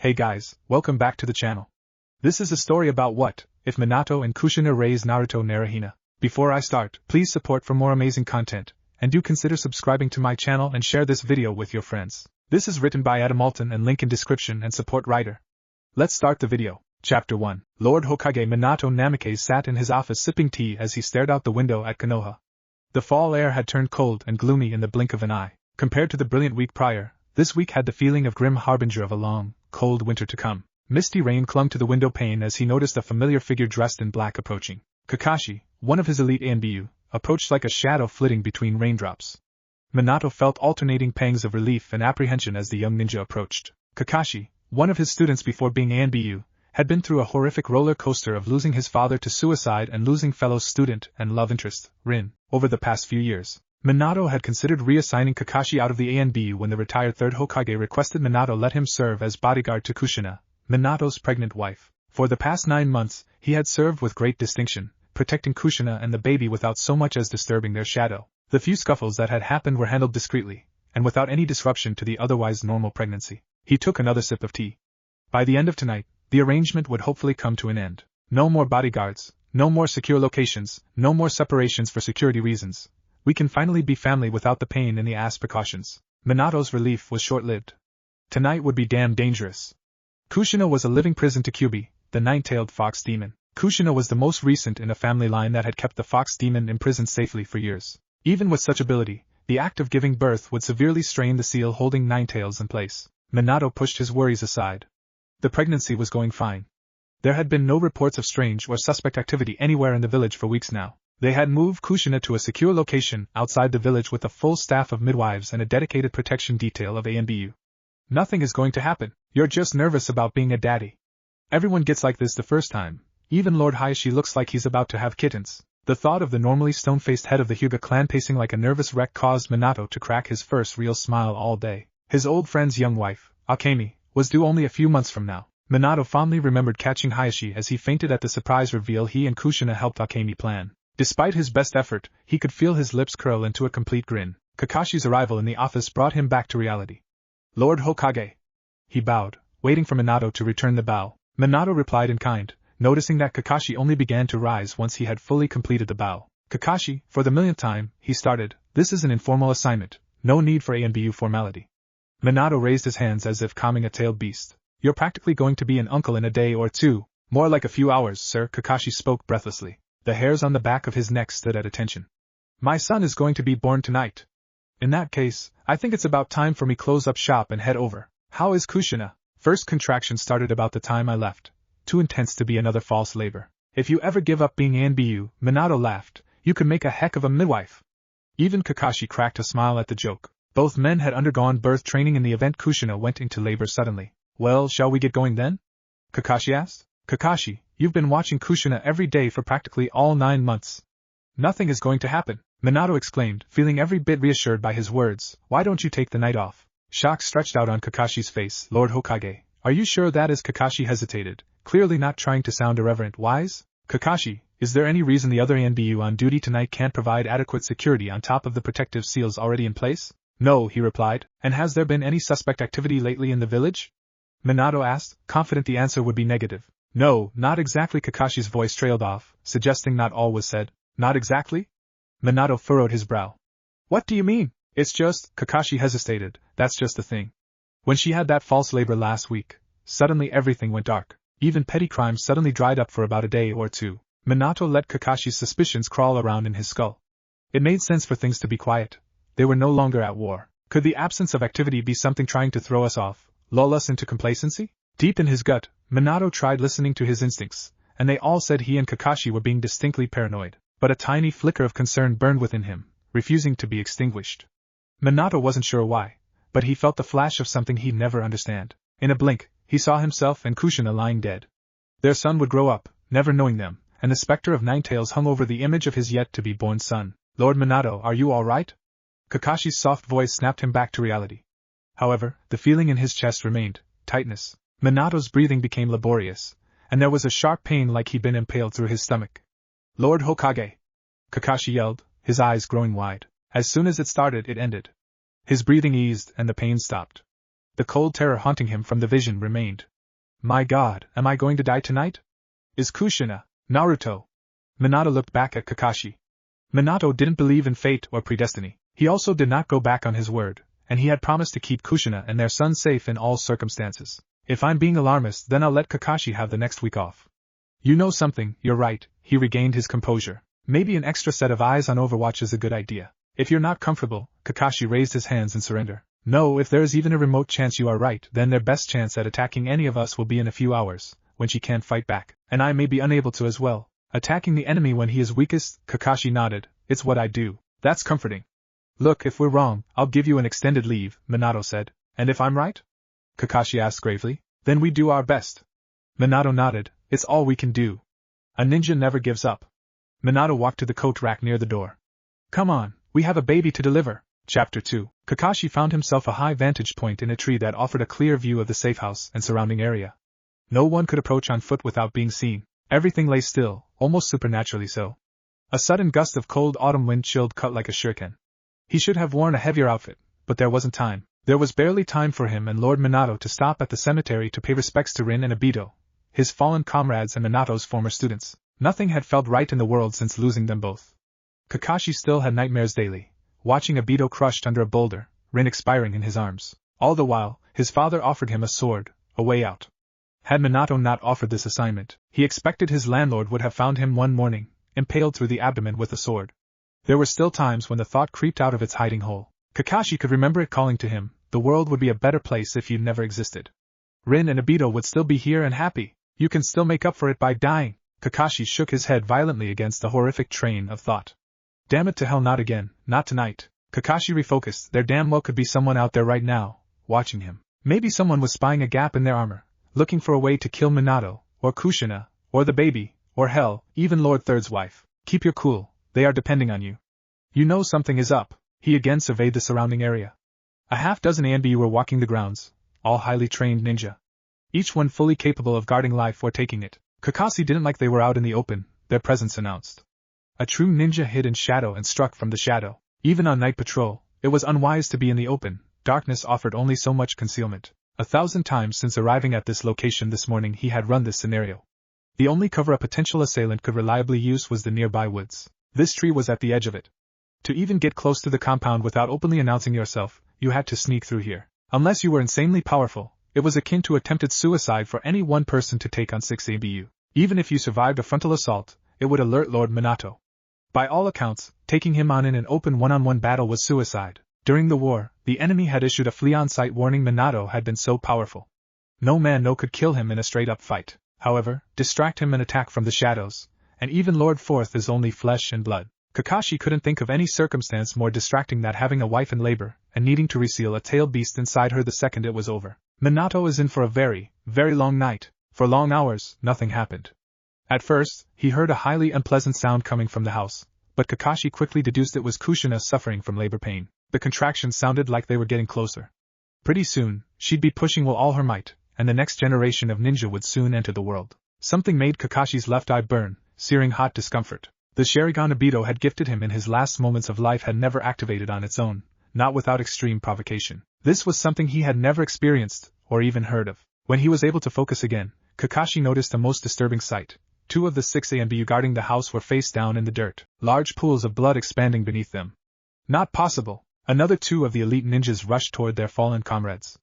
Hey guys, welcome back to the channel. This is a story about what if Minato and Kushina raise Naruto naruhina. Before I start, please support for more amazing content, and do consider subscribing to my channel and share this video with your friends. This is written by adamalton and link in description and support writer. Let's start the video. Chapter 1. Lord Hokage Minato Namikaze sat in his office sipping tea as he stared out the window at Konoha. The fall air had turned cold and gloomy in the blink of an eye. Compared to the brilliant week prior, this week had the feeling of grim harbinger of a long, cold winter to come. Misty rain clung to the window pane as he noticed a familiar figure dressed in black approaching. Kakashi, one of his elite ANBU, approached like a shadow flitting between raindrops. Minato felt alternating pangs of relief and apprehension as the young ninja approached. Kakashi, one of his students before being ANBU, had been through a horrific roller coaster of losing his father to suicide and losing fellow student and love interest, Rin, over the past few years. Minato had considered reassigning Kakashi out of the ANBU when the retired third Hokage requested Minato let him serve as bodyguard to Kushina, Minato's pregnant wife. For the past 9 months, he had served with great distinction, protecting Kushina and the baby without so much as disturbing their shadow. The few scuffles that had happened were handled discreetly, and without any disruption to the otherwise normal pregnancy. He took another sip of tea. By the end of tonight, the arrangement would hopefully come to an end. No more bodyguards, no more secure locations, no more separations for security reasons. We can finally be family without the pain in the ass precautions. Minato's relief was short-lived. Tonight would be damn dangerous. Kushina was a living prison to Kyubi, the nine-tailed fox demon. Kushina was the most recent in a family line that had kept the fox demon imprisoned safely for years. Even with such ability, the act of giving birth would severely strain the seal holding Ninetails in place. Minato pushed his worries aside. The pregnancy was going fine. There had been no reports of strange or suspect activity anywhere in the village for weeks now. They had moved Kushina to a secure location outside the village with a full staff of midwives and a dedicated protection detail of ANBU. Nothing is going to happen. You're just nervous about being a daddy. Everyone gets like this the first time. Even Lord Hayashi looks like he's about to have kittens. The thought of the normally stone-faced head of the Hyuga clan pacing like a nervous wreck caused Minato to crack his first real smile all day. His old friend's young wife, Akemi, was due only a few months from now. Minato fondly remembered catching Hayashi as he fainted at the surprise reveal he and Kushina helped Akemi plan. Despite his best effort, he could feel his lips curl into a complete grin. Kakashi's arrival in the office brought him back to reality. Lord Hokage. He bowed, waiting for Minato to return the bow. Minato replied in kind, noticing that Kakashi only began to rise once he had fully completed the bow. Kakashi, for the millionth time, he started, "This is an informal assignment, no need for ANBU formality." Minato raised his hands as if calming a tailed beast. "You're practically going to be an uncle in a day or two." "More like a few hours, sir," Kakashi spoke breathlessly. The hairs on the back of his neck stood at attention. "My son is going to be born tonight." "In that case, I think it's about time for me close up shop and head over." "How is Kushina?" "First contraction started about the time I left. Too intense to be another false labor." "If you ever give up being ANBU," Minato laughed, "you could make a heck of a midwife." Even Kakashi cracked a smile at the joke. Both men had undergone birth training in the event Kushina went into labor suddenly. "Well, shall we get going then?" Kakashi asked. "Kakashi, you've been watching Kushina every day for practically all 9 months. Nothing is going to happen," Minato exclaimed, feeling every bit reassured by his words. "Why don't you take the night off?" Shock stretched out on Kakashi's face. "Lord Hokage, are you sure that is?" Kakashi hesitated, clearly not trying to sound irreverent. "Wise? Kakashi, is there any reason the other ANBU on duty tonight can't provide adequate security on top of the protective seals already in place?" "No," he replied. "And has there been any suspect activity lately in the village?" Minato asked, confident the answer would be negative. "No, not exactly." Kakashi's voice trailed off, suggesting not all was said. "Not exactly?" Minato furrowed his brow. "What do you mean?" "It's just," Kakashi hesitated, "that's just the thing. When she had that false labor last week, suddenly everything went dark. Even petty crimes suddenly dried up for about a day or two." Minato let Kakashi's suspicions crawl around in his skull. It made sense for things to be quiet. They were no longer at war. Could the absence of activity be something trying to throw us off, lull us into complacency? Deep in his gut, Minato tried listening to his instincts, and they all said he and Kakashi were being distinctly paranoid. But a tiny flicker of concern burned within him, refusing to be extinguished. Minato wasn't sure why, but he felt the flash of something he'd never understand. In a blink, he saw himself and Kushina lying dead. Their son would grow up, never knowing them, and the specter of Ninetails hung over the image of his yet-to-be-born son. "Lord Minato, are you all right?" Kakashi's soft voice snapped him back to reality. However, the feeling in his chest remained, tightness. Minato's breathing became laborious, and there was a sharp pain like he'd been impaled through his stomach. "Lord Hokage!" Kakashi yelled, his eyes growing wide. As soon as it started, it ended. His breathing eased and the pain stopped. The cold terror haunting him from the vision remained. My god, am I going to die tonight? Is Kushina, Naruto? Minato looked back at Kakashi. Minato didn't believe in fate or predestiny. He also did not go back on his word, and he had promised to keep Kushina and their son safe in all circumstances. If I'm being alarmist, then I'll let Kakashi have the next week off. You know something, you're right, he regained his composure. Maybe an extra set of eyes on Overwatch is a good idea. If you're not comfortable, Kakashi raised his hands in surrender. No, if there is even a remote chance you are right, then their best chance at attacking any of us will be in a few hours, when she can't fight back, and I may be unable to as well. Attacking the enemy when he is weakest, Kakashi nodded. It's what I do. That's comforting. Look, if we're wrong, I'll give you an extended leave, Minato said. And if I'm right? Kakashi asked gravely. Then we do our best. Minato nodded. It's all we can do. A ninja never gives up. Minato walked to the coat rack near the door. Come on, we have a baby to deliver. Chapter 2. Kakashi found himself a high vantage point in a tree that offered a clear view of the safe house and surrounding area. No one could approach on foot without being seen. Everything lay still, almost supernaturally so. A sudden gust of cold autumn wind chilled Cut like a shuriken. He should have worn a heavier outfit, but there wasn't time. There was barely time for him and Lord Minato to stop at the cemetery to pay respects to Rin and Obito, his fallen comrades and Minato's former students. Nothing had felt right in the world since losing them both. Kakashi still had nightmares daily, watching Obito crushed under a boulder, Rin expiring in his arms. All the while, his father offered him a sword, a way out. Had Minato not offered this assignment, he expected his landlord would have found him one morning, impaled through the abdomen with a sword. There were still times when the thought creeped out of its hiding hole. Kakashi could remember it calling to him, the world would be a better place if you'd never existed. Rin and Obito would still be here and happy. You can still make up for it by dying. Kakashi shook his head violently against the horrific train of thought. Damn it to hell, not again, not tonight. Kakashi refocused. There damn well could be someone out there right now, watching him. Maybe someone was spying a gap in their armor, looking for a way to kill Minato, or Kushina, or the baby, or hell, even Lord Third's wife. Keep your cool, they are depending on you. You know something is up. He again surveyed the surrounding area. A half-dozen ANBU were walking the grounds, all highly trained ninja. Each one fully capable of guarding life or taking it. Kakashi didn't like they were out in the open, their presence announced. A true ninja hid in shadow and struck from the shadow. Even on night patrol, it was unwise to be in the open. Darkness offered only so much concealment. 1,000 times since arriving at this location this morning he had run this scenario. The only cover a potential assailant could reliably use was the nearby woods. This tree was at the edge of it. To even get close to the compound without openly announcing yourself, you had to sneak through here. Unless you were insanely powerful, it was akin to attempted suicide for any one person to take on 6 ABU. Even if you survived a frontal assault, it would alert Lord Minato. By all accounts, taking him on in an open one-on-one battle was suicide. During the war, the enemy had issued a flee-on-sight warning. Minato had been so powerful. No man could kill him in a straight-up fight. However, distract him and attack from the shadows, and even Lord Fourth is only flesh and blood. Kakashi couldn't think of any circumstance more distracting than having a wife in labor, and needing to reseal a tailed beast inside her the second it was over. Minato is in for a very, very long night. For long hours, nothing happened. At first, he heard a highly unpleasant sound coming from the house, but Kakashi quickly deduced it was Kushina suffering from labor pain. The contractions sounded like they were getting closer. Pretty soon, she'd be pushing with all her might, and the next generation of ninja would soon enter the world. Something made Kakashi's left eye burn, searing hot discomfort. The Sharingan Obito had gifted him in his last moments of life had never activated on its own, not without extreme provocation. This was something he had never experienced, or even heard of. When he was able to focus again, Kakashi noticed a most disturbing sight. 2 of the 6 ANBU guarding the house were face down in the dirt, large pools of blood expanding beneath them. Not possible! Another 2 of the elite ninjas rushed toward their fallen comrades.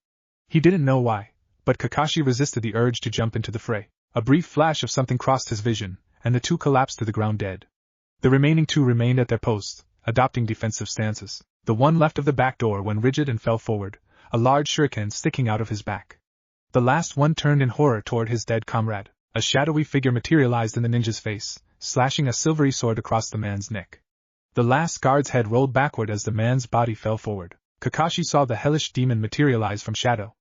He didn't know why, but Kakashi resisted the urge to jump into the fray. A brief flash of something crossed his vision, and the 2 collapsed to the ground dead. The remaining 2 remained at their posts, adopting defensive stances. The one left of the back door went rigid and fell forward, a large shuriken sticking out of his back. The last one turned in horror toward his dead comrade. A shadowy figure materialized in the ninja's face, slashing a silvery sword across the man's neck. The last guard's head rolled backward as the man's body fell forward. Kakashi saw the hellish demon materialize from shadow.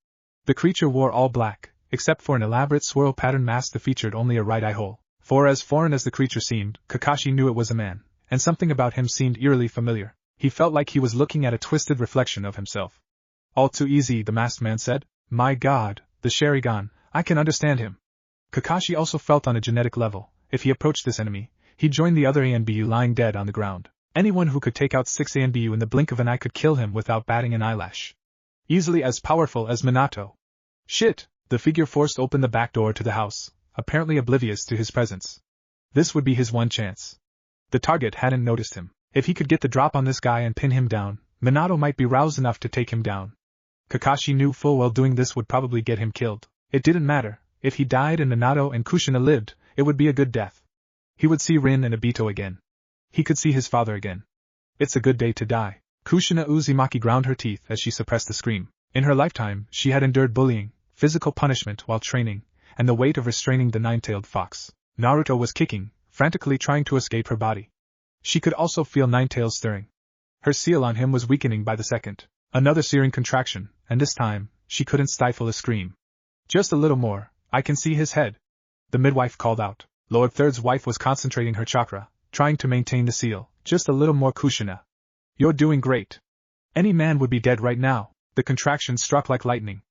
The creature wore all black, except for an elaborate swirl pattern mask that featured only a right eye hole. For as foreign as the creature seemed, Kakashi knew it was a man, and something about him seemed eerily familiar. He felt like he was looking at a twisted reflection of himself. All too easy, the masked man said. My god, the Sharingan, I can understand him. Kakashi also felt on a genetic level, if he approached this enemy, he'd join the other ANBU lying dead on the ground. Anyone who could take out 6 ANBU in the blink of an eye could kill him without batting an eyelash. Easily as powerful as Minato. Shit, The figure forced open the back door to the house, apparently oblivious to his presence. This would be his one chance. The target hadn't noticed him. If he could get the drop on this guy and pin him down, Minato might be roused enough to take him down. Kakashi knew full well doing this would probably get him killed. It didn't matter. If he died and Minato and Kushina lived, it would be a good death. He would see Rin and Obito again. He could see his father again. It's a good day to die. Kushina Uzumaki ground her teeth as she suppressed the scream. In her lifetime, she had endured bullying, physical punishment while training, and the weight of restraining the nine-tailed fox. Naruto was kicking, frantically trying to escape her body. She could also feel Ninetails stirring. Her seal on him was weakening by the second. Another searing contraction, and this time, she couldn't stifle a scream. Just a little more, I can see his head. The midwife called out. Lord Third's wife was concentrating her chakra, trying to maintain the seal. Just a little more, Kushina. You're doing great. Any man would be dead right now. The contraction struck like lightning.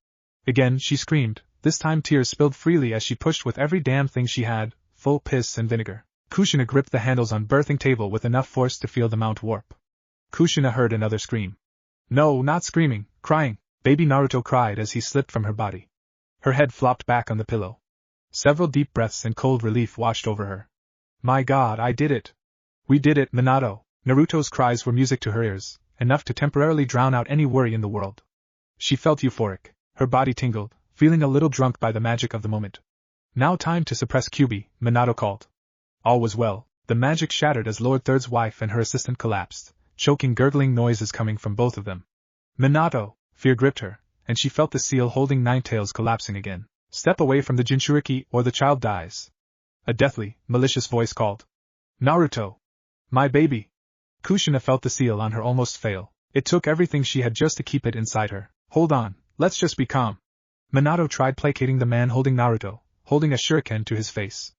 Again she screamed, this time tears spilled freely as she pushed with every damn thing she had, full piss and vinegar. Kushina gripped the handles on birthing table with enough force to feel the mount warp. Kushina heard another scream. No, not screaming, crying. Baby Naruto cried as he slipped from her body. Her head flopped back on the pillow. Several deep breaths and cold relief washed over her. My God, I did it. We did it, Minato. Naruto's cries were music to her ears, enough to temporarily drown out any worry in the world. She felt euphoric. Her body tingled, feeling a little drunk by the magic of the moment. Now time to suppress Kyuubi, Minato called. All was well. The magic shattered as Lord Third's wife and her assistant collapsed, choking gurgling noises coming from both of them. Minato! Fear gripped her, and she felt the seal holding Ninetails collapsing again. Step away from the Jinchuriki or the child dies. A deathly, malicious voice called. Naruto! My baby! Kushina felt the seal on her almost fail. It took everything she had just to keep it inside her. Hold on, let's just be calm. Minato tried placating the man holding Naruto, holding a shuriken to his face.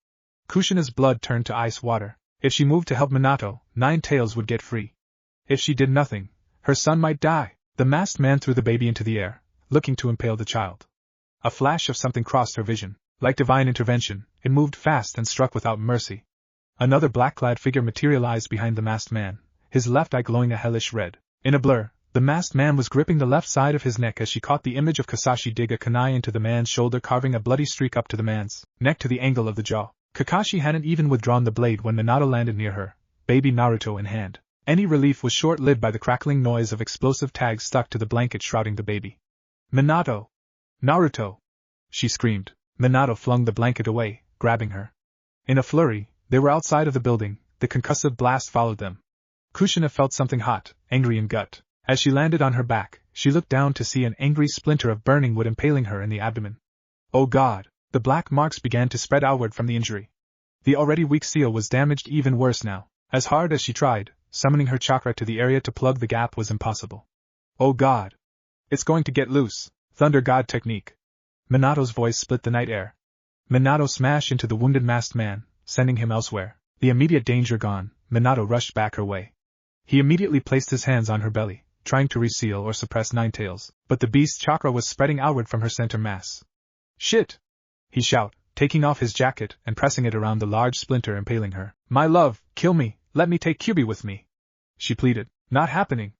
Kushina's blood turned to ice water. If she moved to help Minato, Ninetails would get free. If she did nothing, her son might die. The masked man threw the baby into the air, looking to impale the child. A flash of something crossed her vision. Like divine intervention, it moved fast and struck without mercy. Another black-clad figure materialized behind the masked man, his left eye glowing a hellish red. In a blur, the masked man was gripping the left side of his neck as she caught the image of Kakashi dig a kunai into the man's shoulder, carving a bloody streak up to the man's neck to the angle of the jaw. Kakashi hadn't even withdrawn the blade when Minato landed near her, baby Naruto in hand. Any relief was short-lived by the crackling noise of explosive tags stuck to the blanket shrouding the baby. Minato! Naruto! She screamed. Minato flung the blanket away, grabbing her. In a flurry, they were outside of the building. The concussive blast followed them. Kushina felt something hot, angry in gut. As she landed on her back, she looked down to see an angry splinter of burning wood impaling her in the abdomen. Oh God! The black marks began to spread outward from the injury. The already weak seal was damaged even worse now. As hard as she tried, summoning her chakra to the area to plug the gap was impossible. Oh God! It's going to get loose. Thunder God technique. Minato's voice split the night air. Minato smashed into the wounded masked man, sending him elsewhere. The immediate danger gone, Minato rushed back her way. He immediately placed his hands on her belly, trying to reseal or suppress Ninetails, but the beast's chakra was spreading outward from her center mass. Shit! He shouted, taking off his jacket and pressing it around the large splinter impaling her. My love, kill me, let me take Kyuubi with me. She pleaded. Not happening.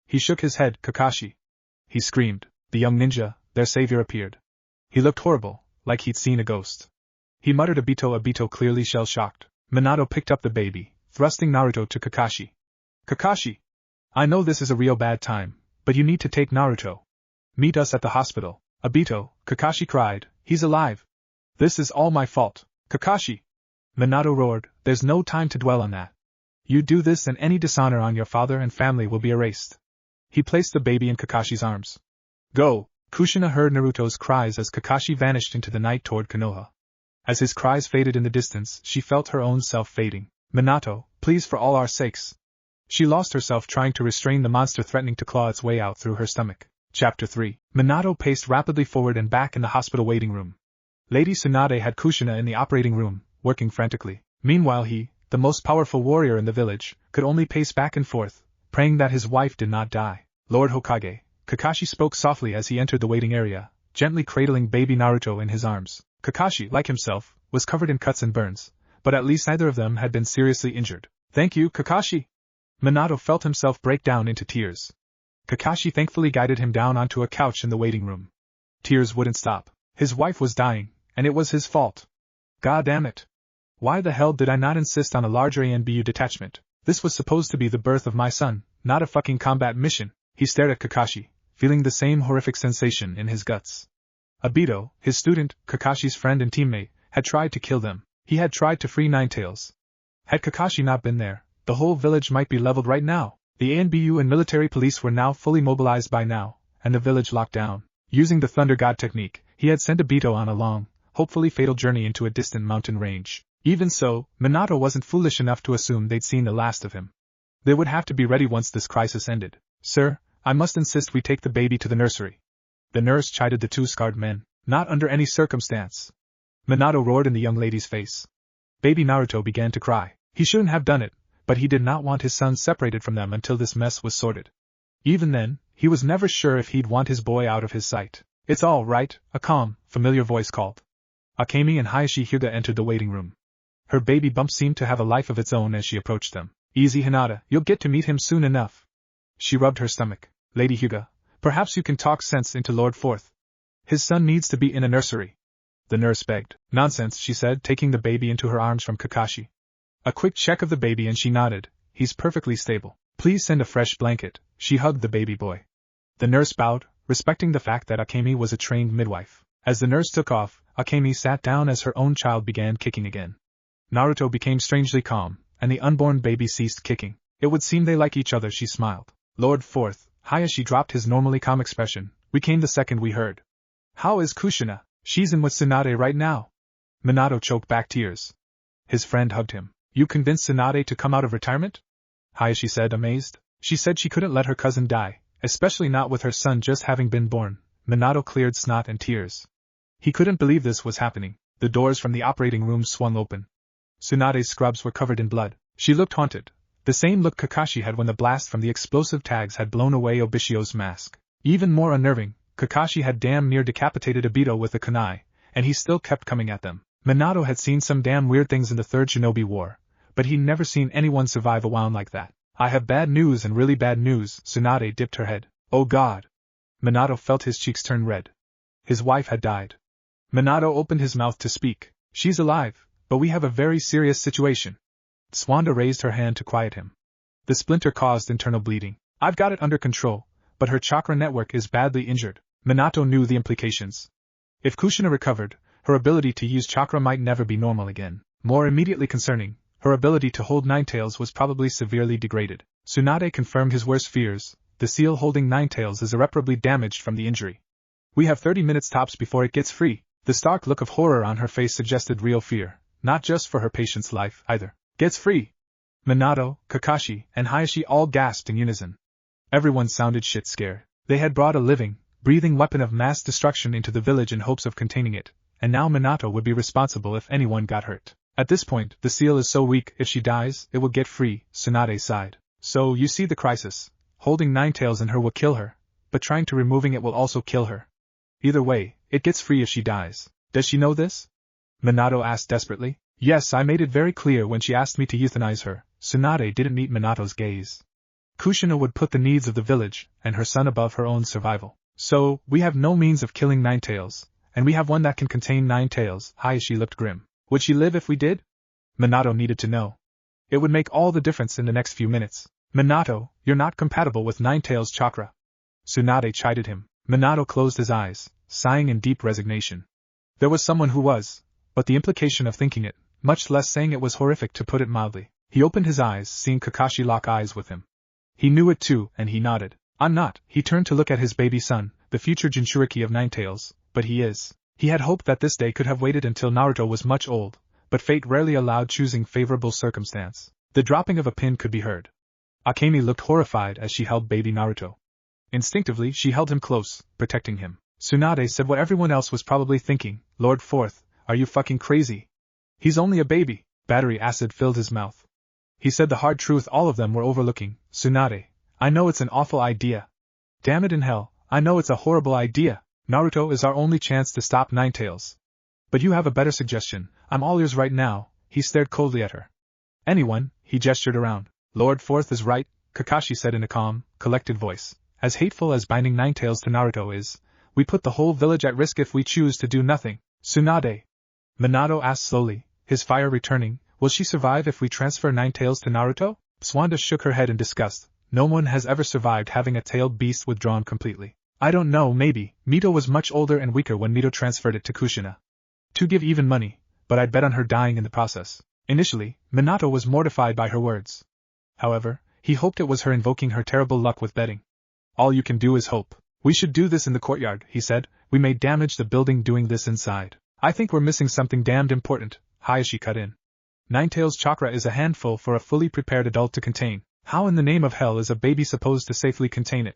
He shook his head. Kakashi. He screamed. The young ninja, their savior, appeared. He looked horrible, like he'd seen a ghost. He muttered Obito, clearly shell-shocked. Minato picked up the baby, thrusting Naruto to Kakashi. Kakashi! I know this is a real bad time, but you need to take Naruto. Meet us at the hospital. Obito, Kakashi cried, he's alive. This is all my fault. Kakashi! Minato roared, there's no time to dwell on that. You do this and any dishonor on your father and family will be erased. He placed the baby in Kakashi's arms. Go! Kushina heard Naruto's cries as Kakashi vanished into the night toward Konoha. As his cries faded in the distance, she felt her own self fading. Minato, please for all our sakes. She lost herself trying to restrain the monster threatening to claw its way out through her stomach. Chapter 3. Minato paced rapidly forward and back in the hospital waiting room. Lady Tsunade had Kushina in the operating room, working frantically. Meanwhile he, the most powerful warrior in the village, could only pace back and forth, praying that his wife did not die. Lord Hokage, Kakashi spoke softly as he entered the waiting area, gently cradling baby Naruto in his arms. Kakashi, like himself, was covered in cuts and burns, but at least neither of them had been seriously injured. Thank you, Kakashi! Minato felt himself break down into tears. Kakashi thankfully guided him down onto a couch in the waiting room. Tears wouldn't stop. His wife was dying, and it was his fault. God damn it. Why the hell did I not insist on a larger ANBU detachment? This was supposed to be the birth of my son, not a fucking combat mission. He stared at Kakashi, feeling the same horrific sensation in his guts. Obito, his student, Kakashi's friend and teammate, had tried to kill them. He had tried to free Ninetales. Had Kakashi not been there, the whole village might be leveled right now. The ANBU and military police were now fully mobilized by now, and the village locked down. Using the Thunder God technique, he had sent Obito on a long, hopefully fatal journey into a distant mountain range. Even so, Minato wasn't foolish enough to assume they'd seen the last of him. They would have to be ready once this crisis ended. Sir, I must insist we take the baby to the nursery. The nurse chided the two scarred men. Not under any circumstance. Minato roared in the young lady's face. Baby Naruto began to cry. He shouldn't have done it, but he did not want his son separated from them until this mess was sorted. Even then, he was never sure if he'd want his boy out of his sight. It's all right, a calm, familiar voice called. Akemi and Hayashi Hyuga entered the waiting room. Her baby bump seemed to have a life of its own as she approached them. Easy Hinata, you'll get to meet him soon enough. She rubbed her stomach. Lady Hyuga, perhaps you can talk sense into Lord Forth. His son needs to be in a nursery. The nurse begged. Nonsense, she said, taking the baby into her arms from Kakashi. A quick check of the baby and she nodded. He's perfectly stable. Please send a fresh blanket. She hugged the baby boy. The nurse bowed, respecting the fact that Akemi was a trained midwife. As the nurse took off, Akemi sat down as her own child began kicking again. Naruto became strangely calm, and the unborn baby ceased kicking. It would seem they like each other, she smiled. Lord Forth, Hayashi dropped his normally calm expression. We came the second we heard. How is Kushina? She's in with Tsunade right now. Minato choked back tears. His friend hugged him. You convinced Tsunade to come out of retirement? Hayashi said, amazed. She said she couldn't let her cousin die, especially not with her son just having been born. Minato cleared snot and tears. He couldn't believe this was happening. The doors from the operating room swung open. Tsunade's scrubs were covered in blood. She looked haunted. The same look Kakashi had when the blast from the explosive tags had blown away Obishio's mask. Even more unnerving, Kakashi had damn near decapitated Obito with the kunai, and he still kept coming at them. Minato had seen some damn weird things in the Third Shinobi War, but he'd never seen anyone survive a wound like that. I have bad news and really bad news. Tsunade dipped her head. Oh God! Minato felt his cheeks turn red. His wife had died. Minato opened his mouth to speak. She's alive, but we have a very serious situation. Swanda raised her hand to quiet him. The splinter caused internal bleeding. I've got it under control, but her chakra network is badly injured. Minato knew the implications. If Kushina recovered, her ability to use chakra might never be normal again. More immediately concerning, her ability to hold Ninetales was probably severely degraded. Tsunade confirmed his worst fears. The seal holding Ninetales is irreparably damaged from the injury. We have 30 minutes tops before it gets free. The stark look of horror on her face suggested real fear, not just for her patient's life, either. Gets free! Minato, Kakashi, and Hayashi all gasped in unison. Everyone sounded shit scared. They had brought a living, breathing weapon of mass destruction into the village in hopes of containing it, and now Minato would be responsible if anyone got hurt. At this point, the seal is so weak, if she dies, it will get free, Tsunade sighed. So, you see the crisis. Holding Ninetales in her will kill her, but trying to removing it will also kill her. Either way, it gets free if she dies. Does she know this? Minato asked desperately. Yes, I made it very clear when she asked me to euthanize her. Tsunade didn't meet Minato's gaze. Kushina would put the needs of the village and her son above her own survival. So, we have no means of killing Ninetales, and we have one that can contain Ninetales. Hayashi looked grim. Would she live if we did? Minato needed to know. It would make all the difference in the next few minutes. Minato, you're not compatible with Ninetales' chakra. Tsunade chided him. Minato closed his eyes, sighing in deep resignation. There was someone who was, but the implication of thinking it, much less saying it, was horrific, to put it mildly. He opened his eyes, seeing Kakashi lock eyes with him. He knew it too, and he nodded. I'm not. He turned to look at his baby son, the future Jinchuriki of Ninetales, but he is. He had hoped that this day could have waited until Naruto was much old, but fate rarely allowed choosing favorable circumstance. The dropping of a pin could be heard. Akemi looked horrified as she held baby Naruto. Instinctively, she held him close, protecting him. Tsunade said what everyone else was probably thinking. Lord Forth, are you fucking crazy? He's only a baby. Battery acid filled his mouth. He said the hard truth all of them were overlooking. Tsunade, I know it's an awful idea. Damn it in hell, I know it's a horrible idea. Naruto is our only chance to stop Ninetales. But you have a better suggestion. I'm all ears right now. He stared coldly at her. Anyone, he gestured around. Lord Forth is right, Kakashi said in a calm, collected voice. As hateful as binding Ninetales to Naruto is, We put the whole village at risk if we choose to do nothing. Tsunade. Minato asked slowly, his fire returning, will she survive if we transfer Ninetales to Naruto? Swanda shook her head in disgust. No one has ever survived having a tailed beast withdrawn completely. I don't know, maybe. Mito was much older and weaker when Mito transferred it to Kushina. To give even money, but I'd bet on her dying in the process. Initially, Minato was mortified by her words. However, he hoped it was her invoking her terrible luck with betting. All you can do is hope. We should do this in the courtyard, he said. We may damage the building doing this inside. I think we're missing something damned important, Hayashi cut in. Ninetales' chakra is a handful for a fully prepared adult to contain. How in the name of hell is a baby supposed to safely contain it?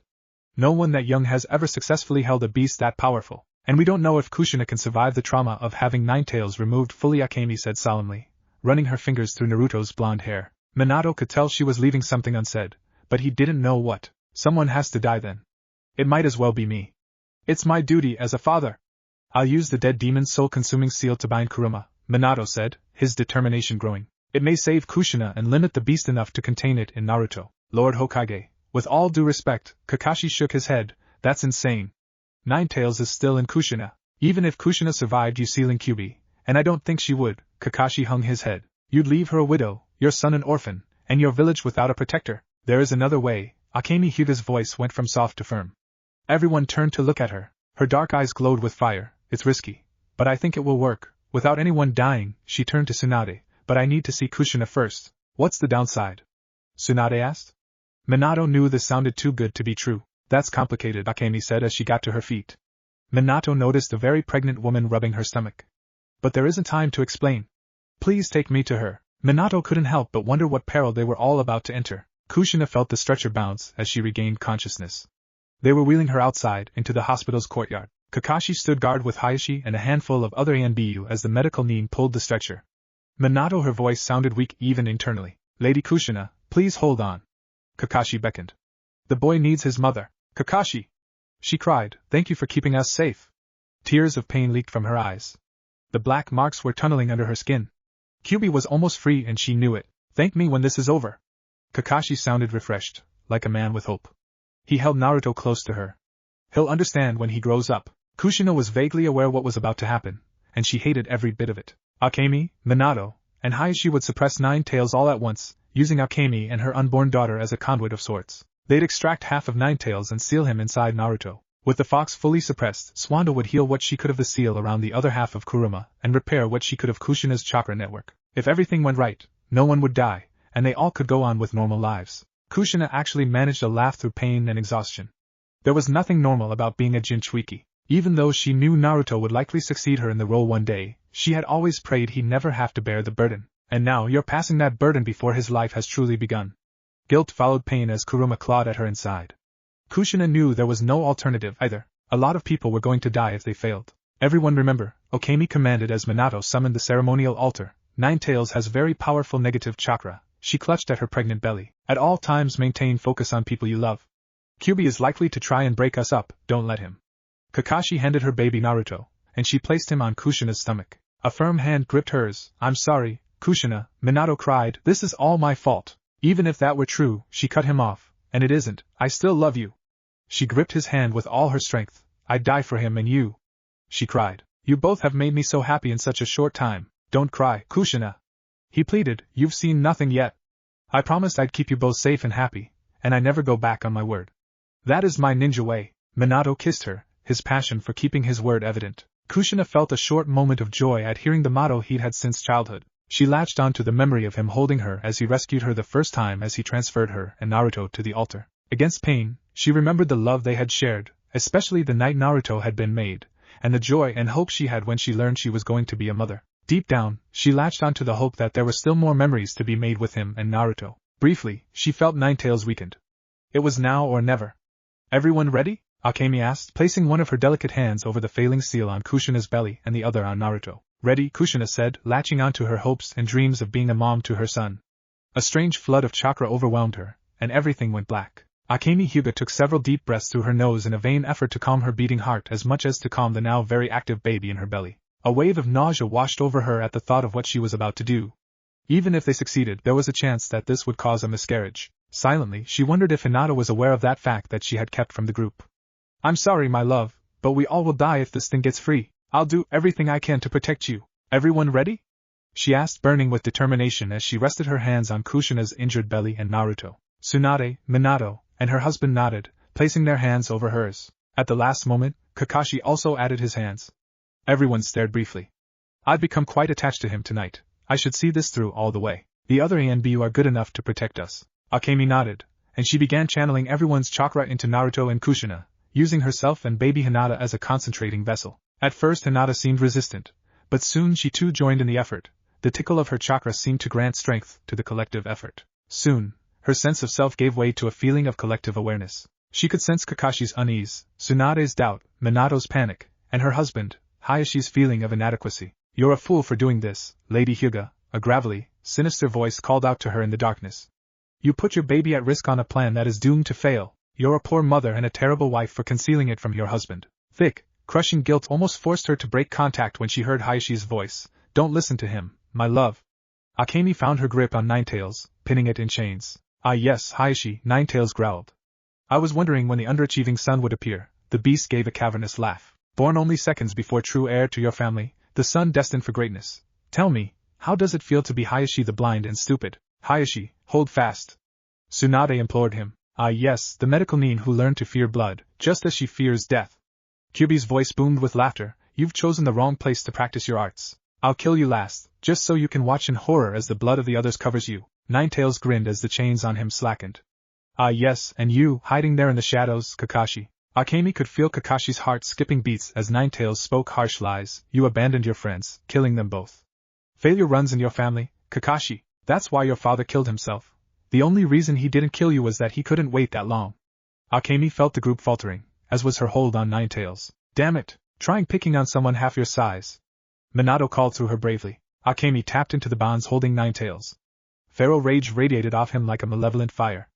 No one that young has ever successfully held a beast that powerful, and we don't know if Kushina can survive the trauma of having Ninetales removed fully, Akemi said solemnly, running her fingers through Naruto's blonde hair. Minato could tell she was leaving something unsaid, but he didn't know what. Someone has to die then. It might as well be me. It's my duty as a father. I'll use the dead demon's soul-consuming seal to bind Kurama, Minato said, his determination growing. It may save Kushina and limit the beast enough to contain it in Naruto. Lord Hokage. With all due respect, Kakashi shook his head. That's insane. Ninetales is still in Kushina. Even if Kushina survived you sealing Kyuubi, and I don't think she would, Kakashi hung his head. You'd leave her a widow, your son an orphan, and your village without a protector. There is another way. Akemi Hyuga's voice went from soft to firm. Everyone turned to look at her. Her dark eyes glowed with fire. It's risky, but I think it will work. Without anyone dying, she turned to Tsunade. But I need to see Kushina first. What's the downside? Tsunade asked. Minato knew this sounded too good to be true. That's complicated, Akemi said as she got to her feet. Minato noticed a very pregnant woman rubbing her stomach. But there isn't time to explain. Please take me to her. Minato couldn't help but wonder what peril they were all about to enter. Kushina felt the stretcher bounce as she regained consciousness. They were wheeling her outside into the hospital's courtyard. Kakashi stood guard with Hayashi and a handful of other ANBU as the medical neem pulled the stretcher. Minato, her voice sounded weak even internally. Lady Kushina, please hold on. Kakashi beckoned. The boy needs his mother. Kakashi! She cried, thank you for keeping us safe. Tears of pain leaked from her eyes. The black marks were tunneling under her skin. Kyuubi was almost free and she knew it. Thank me when this is over. Kakashi sounded refreshed, like a man with hope. He held Naruto close to her. He'll understand when he grows up. Kushina was vaguely aware what was about to happen, and she hated every bit of it. Akemi, Minato, and Hayashi would suppress Ninetales all at once, using Akemi and her unborn daughter as a conduit of sorts. They'd extract half of Ninetales and seal him inside Naruto. With the fox fully suppressed, Swanda would heal what she could of the seal around the other half of Kurama, and repair what she could of Kushina's chakra network. If everything went right, no one would die, and they all could go on with normal lives. Kushina actually managed to laugh through pain and exhaustion. There was nothing normal about being a Jinchuiki. Even though she knew Naruto would likely succeed her in the role one day, she had always prayed he'd never have to bear the burden. And now you're passing that burden before his life has truly begun. Guilt followed pain as Kurama clawed at her inside. Kushina knew there was no alternative either. A lot of people were going to die if they failed. Everyone remember, Okami commanded as Minato summoned the ceremonial altar. Ninetales has very powerful negative chakra. She clutched at her pregnant belly. At all times maintain focus on people you love. Kyuubi is likely to try and break us up, don't let him. Kakashi handed her baby Naruto, and she placed him on Kushina's stomach. A firm hand gripped hers. I'm sorry, Kushina, Minato cried. This is all my fault. Even if that were true, she cut him off. And it isn't. I still love you. She gripped his hand with all her strength. I'd die for him and you. She cried. You both have made me so happy in such a short time. Don't cry, Kushina. He pleaded. You've seen nothing yet. I promised I'd keep you both safe and happy, and I never go back on my word. That is my ninja way. Minato kissed her, his passion for keeping his word evident. Kushina felt a short moment of joy at hearing the motto he'd had since childhood. She latched onto the memory of him holding her as he rescued her the first time as he transferred her and Naruto to the altar. Against pain, she remembered the love they had shared, especially the night Naruto had been made, and the joy and hope she had when she learned she was going to be a mother. Deep down, she latched onto the hope that there were still more memories to be made with him and Naruto. Briefly, she felt Ninetales weakened. It was now or never. Everyone ready? Akemi asked, placing one of her delicate hands over the failing seal on Kushina's belly and the other on Naruto. Ready, Kushina said, latching onto her hopes and dreams of being a mom to her son. A strange flood of chakra overwhelmed her, and everything went black. Akemi Hyuga took several deep breaths through her nose in a vain effort to calm her beating heart as much as to calm the now very active baby in her belly. A wave of nausea washed over her at the thought of what she was about to do. Even if they succeeded, there was a chance that this would cause a miscarriage. Silently, she wondered if Hinata was aware of that fact that she had kept from the group. I'm sorry, my love, but we all will die if this thing gets free. I'll do everything I can to protect you. Everyone ready? She asked, burning with determination as she rested her hands on Kushina's injured belly and Naruto. Tsunade, Minato, and her husband nodded, placing their hands over hers. At the last moment, Kakashi also added his hands. Everyone stared briefly. I've become quite attached to him tonight. I should see this through all the way. The other ANBU are good enough to protect us. Akemi nodded, and she began channeling everyone's chakra into Naruto and Kushina, using herself and baby Hinata as a concentrating vessel. At first Hinata seemed resistant, but soon she too joined in the effort. The tickle of her chakra seemed to grant strength to the collective effort. Soon, her sense of self gave way to a feeling of collective awareness. She could sense Kakashi's unease, Tsunade's doubt, Minato's panic, and her husband, Hayashi's feeling of inadequacy. You're a fool for doing this, Lady Hyuga, a gravelly, sinister voice called out to her in the darkness. You put your baby at risk on a plan that is doomed to fail. You're a poor mother and a terrible wife for concealing it from your husband. Thick, crushing guilt almost forced her to break contact when she heard Hayashi's voice. Don't listen to him, my love. Akemi found her grip on Ninetales, pinning it in chains. Ah yes, Hayashi, Ninetales growled. I was wondering when the underachieving son would appear. The beast gave a cavernous laugh. Born only seconds before true heir to your family, the son destined for greatness. Tell me, how does it feel to be Hayashi the blind and stupid? Hayashi, hold fast. Tsunade implored him. Ah yes, the medical nin who learned to fear blood, just as she fears death. Kyubi's voice boomed with laughter. You've chosen the wrong place to practice your arts. I'll kill you last, just so you can watch in horror as the blood of the others covers you. Ninetales grinned as the chains on him slackened. Ah yes, and you, hiding there in the shadows, Kakashi. Akemi could feel Kakashi's heart skipping beats as Ninetales spoke harsh lies. You abandoned your friends, killing them both. Failure runs in your family, Kakashi. That's why your father killed himself. The only reason he didn't kill you was that he couldn't wait that long. Akemi felt the group faltering, as was her hold on Ninetales. Damn it, trying picking on someone half your size. Minato called through her bravely. Akemi tapped into the bonds holding Ninetales. Feral rage radiated off him like a malevolent fire.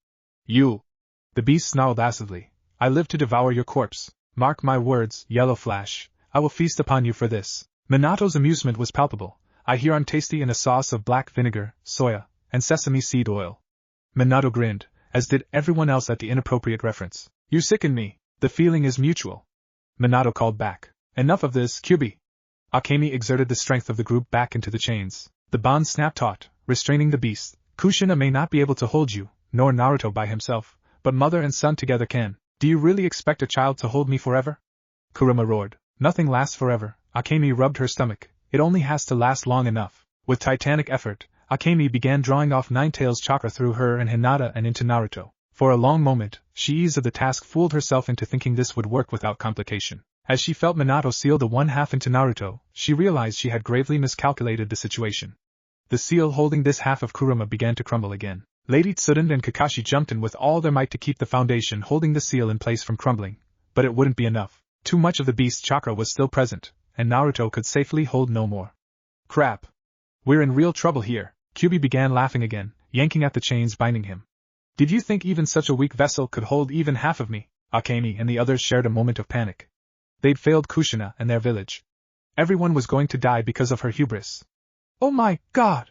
You! The beast snarled acidly. I live to devour your corpse. Mark my words, Yellow Flash. I will feast upon you for this. Minato's amusement was palpable. I hear I'm tasty in a sauce of black vinegar, soya, and sesame seed oil. Minato grinned, as did everyone else at the inappropriate reference. You sicken me. The feeling is mutual. Minato called back. Enough of this, Kyubi. Akemi exerted the strength of the group back into the chains. The bond snapped taut, restraining the beast. Kushina may not be able to hold you, nor Naruto by himself, but mother and son together can. Do you really expect a child to hold me forever? Kurama roared. Nothing lasts forever. Akemi rubbed her stomach. It only has to last long enough. With titanic effort, Akemi began drawing off Ninetales' chakra through her and Hinata and into Naruto. For a long moment, she ease of the task fooled herself into thinking this would work without complication. As she felt Minato seal the one half into Naruto, she realized she had gravely miscalculated the situation. The seal holding this half of Kurama began to crumble again. Lady Tsudan and Kakashi jumped in with all their might to keep the foundation holding the seal in place from crumbling, but it wouldn't be enough. Too much of the beast's chakra was still present, and Naruto could safely hold no more. Crap! We're in real trouble here. Kyubi began laughing again, yanking at the chains binding him. Did you think even such a weak vessel could hold even half of me? Akemi and the others shared a moment of panic. They'd failed Kushina and their village. Everyone was going to die because of her hubris. Oh my God!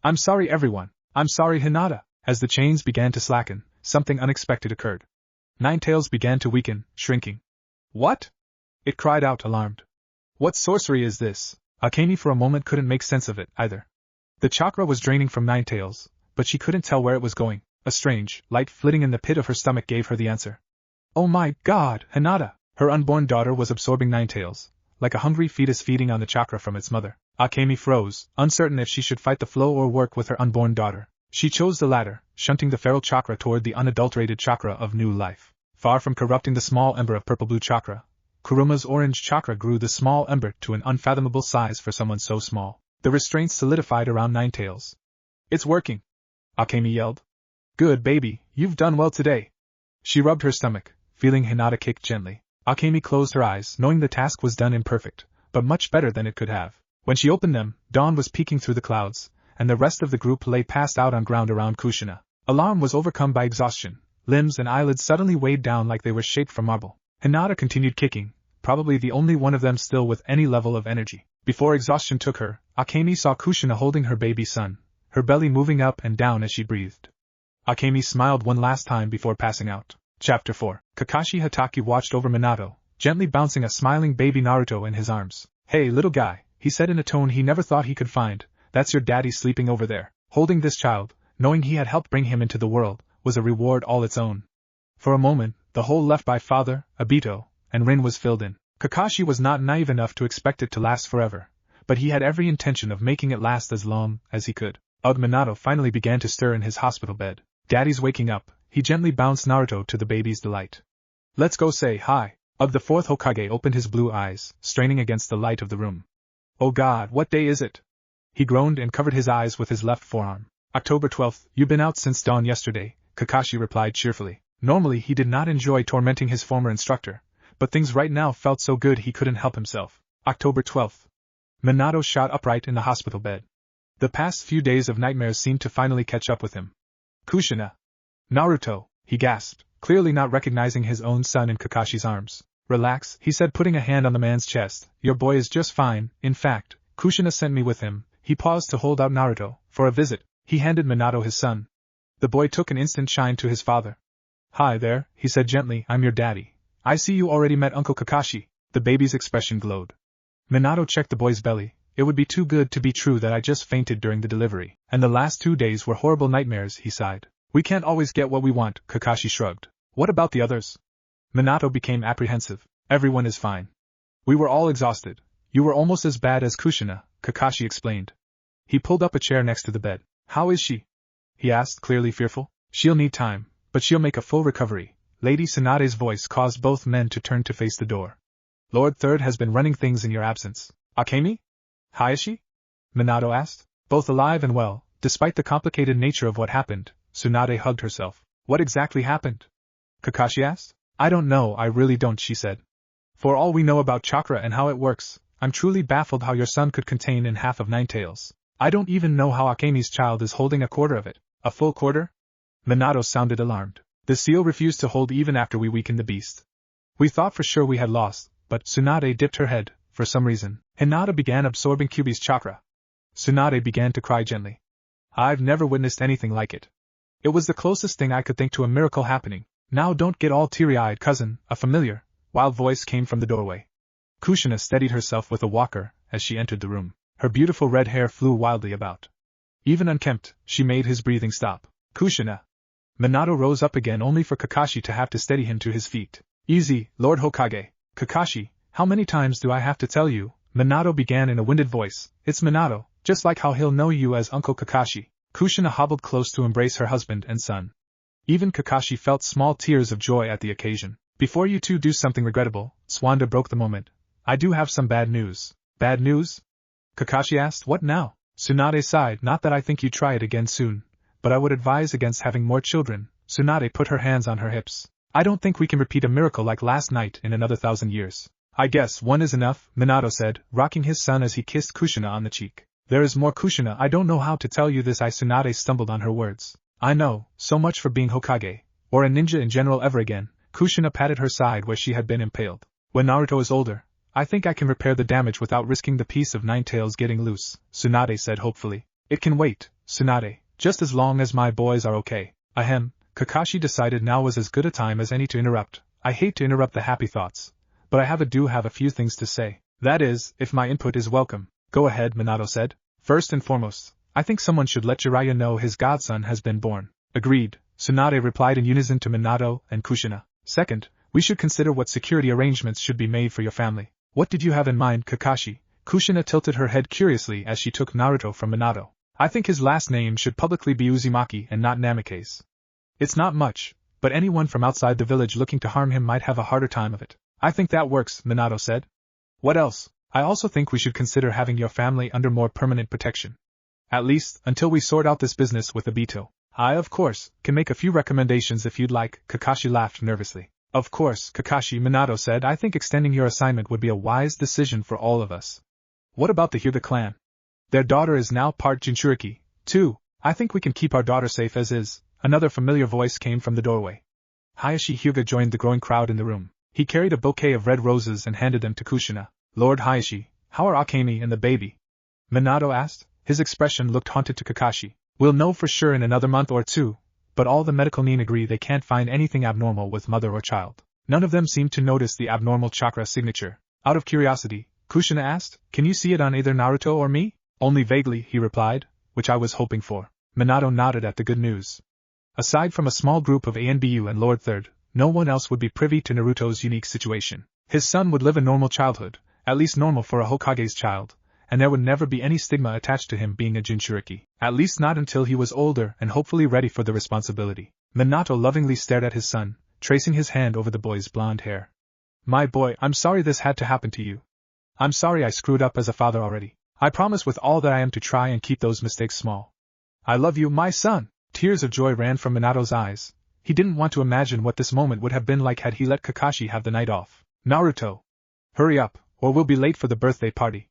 I'm sorry everyone. I'm sorry Hinata. As the chains began to slacken, something unexpected occurred. Ninetales began to weaken, shrinking. What? It cried out, alarmed. What sorcery is this? Akemi for a moment couldn't make sense of it, either. The chakra was draining from Ninetales, but she couldn't tell where it was going. A strange, light flitting in the pit of her stomach gave her the answer. Oh my God, Hinata! Her unborn daughter was absorbing Ninetales, like a hungry fetus feeding on the chakra from its mother. Akemi froze, uncertain if she should fight the flow or work with her unborn daughter. She chose the latter, shunting the feral chakra toward the unadulterated chakra of new life. Far from corrupting the small ember of purple-blue chakra, Kuruma's orange chakra grew the small ember to an unfathomable size for someone so small. The restraints solidified around Ninetales. It's working! Akemi yelled. Good baby, you've done well today. She rubbed her stomach, feeling Hinata kick gently. Akemi closed her eyes, knowing the task was done imperfect, but much better than it could have. When she opened them, dawn was peeking through the clouds, and the rest of the group lay passed out on ground around Kushina. Alarm was overcome by exhaustion. Limbs and eyelids suddenly weighed down like they were shaped from marble. Hinata continued kicking, probably the only one of them still with any level of energy. Before exhaustion took her, Akemi saw Kushina holding her baby son, her belly moving up and down as she breathed. Akemi smiled one last time before passing out. Chapter 4. Kakashi Hatake watched over Minato, gently bouncing a smiling baby Naruto in his arms. "Hey, little guy," he said in a tone he never thought he could find, "that's your daddy sleeping over there." Holding this child, knowing he had helped bring him into the world, was a reward all its own. For a moment, the hole left by father, Obito, and Rin was filled in. Kakashi was not naive enough to expect it to last forever, but he had every intention of making it last as long as he could. Minato finally began to stir in his hospital bed. "Daddy's waking up," he gently bounced Naruto to the baby's delight. "Let's go say hi." The fourth Hokage opened his blue eyes, straining against the light of the room. "Oh God, what day is it?" He groaned and covered his eyes with his left forearm. "October 12th, you've been out since dawn yesterday," Kakashi replied cheerfully. Normally he did not enjoy tormenting his former instructor, but things right now felt so good he couldn't help himself. October 12th. Minato shot upright in the hospital bed. The past few days of nightmares seemed to finally catch up with him. "Kushina. Naruto," he gasped, clearly not recognizing his own son in Kakashi's arms. "Relax," he said, putting a hand on the man's chest. "Your boy is just fine. In fact, Kushina sent me with him." He paused to hold out Naruto for a visit. He handed Minato his son. The boy took an instant shine to his father. "Hi there," he said gently, "I'm your daddy. I see you already met Uncle Kakashi." The baby's expression glowed. Minato checked the boy's belly. "It would be too good to be true that I just fainted during the delivery, and the last 2 days were horrible nightmares," he sighed. "We can't always get what we want," Kakashi shrugged. "What about the others?" Minato became apprehensive. "Everyone is fine. We were all exhausted. You were almost as bad as Kushina," Kakashi explained. He pulled up a chair next to the bed. "How is she?" he asked, clearly fearful. "She'll need time, but she'll make a full recovery." Lady Tsunade's voice caused both men to turn to face the door. "Lord Third has been running things in your absence." "Akemi? Hayashi?" Minato asked. "Both alive and well, despite the complicated nature of what happened." Tsunade hugged herself. "What exactly happened?" Kakashi asked. "I don't know, I really don't," she said. "For all we know about chakra and how it works, I'm truly baffled how your son could contain in half of 9 tails. I don't even know how Akemi's child is holding a quarter of it." "A full quarter?" Minato sounded alarmed. "The seal refused to hold even after we weakened the beast. We thought for sure we had lost, but..." Tsunade dipped her head. For some reason, Hinata began absorbing Kyuubi's chakra. Tsunade began to cry gently. "I've never witnessed anything like it. It was the closest thing I could think to a miracle happening." "Now don't get all teary-eyed, cousin," a familiar, wild voice came from the doorway. Kushina steadied herself with a walker as she entered the room. Her beautiful red hair flew wildly about. Even unkempt, she made his breathing stop. "Kushina." Minato rose up again only for Kakashi to have to steady him to his feet. "Easy, Lord Hokage." "Kakashi, how many times do I have to tell you?" Minato began in a winded voice. "It's Minato, just like how he'll know you as Uncle Kakashi." Kushina hobbled close to embrace her husband and son. Even Kakashi felt small tears of joy at the occasion. "Before you two do something regrettable," Swanda broke the moment, "I do have some bad news." "Bad news?" Kakashi asked. "What now?" Tsunade sighed. "Not that I think you'd try it again soon, but I would advise against having more children." Tsunade put her hands on her hips. "I don't think we can repeat a miracle like last night in another 1,000 years. I guess one is enough," Minato said, rocking his son as he kissed Kushina on the cheek. "There is more, Kushina. I don't know how to tell you this." Tsunade stumbled on her words. "I know, so much for being Hokage, or a ninja in general ever again." Kushina patted her side where she had been impaled. "When Naruto is older, I think I can repair the damage without risking the piece of 9 tails getting loose," Tsunade said hopefully. "It can wait, Tsunade, just as long as my boys are okay." Ahem, Kakashi decided now was as good a time as any to interrupt. "I hate to interrupt the happy thoughts, but I do have a few things to say. That is, if my input is welcome." "Go ahead," Minato said. "First and foremost, I think someone should let Jiraiya know his godson has been born." "Agreed," Tsunade replied in unison to Minato and Kushina. "Second, we should consider what security arrangements should be made for your family." "What did you have in mind, Kakashi?" Kushina tilted her head curiously as she took Naruto from Minato. "I think his last name should publicly be Uzumaki and not Namikaze. It's not much, but anyone from outside the village looking to harm him might have a harder time of it." "I think that works," Minato said. "What else?" "I also think we should consider having your family under more permanent protection. At least, until we sort out this business with Obito." "I, of course, can make a few recommendations if you'd like," Kakashi laughed nervously. "Of course, Kakashi," Minato said. "I think extending your assignment would be a wise decision for all of us." "What about the Hyuga clan? Their daughter is now part Jinchuriki, too." "I think we can keep our daughter safe as is." Another familiar voice came from the doorway. Hayashi Hyuga joined the growing crowd in the room. He carried a bouquet of red roses and handed them to Kushina. "Lord Hayashi, how are Akemi and the baby?" Minato asked. His expression looked haunted to Kakashi. "We'll know for sure in another month or two, but all the medical men agree they can't find anything abnormal with mother or child." None of them seemed to notice the abnormal chakra signature. Out of curiosity, Kushina asked, "Can you see it on either Naruto or me?" "Only vaguely," he replied, "which I was hoping for." Minato nodded at the good news. Aside from a small group of ANBU and Lord Third, no one else would be privy to Naruto's unique situation. His son would live a normal childhood, at least normal for a Hokage's child, and there would never be any stigma attached to him being a Jinchuriki, at least not until he was older and hopefully ready for the responsibility. Minato lovingly stared at his son, tracing his hand over the boy's blonde hair. "My boy, I'm sorry this had to happen to you. I'm sorry I screwed up as a father already. I promise with all that I am to try and keep those mistakes small. I love you, my son!" Tears of joy ran from Minato's eyes. He didn't want to imagine what this moment would have been like had he let Kakashi have the night off. "Naruto! Hurry up, or we'll be late for the birthday party!"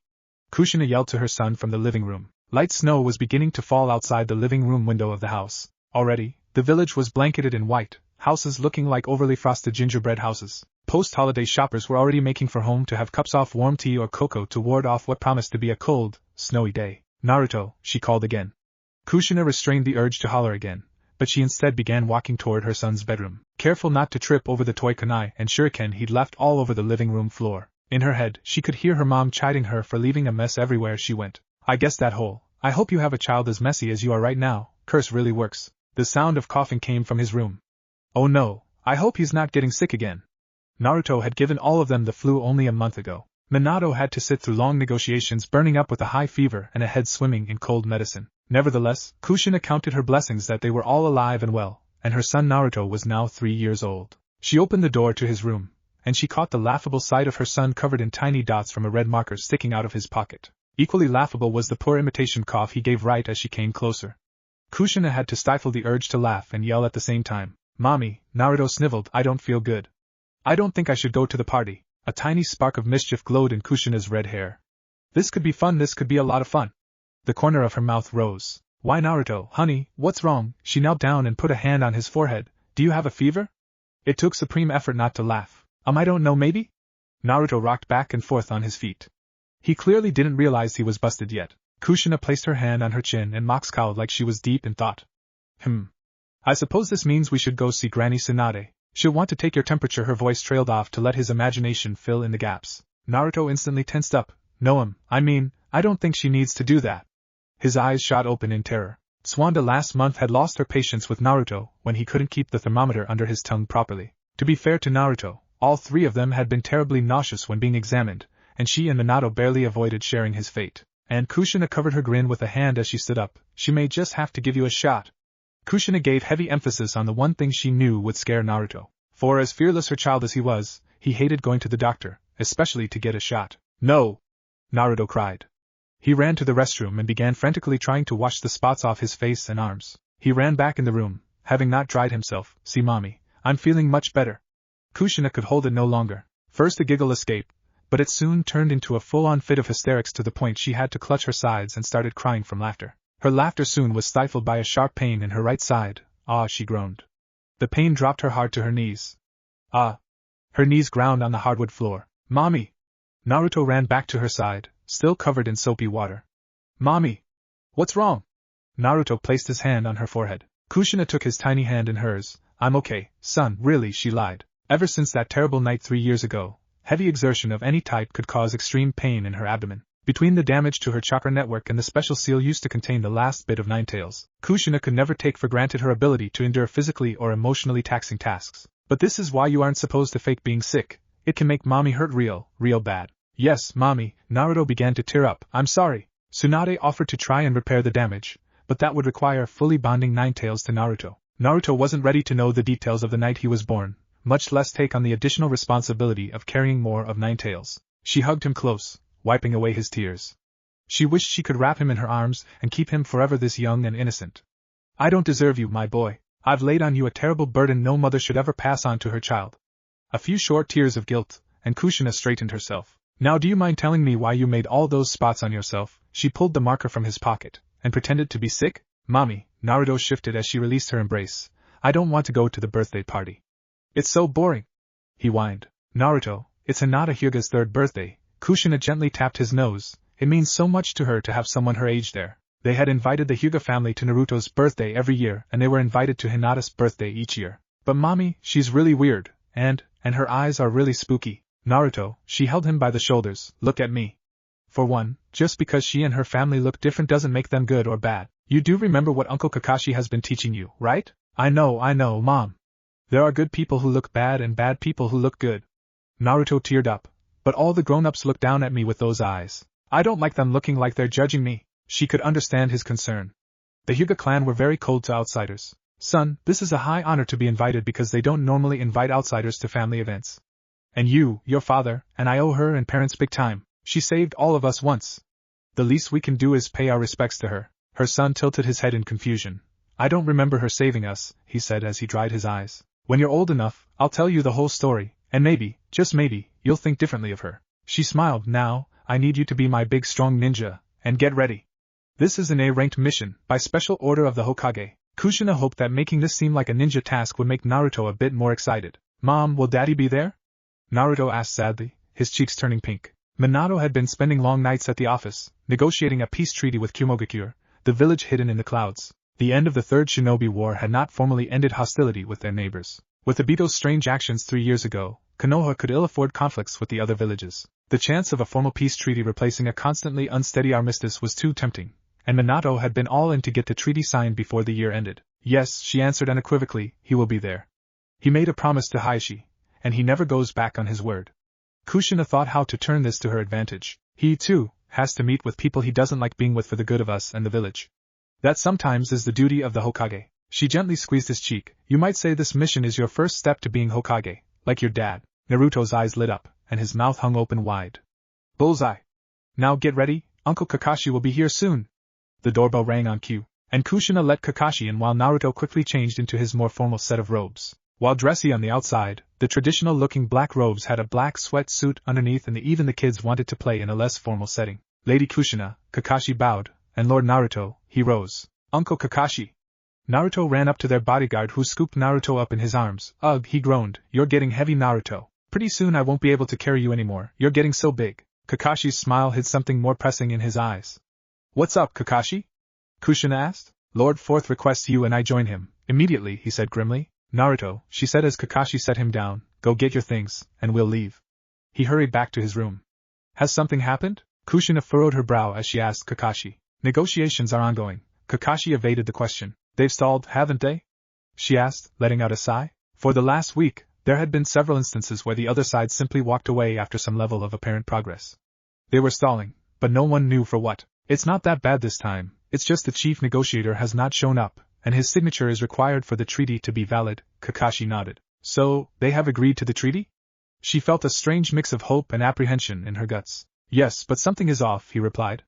Kushina yelled to her son from the living room. Light snow was beginning to fall outside the living room window of the house. Already, the village was blanketed in white, houses looking like overly frosted gingerbread houses. Post-holiday shoppers were already making for home to have cups of warm tea or cocoa to ward off what promised to be a cold, snowy day. "Naruto," she called again. Kushina restrained the urge to holler again, but she instead began walking toward her son's bedroom, careful not to trip over the toy kunai and shuriken he'd left all over the living room floor. In her head, she could hear her mom chiding her for leaving a mess everywhere she went. "I guess that whole, I hope you have a child as messy as you are right now, curse really works." The sound of coughing came from his room. "Oh no, I hope he's not getting sick again." Naruto had given all of them the flu only a month ago. Minato had to sit through long negotiations burning up with a high fever and a head swimming in cold medicine. Nevertheless, Kushina counted her blessings that they were all alive and well, and her son Naruto was now 3 years old. She opened the door to his room, and she caught the laughable sight of her son covered in tiny dots from a red marker sticking out of his pocket. Equally laughable was the poor imitation cough he gave right as she came closer. Kushina had to stifle the urge to laugh and yell at the same time. "Mommy," Naruto sniveled, "I don't feel good. I don't think I should go to the party." A tiny spark of mischief glowed in Kushina's red hair. "This could be fun, this could be a lot of fun." The corner of her mouth rose. "Why Naruto, honey, what's wrong?" She knelt down and put a hand on his forehead. "Do you have a fever?" It took supreme effort not to laugh. I don't know, maybe?" Naruto rocked back and forth on his feet. He clearly didn't realize he was busted yet. Kushina placed her hand on her chin and mock scowled like she was deep in thought. I suppose this means we should go see Granny Tsunade. She'll want to take your temperature." Her voice trailed off to let his imagination fill in the gaps. Naruto instantly tensed up. "No, I don't think she needs to do that." His eyes shot open in terror. Swanda last month had lost her patience with Naruto when he couldn't keep the thermometer under his tongue properly. To be fair to Naruto, all three of them had been terribly nauseous when being examined, and she and Minato barely avoided sharing his fate. And Kushina covered her grin with a hand as she stood up. "She may just have to give you a shot." Kushina gave heavy emphasis on the one thing she knew would scare Naruto. For as fearless her child as he was, he hated going to the doctor, especially to get a shot. "No!" Naruto cried. He ran to the restroom and began frantically trying to wash the spots off his face and arms. He ran back in the room, having not dried himself. "See, mommy, I'm feeling much better." Kushina could hold it no longer. First a giggle escaped, but it soon turned into a full-on fit of hysterics to the point she had to clutch her sides and started crying from laughter. Her laughter soon was stifled by a sharp pain in her right side. "Ah," she groaned. The pain dropped her hard to her knees. "Ah!" Her knees ground on the hardwood floor. "Mommy!" Naruto ran back to her side, still covered in soapy water. "Mommy! What's wrong?" Naruto placed his hand on her forehead. Kushina took his tiny hand in hers. "I'm okay, son, really," she lied. Ever since that terrible night 3 years ago, heavy exertion of any type could cause extreme pain in her abdomen. Between the damage to her chakra network and the special seal used to contain the last bit of Ninetales, Kushina could never take for granted her ability to endure physically or emotionally taxing tasks. "But this is why you aren't supposed to fake being sick. It can make mommy hurt real bad." "Yes, mommy," Naruto began to tear up. "I'm sorry." Tsunade offered to try and repair the damage, but that would require fully bonding Ninetales to Naruto. Naruto wasn't ready to know the details of the night he was born, much less take on the additional responsibility of carrying more of Ninetales. She hugged him close, wiping away his tears. She wished she could wrap him in her arms and keep him forever this young and innocent. "I don't deserve you, my boy. I've laid on you a terrible burden no mother should ever pass on to her child." A few short tears of guilt, and Kushina straightened herself. "Now do you mind telling me why you made all those spots on yourself?" She pulled the marker from his pocket, and pretended to be sick. "Mommy," Naruto shifted as she released her embrace, "I don't want to go to the birthday party. It's so boring," he whined. "Naruto, it's Hinata Hyuga's 3rd birthday." Kushina gently tapped his nose. "It means so much to her to have someone her age there." They had invited the Hyuga family to Naruto's birthday every year and they were invited to Hinata's birthday each year. "But mommy, she's really weird, and and her eyes are really spooky. Naruto, she held him by the shoulders, look at me. For one, just because she and her family look different doesn't make them good or bad. You do remember what Uncle Kakashi has been teaching you, right? I know, Mom. There are good people who look bad and bad people who look good. Naruto teared up, but all the grown-ups look down at me with those eyes. I don't like them looking like they're judging me. She could understand his concern. The Hyuga clan were very cold to outsiders. Son, this is a high honor to be invited because they don't normally invite outsiders to family events. And you, your father, and I owe her and parents big time. She saved all of us once. The least we can do is pay our respects to her. Her son tilted his head in confusion. I don't remember her saving us, he said as he dried his eyes. When you're old enough, I'll tell you the whole story, and maybe, just maybe, you'll think differently of her. She smiled. Now, I need you to be my big strong ninja, and get ready. This is an A-ranked mission, by special order of the Hokage. Kushina hoped that making this seem like a ninja task would make Naruto a bit more excited. Mom, will Daddy be there? Naruto asked sadly, his cheeks turning pink. Minato had been spending long nights at the office, negotiating a peace treaty with Kumogakure, the village hidden in the clouds. The end of the Third Shinobi War had not formally ended hostility with their neighbors. With Obito's strange actions 3 years ago, Konoha could ill afford conflicts with the other villages. The chance of a formal peace treaty replacing a constantly unsteady armistice was too tempting, and Minato had been all in to get the treaty signed before the year ended. Yes, she answered unequivocally, he will be there. He made a promise to Hayashi, and he never goes back on his word. Kushina thought how to turn this to her advantage. He, too, has to meet with people he doesn't like being with for the good of us and the village. That sometimes is the duty of the Hokage. She gently squeezed his cheek. You might say this mission is your first step to being Hokage, like your dad. Naruto's eyes lit up, and his mouth hung open wide. Bullseye. Now get ready, Uncle Kakashi will be here soon. The doorbell rang on cue, and Kushina let Kakashi in while Naruto quickly changed into his more formal set of robes. While dressy on the outside, the traditional-looking black robes had a black sweatsuit underneath, and even the kids wanted to play in a less formal setting. Lady Kushina, Kakashi bowed, and Lord Naruto, he rose. Uncle Kakashi. Naruto ran up to their bodyguard, who scooped Naruto up in his arms. Ugh, he groaned. You're getting heavy, Naruto. Pretty soon I won't be able to carry you anymore. You're getting so big. Kakashi's smile hid something more pressing in his eyes. What's up, Kakashi? Kushina asked. Lord Fourth requests you and I join him. Immediately, he said grimly. Naruto, she said as Kakashi set him down, go get your things, and we'll leave. He hurried back to his room. Has something happened? Kushina furrowed her brow as she asked Kakashi. Negotiations are ongoing. Kakashi evaded the question. They've stalled, haven't they? She asked, letting out a sigh. For the last week, there had been several instances where the other side simply walked away after some level of apparent progress. They were stalling, but no one knew for what. It's not that bad this time, it's just the chief negotiator has not shown up, and his signature is required for the treaty to be valid. Kakashi nodded. So, they have agreed to the treaty? She felt a strange mix of hope and apprehension in her guts. Yes, but something is off, he replied.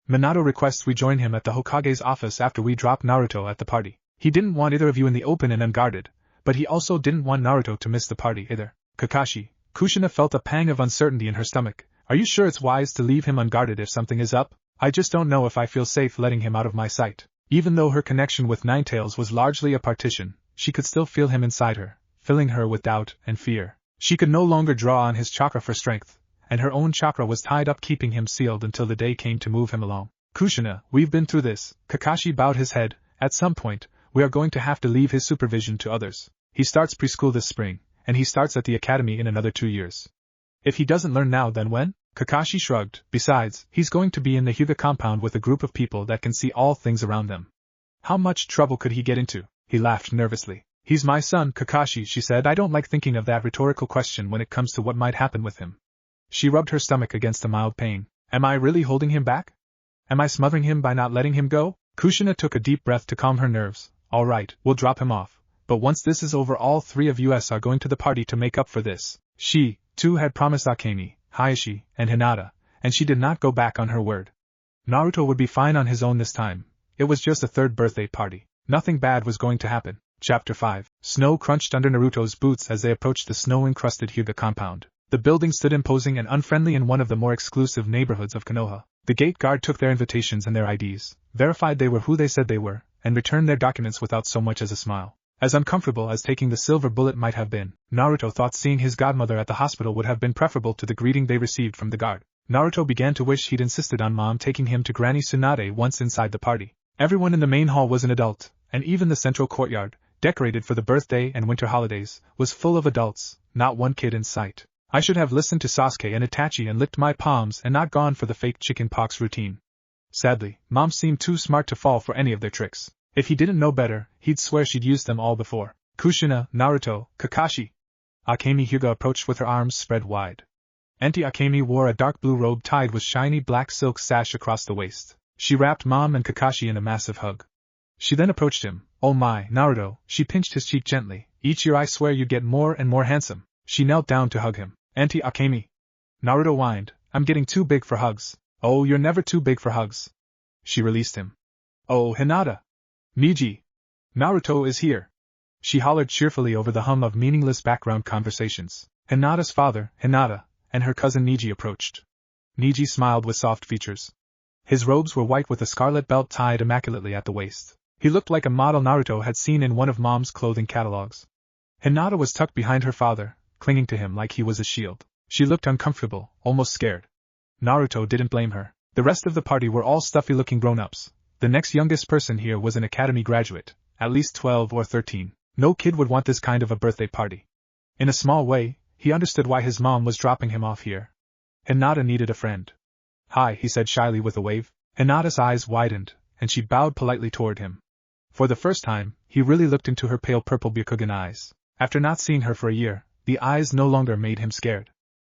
Minato requests we join him at the Hokage's office after we drop Naruto at the party. He didn't want either of you in the open and unguarded, but he also didn't want Naruto to miss the party either. Kakashi. Kushina felt a pang of uncertainty in her stomach. Are you sure it's wise to leave him unguarded if something is up? I just don't know if I feel safe letting him out of my sight. Even though her connection with Ninetales was largely a partition, she could still feel him inside her, filling her with doubt and fear. She could no longer draw on his chakra for strength, and her own chakra was tied up, keeping him sealed until the day came to move him along. Kushina, we've been through this. Kakashi bowed his head. At some point, we are going to have to leave his supervision to others. He starts preschool this spring, and he starts at the academy in another 2 years. If he doesn't learn now, then when? Kakashi shrugged. Besides, he's going to be in the Hyuga compound with a group of people that can see all things around them. How much trouble could he get into? He laughed nervously. He's my son, Kakashi, she said. I don't like thinking of that rhetorical question when it comes to what might happen with him. She rubbed her stomach against a mild pain. Am I really holding him back? Am I smothering him by not letting him go? Kushina took a deep breath to calm her nerves. All right, we'll drop him off. But once this is over, all three of us are going to the party to make up for this. She, too, had promised Akemi, Hayashi, and Hinata, and she did not go back on her word. Naruto would be fine on his own this time. It was just a third birthday party. Nothing bad was going to happen. Chapter 5. Snow crunched under Naruto's boots as they approached the snow-encrusted Hyuga compound. The building stood imposing and unfriendly in one of the more exclusive neighborhoods of Konoha. The gate guard took their invitations and their IDs, verified they were who they said they were, and returned their documents without so much as a smile. As uncomfortable as taking the silver bullet might have been, Naruto thought seeing his godmother at the hospital would have been preferable to the greeting they received from the guard. Naruto began to wish he'd insisted on Mom taking him to Granny Tsunade once inside the party. Everyone in the main hall was an adult, and even the central courtyard, decorated for the birthday and winter holidays, was full of adults, not one kid in sight. I should have listened to Sasuke and Itachi and licked my palms and not gone for the fake chicken pox routine. Sadly, Mom seemed too smart to fall for any of their tricks. If he didn't know better, he'd swear she'd used them all before. Kushina, Naruto, Kakashi. Akemi Hyuga approached with her arms spread wide. Auntie Akemi wore a dark blue robe tied with shiny black silk sash across the waist. She wrapped Mom and Kakashi in a massive hug. She then approached him. Oh my, Naruto, she pinched his cheek gently. Each year I swear you get more and more handsome. She knelt down to hug him. Auntie Akemi. Naruto whined. I'm getting too big for hugs. Oh, you're never too big for hugs. She released him. Oh, Hinata. Niji. Naruto is here. She hollered cheerfully over the hum of meaningless background conversations. Hinata's father, Hinata, and her cousin Niji approached. Niji smiled with soft features. His robes were white with a scarlet belt tied immaculately at the waist. He looked like a model Naruto had seen in one of Mom's clothing catalogs. Hinata was tucked behind her father, clinging to him like he was a shield. She looked uncomfortable, almost scared. Naruto didn't blame her. The rest of the party were all stuffy-looking grown-ups. The next youngest person here was an academy graduate, at least 12 or 13. No kid would want this kind of a birthday party. In a small way, he understood why his mom was dropping him off here. Hinata needed a friend. Hi, he said shyly with a wave. Hinata's eyes widened, and she bowed politely toward him. For the first time, he really looked into her pale purple Byakugan eyes. After not seeing her for a year, the eyes no longer made him scared.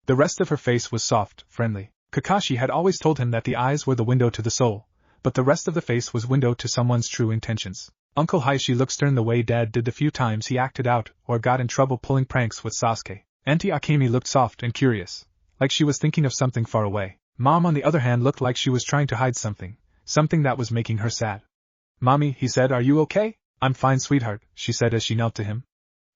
The rest of her face was soft, friendly. Kakashi had always told him that the eyes were the window to the soul, but the rest of the face was window to someone's true intentions. Uncle Hishi looked stern the way Dad did the few times he acted out or got in trouble pulling pranks with Sasuke. Auntie Akemi looked soft and curious, like she was thinking of something far away. Mom on the other hand looked like she was trying to hide something that was making her sad. Mommy, he said, are you okay? I'm fine, sweetheart, she said as she knelt to him.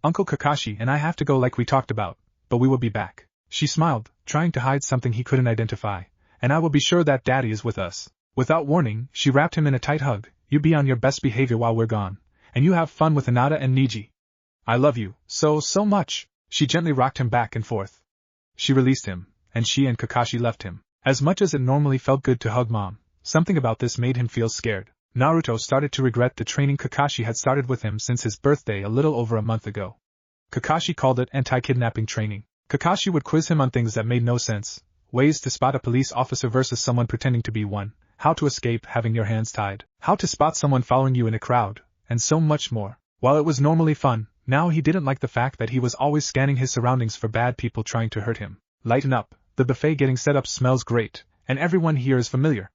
Uncle Kakashi and I have to go like we talked about, but we will be back. She smiled, trying to hide something he couldn't identify, and I will be sure that Daddy is with us. Without warning, she wrapped him in a tight hug. You be on your best behavior while we're gone, and you have fun with Hinata and Niji. I love you, so much. She gently rocked him back and forth. She released him, and she and Kakashi left him. As much as it normally felt good to hug Mom, something about this made him feel scared. Naruto started to regret the training Kakashi had started with him since his birthday a little over a month ago. Kakashi called it anti-kidnapping training. Kakashi would quiz him on things that made no sense, ways to spot a police officer versus someone pretending to be one, how to escape having your hands tied, how to spot someone following you in a crowd, and so much more. While it was normally fun, now he didn't like the fact that he was always scanning his surroundings for bad people trying to hurt him. Lighten up, the buffet getting set up smells great, and everyone here is familiar.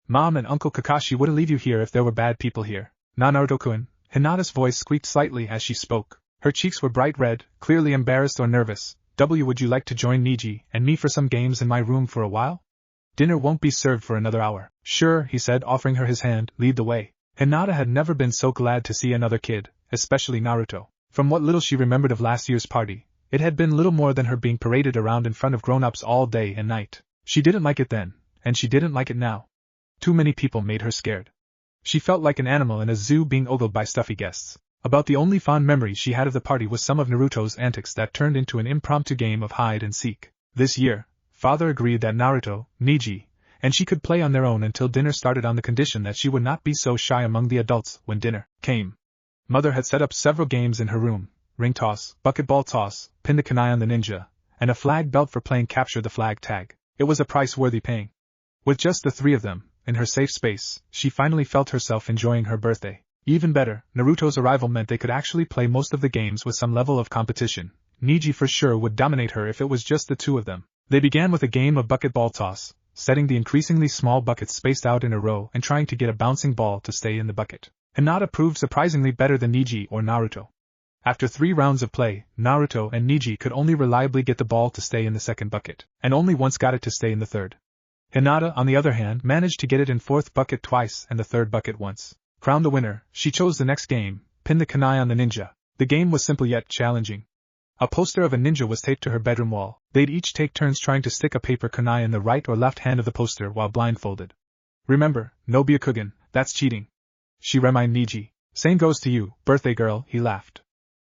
Mom and Uncle Kakashi wouldn't leave you here if there were bad people here. Na Naruto-kun, Hinata's voice squeaked slightly as she spoke. Her cheeks were bright red, clearly embarrassed or nervous. Would you like to join Niji and me for some games in my room for a while? Dinner won't be served for another hour. Sure, he said, offering her his hand. Lead the way. Hinata had never been so glad to see another kid, especially Naruto. From what little she remembered of last year's party, it had been little more than her being paraded around in front of grown-ups all day and night. She didn't like it then, and she didn't like it now. Too many people made her scared. She felt like an animal in a zoo being ogled by stuffy guests. About the only fond memory she had of the party was some of Naruto's antics that turned into an impromptu game of hide and seek. This year, Father agreed that Naruto, Niji, and she could play on their own until dinner started on the condition that she would not be so shy among the adults when dinner came. Mother had set up several games in her room: ring toss, bucket ball toss, pin the kunai on the ninja, and a flag belt for playing capture the flag tag. It was a price worthy paying. With just the three of them, in her safe space, she finally felt herself enjoying her birthday. Even better, Naruto's arrival meant they could actually play most of the games with some level of competition. Niji for sure would dominate her if it was just the two of them. They began with a game of bucket ball toss, setting the increasingly small buckets spaced out in a row and trying to get a bouncing ball to stay in the bucket. Hinata proved surprisingly better than Niji or Naruto. After 3 rounds of play, Naruto and Niji could only reliably get the ball to stay in the second bucket, and only once got it to stay in the third. Hinata, on the other hand, managed to get it in fourth bucket twice and the third bucket once. Crowned the winner, she chose the next game, pin the kunai on the ninja. The game was simple yet challenging. A poster of a ninja was taped to her bedroom wall. They'd each take turns trying to stick a paper kunai in the right or left hand of the poster while blindfolded. Remember, no Byakugan, that's cheating. She reminded Niji. Same goes to you, birthday girl, he laughed.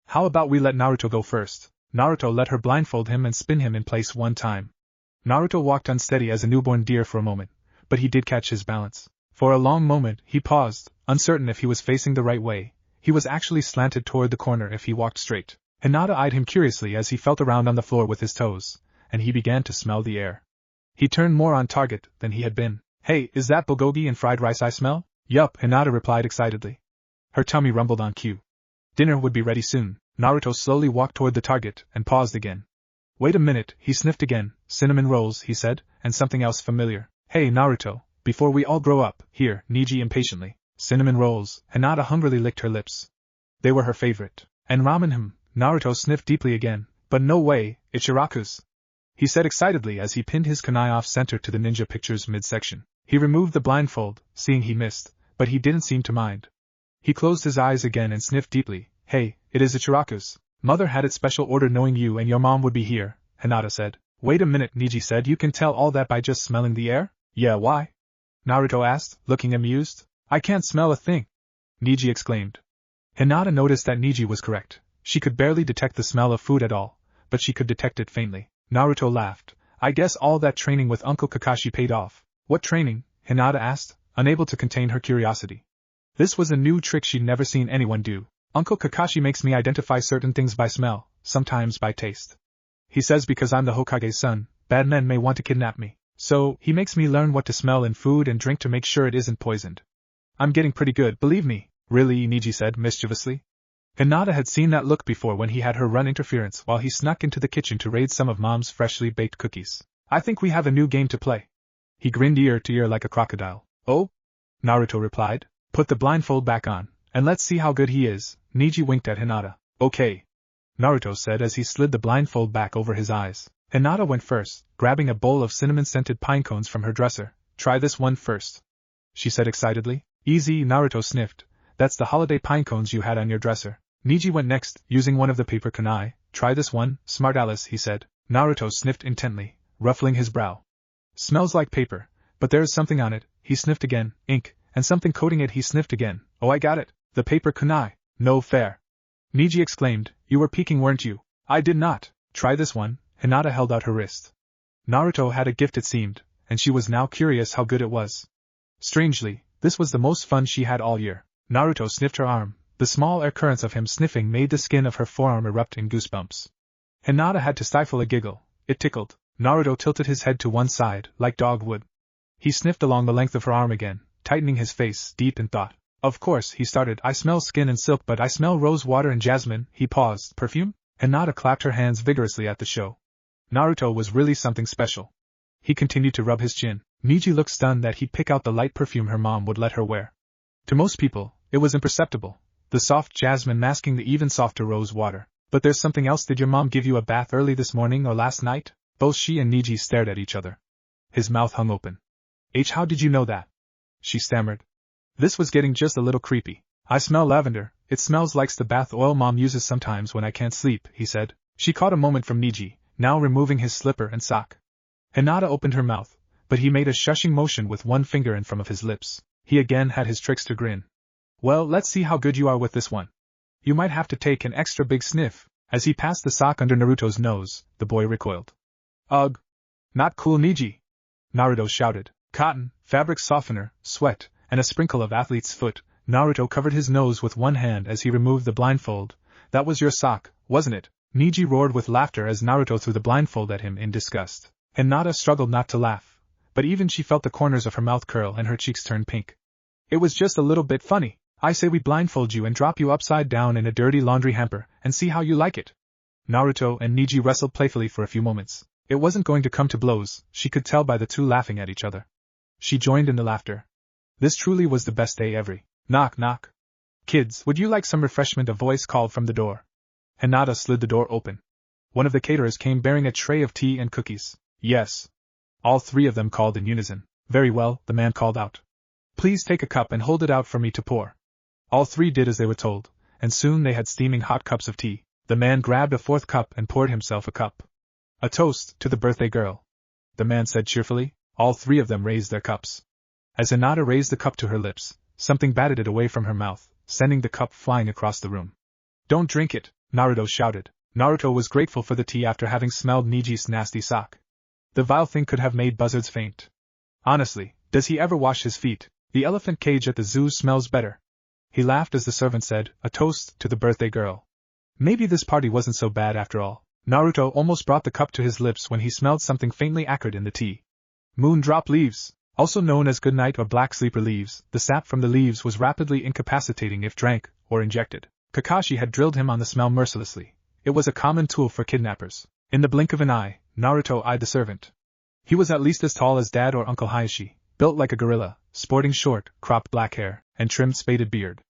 How about we let Naruto go first? Naruto let her blindfold him and spin him in place one time. Naruto walked unsteady as a newborn deer for a moment, but he did catch his balance. For a long moment, he paused, uncertain if he was facing the right way. He was actually slanted toward the corner if he walked straight. Hinata eyed him curiously as he felt around on the floor with his toes, and he began to smell the air. He turned more on target than he had been. Hey, is that bulgogi and fried rice I smell? Yup, Hinata replied excitedly. Her tummy rumbled on cue. Dinner would be ready soon. Naruto slowly walked toward the target and paused again. Wait a minute, he sniffed again. Cinnamon rolls, he said, and something else familiar. Hey Naruto, before we all grow up, here, Niji impatiently. Cinnamon rolls, Hinata hungrily licked her lips. They were her favorite. And ramen Naruto sniffed deeply again. But no way, it's Shiraku's, he said excitedly as he pinned his kunai off center to the ninja picture's midsection. He removed the blindfold, seeing he missed, but he didn't seem to mind. He closed his eyes again and sniffed deeply. Hey, it is Ichiraku's. Mother had it special order knowing you and your mom would be here, Hinata said. Wait a minute, Niji said. You can tell all that by just smelling the air? Yeah, why? Naruto asked, looking amused. I can't smell a thing, Niji exclaimed. Hinata noticed that Niji was correct. She could barely detect the smell of food at all, but she could detect it faintly. Naruto laughed. I guess all that training with Uncle Kakashi paid off. What training? Hinata asked, unable to contain her curiosity. This was a new trick she'd never seen anyone do. Uncle Kakashi makes me identify certain things by smell, sometimes by taste. He says because I'm the Hokage's son, bad men may want to kidnap me. So, he makes me learn what to smell in food and drink to make sure it isn't poisoned. I'm getting pretty good, believe me. Really, Niji said mischievously. Hinata had seen that look before when he had her run interference while he snuck into the kitchen to raid some of Mom's freshly baked cookies. I think we have a new game to play. He grinned ear to ear like a crocodile. Oh? Naruto replied. Put the blindfold back on, and let's see how good he is. Niji winked at Hinata. Okay, Naruto said as he slid the blindfold back over his eyes. Hinata went first, grabbing a bowl of cinnamon-scented pine cones from her dresser. Try this one first, she said excitedly. Easy, Naruto sniffed. That's the holiday pine cones you had on your dresser. Niji went next, using one of the paper kunai. Try this one, smart Alice, he said. Naruto sniffed intently, ruffling his brow. Smells like paper, but there is something on it. He sniffed again. Ink, and something coating it. He sniffed again. Oh, I got it. The paper kunai. No fair, Niji exclaimed. You were peeking, weren't you? I did not. Try this one. Hinata held out her wrist. Naruto had a gift, it seemed, and she was now curious how good it was. Strangely, this was the most fun she had all year. Naruto sniffed her arm. The small air currents of him sniffing made the skin of her forearm erupt in goosebumps. Hinata had to stifle a giggle. It tickled. Naruto tilted his head to one side, like dog would. He sniffed along the length of her arm again, tightening his face, deep in thought. Of course, he started. I smell skin and silk, but I smell rose water and jasmine. He paused. Perfume? Hinata clapped her hands vigorously at the show. Naruto was really something special. He continued to rub his chin. Niji looked stunned that he'd pick out the light perfume her mom would let her wear. To most people, it was imperceptible, the soft jasmine masking the even softer rose water. But there's something else. Did your mom give you a bath early this morning or last night? Both she and Niji stared at each other. His mouth hung open. How did you know that? She stammered. This was getting just a little creepy. I smell lavender. It smells like the bath oil Mom uses sometimes when I can't sleep, he said. She caught a moment from Niji, now removing his slipper and sock. Hinata opened her mouth, but he made a shushing motion with one finger in front of his lips. He again had his trickster grin. Well, let's see how good you are with this one. You might have to take an extra big sniff. As he passed the sock under Naruto's nose, the boy recoiled. Ugh! Not cool, Niji! Naruto shouted. Cotton, fabric softener, sweat, and a sprinkle of athlete's foot. Naruto covered his nose with one hand as he removed the blindfold. That was your sock, wasn't it? Niji roared with laughter as Naruto threw the blindfold at him in disgust. Hinata struggled not to laugh, but even she felt the corners of her mouth curl and her cheeks turn pink. It was just a little bit funny. I say we blindfold you and drop you upside down in a dirty laundry hamper, and see how you like it. Naruto and Niji wrestled playfully for a few moments. It wasn't going to come to blows, she could tell by the two laughing at each other. She joined in the laughter. This truly was the best day ever. Knock, knock. Kids, would you like some refreshment? A voice called from the door. Hinata slid the door open. One of the caterers came bearing a tray of tea and cookies. Yes. All three of them called in unison. Very well, the man called out. Please take a cup and hold it out for me to pour. All three did as they were told, and soon they had steaming hot cups of tea. The man grabbed a fourth cup and poured himself a cup. A toast to the birthday girl, the man said cheerfully. All three of them raised their cups. As Hinata raised the cup to her lips, something batted it away from her mouth, sending the cup flying across the room. Don't drink it, Naruto shouted. Naruto was grateful for the tea after having smelled Niji's nasty sock. The vile thing could have made buzzards faint. Honestly, does he ever wash his feet? The elephant cage at the zoo smells better. He laughed as the servant said, a toast to the birthday girl. Maybe this party wasn't so bad after all. Naruto almost brought the cup to his lips when he smelled something faintly acrid in the tea. Moondrop leaves, also known as goodnight or black sleeper leaves, the sap from the leaves was rapidly incapacitating if drank or injected. Kakashi had drilled him on the smell mercilessly. It was a common tool for kidnappers. In the blink of an eye, Naruto eyed the servant. He was at least as tall as Dad or Uncle Hayashi, built like a gorilla, sporting short, cropped black hair, and trimmed spaded beard.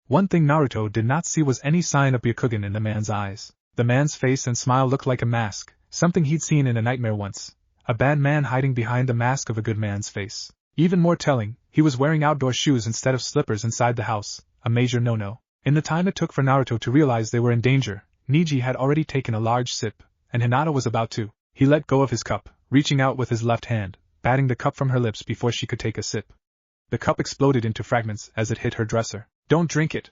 One thing Naruto did not see was any sign of Byakugan in the man's eyes. The man's face and smile looked like a mask, something he'd seen in a nightmare once. A bad man hiding behind the mask of a good man's face. Even more telling, he was wearing outdoor shoes instead of slippers inside the house, a major no-no. In the time it took for Naruto to realize they were in danger, Neji had already taken a large sip, and Hinata was about to. He let go of his cup, reaching out with his left hand, batting the cup from her lips before she could take a sip. The cup exploded into fragments as it hit her dresser. "Don't drink it!"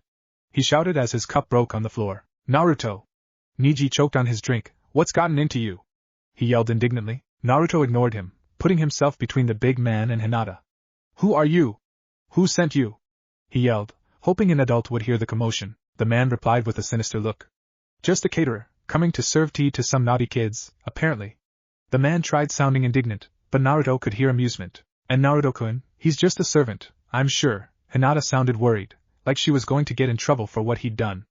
he shouted as his cup broke on the floor. "Naruto!" Neji choked on his drink. "What's gotten into you?" he yelled indignantly. Naruto ignored him, putting himself between the big man and Hinata. "Who are you? Who sent you?" he yelled, hoping an adult would hear the commotion. The man replied with a sinister look. "Just a caterer, coming to serve tea to some naughty kids, apparently." The man tried sounding indignant, but Naruto could hear amusement. "And Naruto-kun, he's just a servant, I'm sure." Hinata sounded worried, like she was going to get in trouble for what he'd done.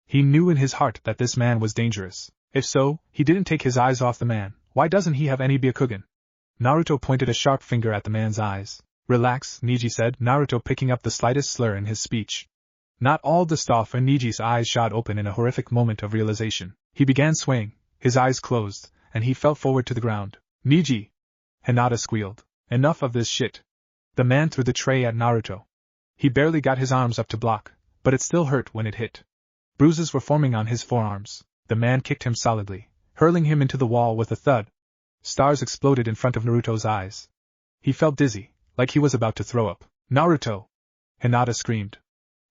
He knew in his heart that this man was dangerous. If so, he didn't take his eyes off the man. Why doesn't he have any Byakugan? Naruto pointed a sharp finger at the man's eyes. "Relax," Neji said, Naruto picking up the slightest slur in his speech. Not all the stuff in Neji's eyes shot open in a horrific moment of realization. He began swaying, his eyes closed, and he fell forward to the ground. "Neji!" Hinata squealed. "Enough of this shit." The man threw the tray at Naruto. He barely got his arms up to block, but it still hurt when it hit. Bruises were forming on his forearms. The man kicked him solidly, hurling him into the wall with a thud. Stars exploded in front of Naruto's eyes. He felt dizzy, like he was about to throw up. "Naruto!" Hinata screamed.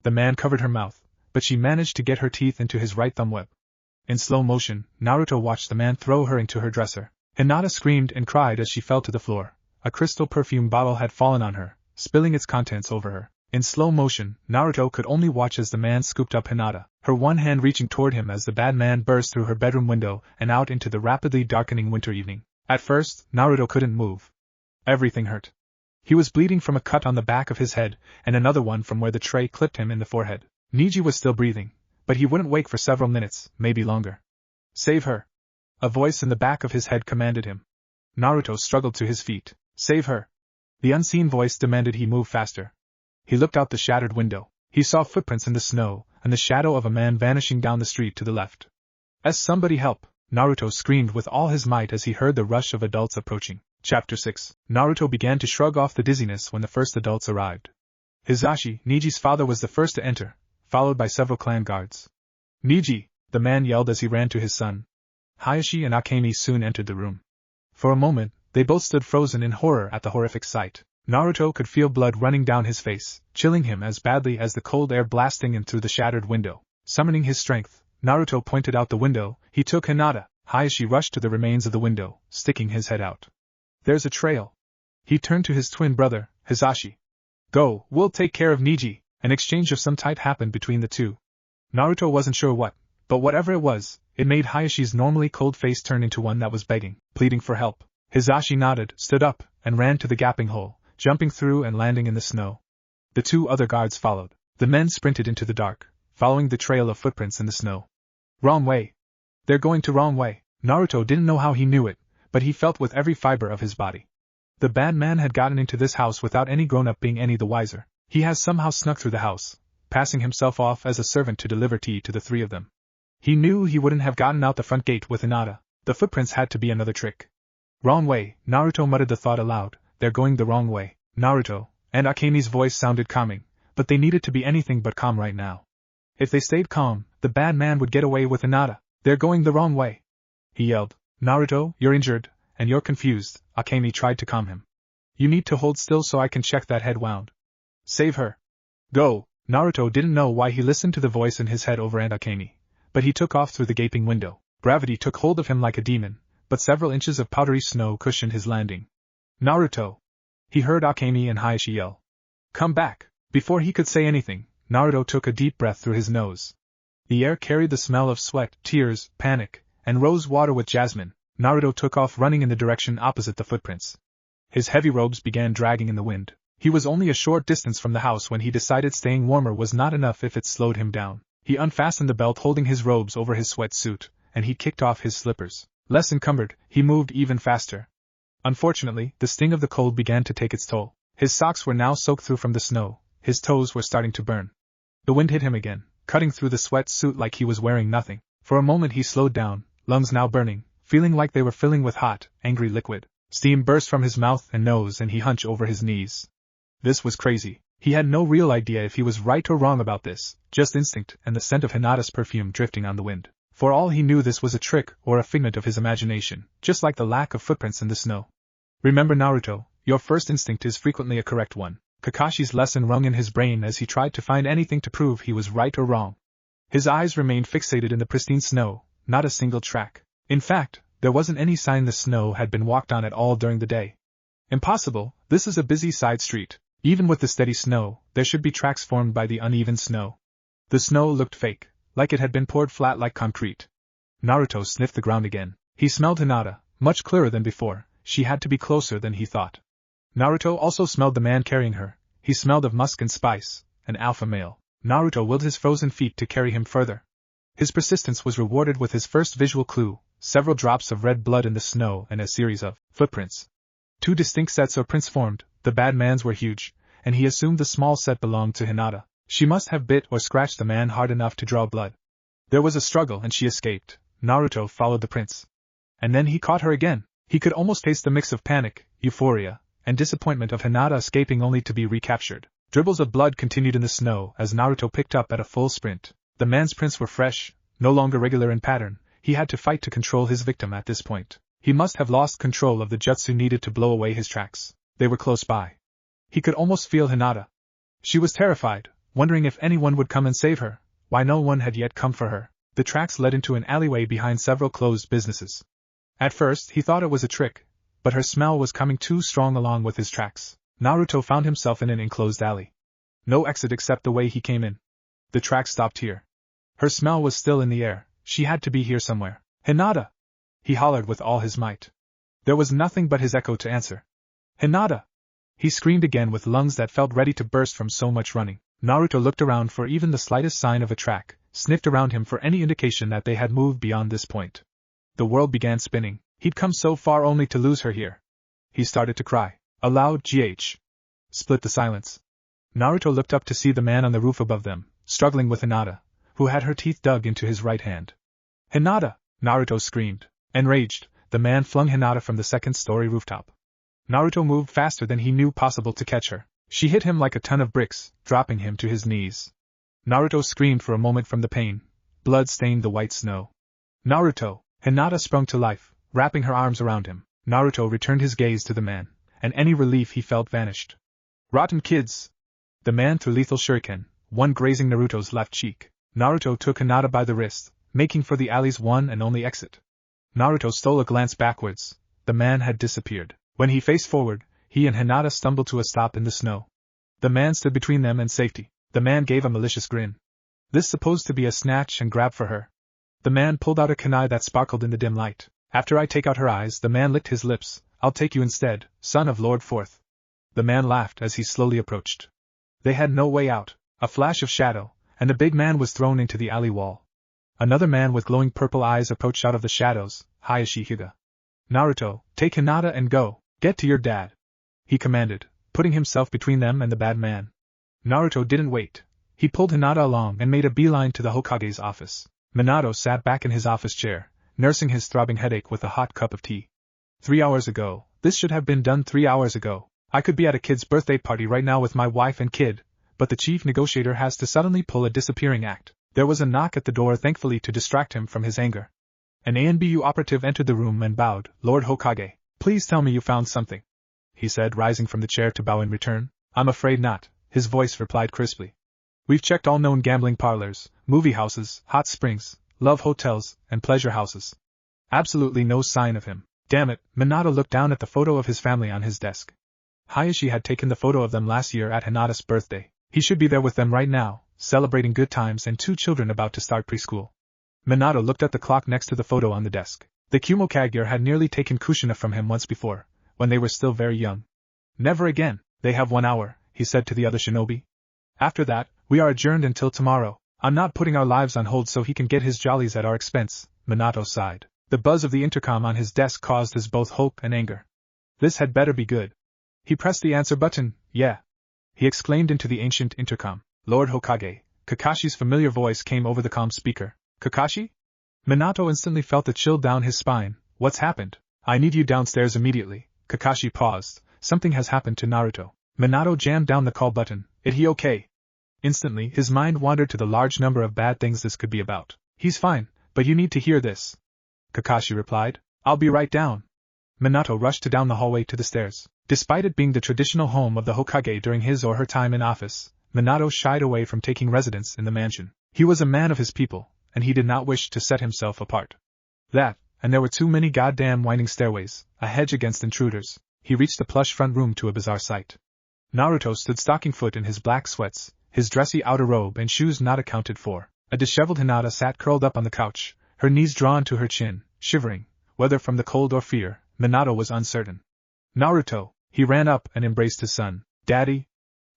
The man covered her mouth, but she managed to get her teeth into his right thumb web. In slow motion, Naruto watched the man throw her into her dresser. Hinata screamed and cried as she fell to the floor. A crystal perfume bottle had fallen on her, spilling its contents over her. In slow motion, Naruto could only watch as the man scooped up Hinata, her one hand reaching toward him as the bad man burst through her bedroom window and out into the rapidly darkening winter evening. At first, Naruto couldn't move. Everything hurt. He was bleeding from a cut on the back of his head, and another one from where the tray clipped him in the forehead. Neji was still breathing, but he wouldn't wake for several minutes, maybe longer. "Save her!" A voice in the back of his head commanded him. Naruto struggled to his feet. "Save her!" The unseen voice demanded he move faster. He looked out the shattered window. He saw footprints in the snow, and the shadow of a man vanishing down the street to the left. Somebody help!" Naruto screamed with all his might as he heard the rush of adults approaching. Chapter 6. Naruto began to shrug off the dizziness when the first adults arrived. Hizashi, Neji's father, was the first to enter, followed by several clan guards. "Neji!" the man yelled as he ran to his son. Hayashi and Akemi soon entered the room. For a moment, they both stood frozen in horror at the horrific sight. Naruto could feel blood running down his face, chilling him as badly as the cold air blasting in through the shattered window. Summoning his strength, Naruto pointed out the window. He took Hinata. Hayashi rushed to the remains of the window, sticking his head out. "There's a trail." He turned to his twin brother, Hizashi. "Go, we'll take care of Neji." An exchange of some type happened between the two. Naruto wasn't sure what, but whatever it was, it made Hayashi's normally cold face turn into one that was begging, pleading for help. Hizashi nodded, stood up, and ran to the gaping hole, jumping through and landing in the snow. The two other guards followed. The men sprinted into the dark, following the trail of footprints in the snow. "Wrong way. They're going to wrong way." Naruto didn't know how he knew it, but he felt with every fiber of his body. The bad man had gotten into this house without any grown-up being any the wiser. He has somehow snuck through the house, passing himself off as a servant to deliver tea to the three of them. He knew he wouldn't have gotten out the front gate with Hinata. The footprints had to be another trick. "Wrong way," Naruto muttered the thought aloud. "They're going the wrong way." Naruto, and Akemi's voice sounded calming, but they needed to be anything but calm right now. If they stayed calm, the bad man would get away with Hinata. "They're going the wrong way," he yelled. "Naruto, you're injured, and you're confused," Akemi tried to calm him. "You need to hold still so I can check that head wound. Save her. Go." Naruto didn't know why he listened to the voice in his head over Aunt Akemi, but he took off through the gaping window. Gravity took hold of him like a demon, but several inches of powdery snow cushioned his landing. "Naruto!" He heard Akemi and Hayashi yell. "Come back!" Before he could say anything, Naruto took a deep breath through his nose. The air carried the smell of sweat, tears, panic, and rose water with jasmine. Naruto took off running in the direction opposite the footprints. His heavy robes began dragging in the wind. He was only a short distance from the house when he decided staying warmer was not enough if it slowed him down. He unfastened the belt holding his robes over his sweatsuit, and he kicked off his slippers. Less encumbered, he moved even faster. Unfortunately, the sting of the cold began to take its toll. His socks were now soaked through from the snow, his toes were starting to burn. The wind hit him again, cutting through the sweatsuit like he was wearing nothing. For a moment he slowed down, lungs now burning, feeling like they were filling with hot, angry liquid. Steam burst from his mouth and nose and he hunched over his knees. This was crazy. He had no real idea if he was right or wrong about this, just instinct and the scent of Hinata's perfume drifting on the wind. For all he knew this was a trick or a figment of his imagination, just like the lack of footprints in the snow. Remember Naruto, your first instinct is frequently a correct one. Kakashi's lesson rung in his brain as he tried to find anything to prove he was right or wrong. His eyes remained fixated in the pristine snow, not a single track. In fact, there wasn't any sign the snow had been walked on at all during the day. Impossible, this is a busy side street. Even with the steady snow, there should be tracks formed by the uneven snow. The snow looked fake, like it had been poured flat like concrete. Naruto sniffed the ground again. He smelled Hinata, much clearer than before. She had to be closer than he thought. Naruto also smelled the man carrying her. He smelled of musk and spice, an alpha male. Naruto willed his frozen feet to carry him further. His persistence was rewarded with his first visual clue, several drops of red blood in the snow and a series of footprints. 2 distinct sets of prints formed. The bad man's were huge, and he assumed the small set belonged to Hinata. She must have bit or scratched the man hard enough to draw blood. There was a struggle and she escaped. Naruto followed the prints. And then he caught her again. He could almost taste the mix of panic, euphoria, and disappointment of Hinata escaping only to be recaptured. Dribbles of blood continued in the snow as Naruto picked up at a full sprint. The man's prints were fresh, no longer regular in pattern. He had to fight to control his victim at this point. He must have lost control of the jutsu needed to blow away his tracks. They were close by. He could almost feel Hinata. She was terrified, wondering if anyone would come and save her. Why no one had yet come for her. The tracks led into an alleyway behind several closed businesses. At first he thought it was a trick, but her smell was coming too strong along with his tracks. Naruto found himself in an enclosed alley. No exit except the way he came in. The track stopped here. Her smell was still in the air. She had to be here somewhere. Hinata! He hollered with all his might. There was nothing but his echo to answer. Hinata! He screamed again with lungs that felt ready to burst from so much running. Naruto looked around for even the slightest sign of a track, sniffed around him for any indication that they had moved beyond this point. The world began spinning. He'd come so far only to lose her here. He started to cry. A loud GH split the silence. Naruto looked up to see the man on the roof above them, struggling with Hinata, who had her teeth dug into his right hand. Hinata! Naruto screamed. Enraged, the man flung Hinata from the second-story rooftop. Naruto moved faster than he knew possible to catch her. She hit him like a ton of bricks, dropping him to his knees. Naruto screamed for a moment from the pain. Blood stained the white snow. Naruto! Hinata sprung to life, wrapping her arms around him. Naruto returned his gaze to the man, and any relief he felt vanished. Rotten kids! The man threw lethal shuriken, one grazing Naruto's left cheek. Naruto took Hinata by the wrist, making for the alley's one and only exit. Naruto stole a glance backwards. The man had disappeared. When he faced forward, he and Hinata stumbled to a stop in the snow. The man stood between them and safety. The man gave a malicious grin. This supposed to be a snatch and grab for her. The man pulled out a kunai that sparkled in the dim light. After I take out her eyes, the man licked his lips. I'll take you instead, son of Lord Fourth. The man laughed as he slowly approached. They had no way out. A flash of shadow, and the big man was thrown into the alley wall. Another man with glowing purple eyes approached out of the shadows, Hayashi Hyuga. Naruto, take Hinata and go. Get to your dad, he commanded, putting himself between them and the bad man. Naruto didn't wait. He pulled Hinata along and made a beeline to the Hokage's office. Minato sat back in his office chair, nursing his throbbing headache with a hot cup of tea. 3 hours ago. This should have been done 3 hours ago. I could be at a kid's birthday party right now with my wife and kid, but the chief negotiator has to suddenly pull a disappearing act. There was a knock at the door, thankfully to distract him from his anger. An ANBU operative entered the room and bowed. Lord Hokage, please tell me you found something, he said, rising from the chair to bow in return. I'm afraid not, his voice replied crisply. We've checked all known gambling parlors, movie houses, hot springs, love hotels, and pleasure houses. Absolutely no sign of him. Damn it, Minato looked down at the photo of his family on his desk. Hayashi had taken the photo of them last year at Hinata's birthday. He should be there with them right now, celebrating good times and 2 children about to start preschool. Minato looked at the clock next to the photo on the desk. The Kumo Kagure had nearly taken Kushina from him once before, when they were still very young. Never again, they have 1 hour, he said to the other shinobi. After that, we are adjourned until tomorrow. I'm not putting our lives on hold so he can get his jollies at our expense, Minato sighed. The buzz of the intercom on his desk caused his both hope and anger. This had better be good. He pressed the answer button. Yeah. He exclaimed into the ancient intercom. Lord Hokage, Kakashi's familiar voice came over the comm speaker. Kakashi? Minato instantly felt a chill down his spine. What's happened? I need you downstairs immediately. Kakashi paused. Something has happened to Naruto. Minato jammed down the call button. Is he okay? Instantly, his mind wandered to the large number of bad things this could be about. He's fine, but you need to hear this. Kakashi replied. I'll be right down. Minato rushed down the hallway to the stairs. Despite it being the traditional home of the Hokage during his or her time in office, Minato shied away from taking residence in the mansion. He was a man of his people, and he did not wish to set himself apart. That, and there were too many goddamn winding stairways, a hedge against intruders. He reached the plush front room to a bizarre sight. Naruto stood stocking-foot in his black sweats, his dressy outer robe and shoes not accounted for. A disheveled Hinata sat curled up on the couch, her knees drawn to her chin, shivering, whether from the cold or fear, Minato was uncertain. Naruto, he ran up and embraced his son. Daddy?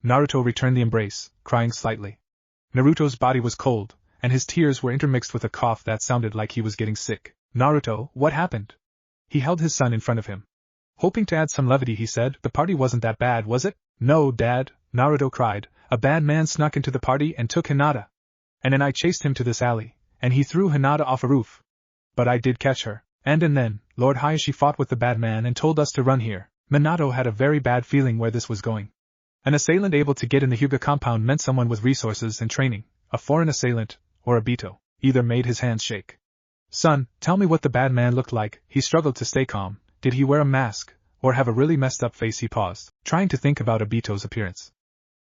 Naruto returned the embrace, crying slightly. Naruto's body was cold, and his tears were intermixed with a cough that sounded like he was getting sick. Naruto, what happened? He held his son in front of him. Hoping to add some levity, he said, the party wasn't that bad, was it? No, Dad, Naruto cried. A bad man snuck into the party and took Hinata. And then I chased him to this alley, and he threw Hinata off a roof. But I did catch her. And then, Lord Hayashi fought with the bad man and told us to run here. Minato had a very bad feeling where this was going. An assailant able to get in the Hyuga compound meant someone with resources and training. A foreign assailant, or a Beto, either made his hands shake. Son, tell me what the bad man looked like. He struggled to stay calm. Did he wear a mask, or have a really messed up face? He paused, trying to think about Obito's appearance.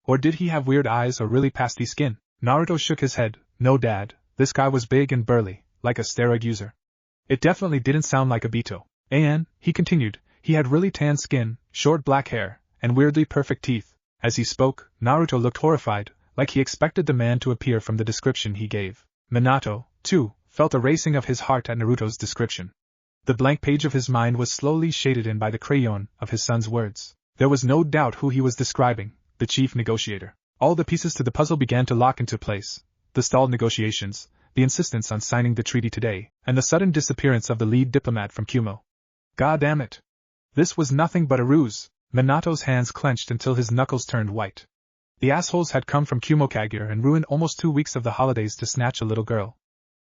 Or did he have weird eyes or really pasty skin? Naruto shook his head. No, Dad, this guy was big and burly, like a steroid user. It definitely didn't sound like Obito. And, he continued, he had really tan skin, short black hair, and weirdly perfect teeth. As he spoke, Naruto looked horrified, like he expected the man to appear from the description he gave. Minato, too, felt a racing of his heart at Naruto's description. The blank page of his mind was slowly shaded in by the crayon of his son's words. There was no doubt who he was describing, the chief negotiator. All the pieces to the puzzle began to lock into place. The stalled negotiations, the insistence on signing the treaty today, and the sudden disappearance of the lead diplomat from Kumo. God damn it! This was nothing but a ruse. Minato's hands clenched until his knuckles turned white. The assholes had come from Kumo Kagure and ruined almost 2 weeks of the holidays to snatch a little girl.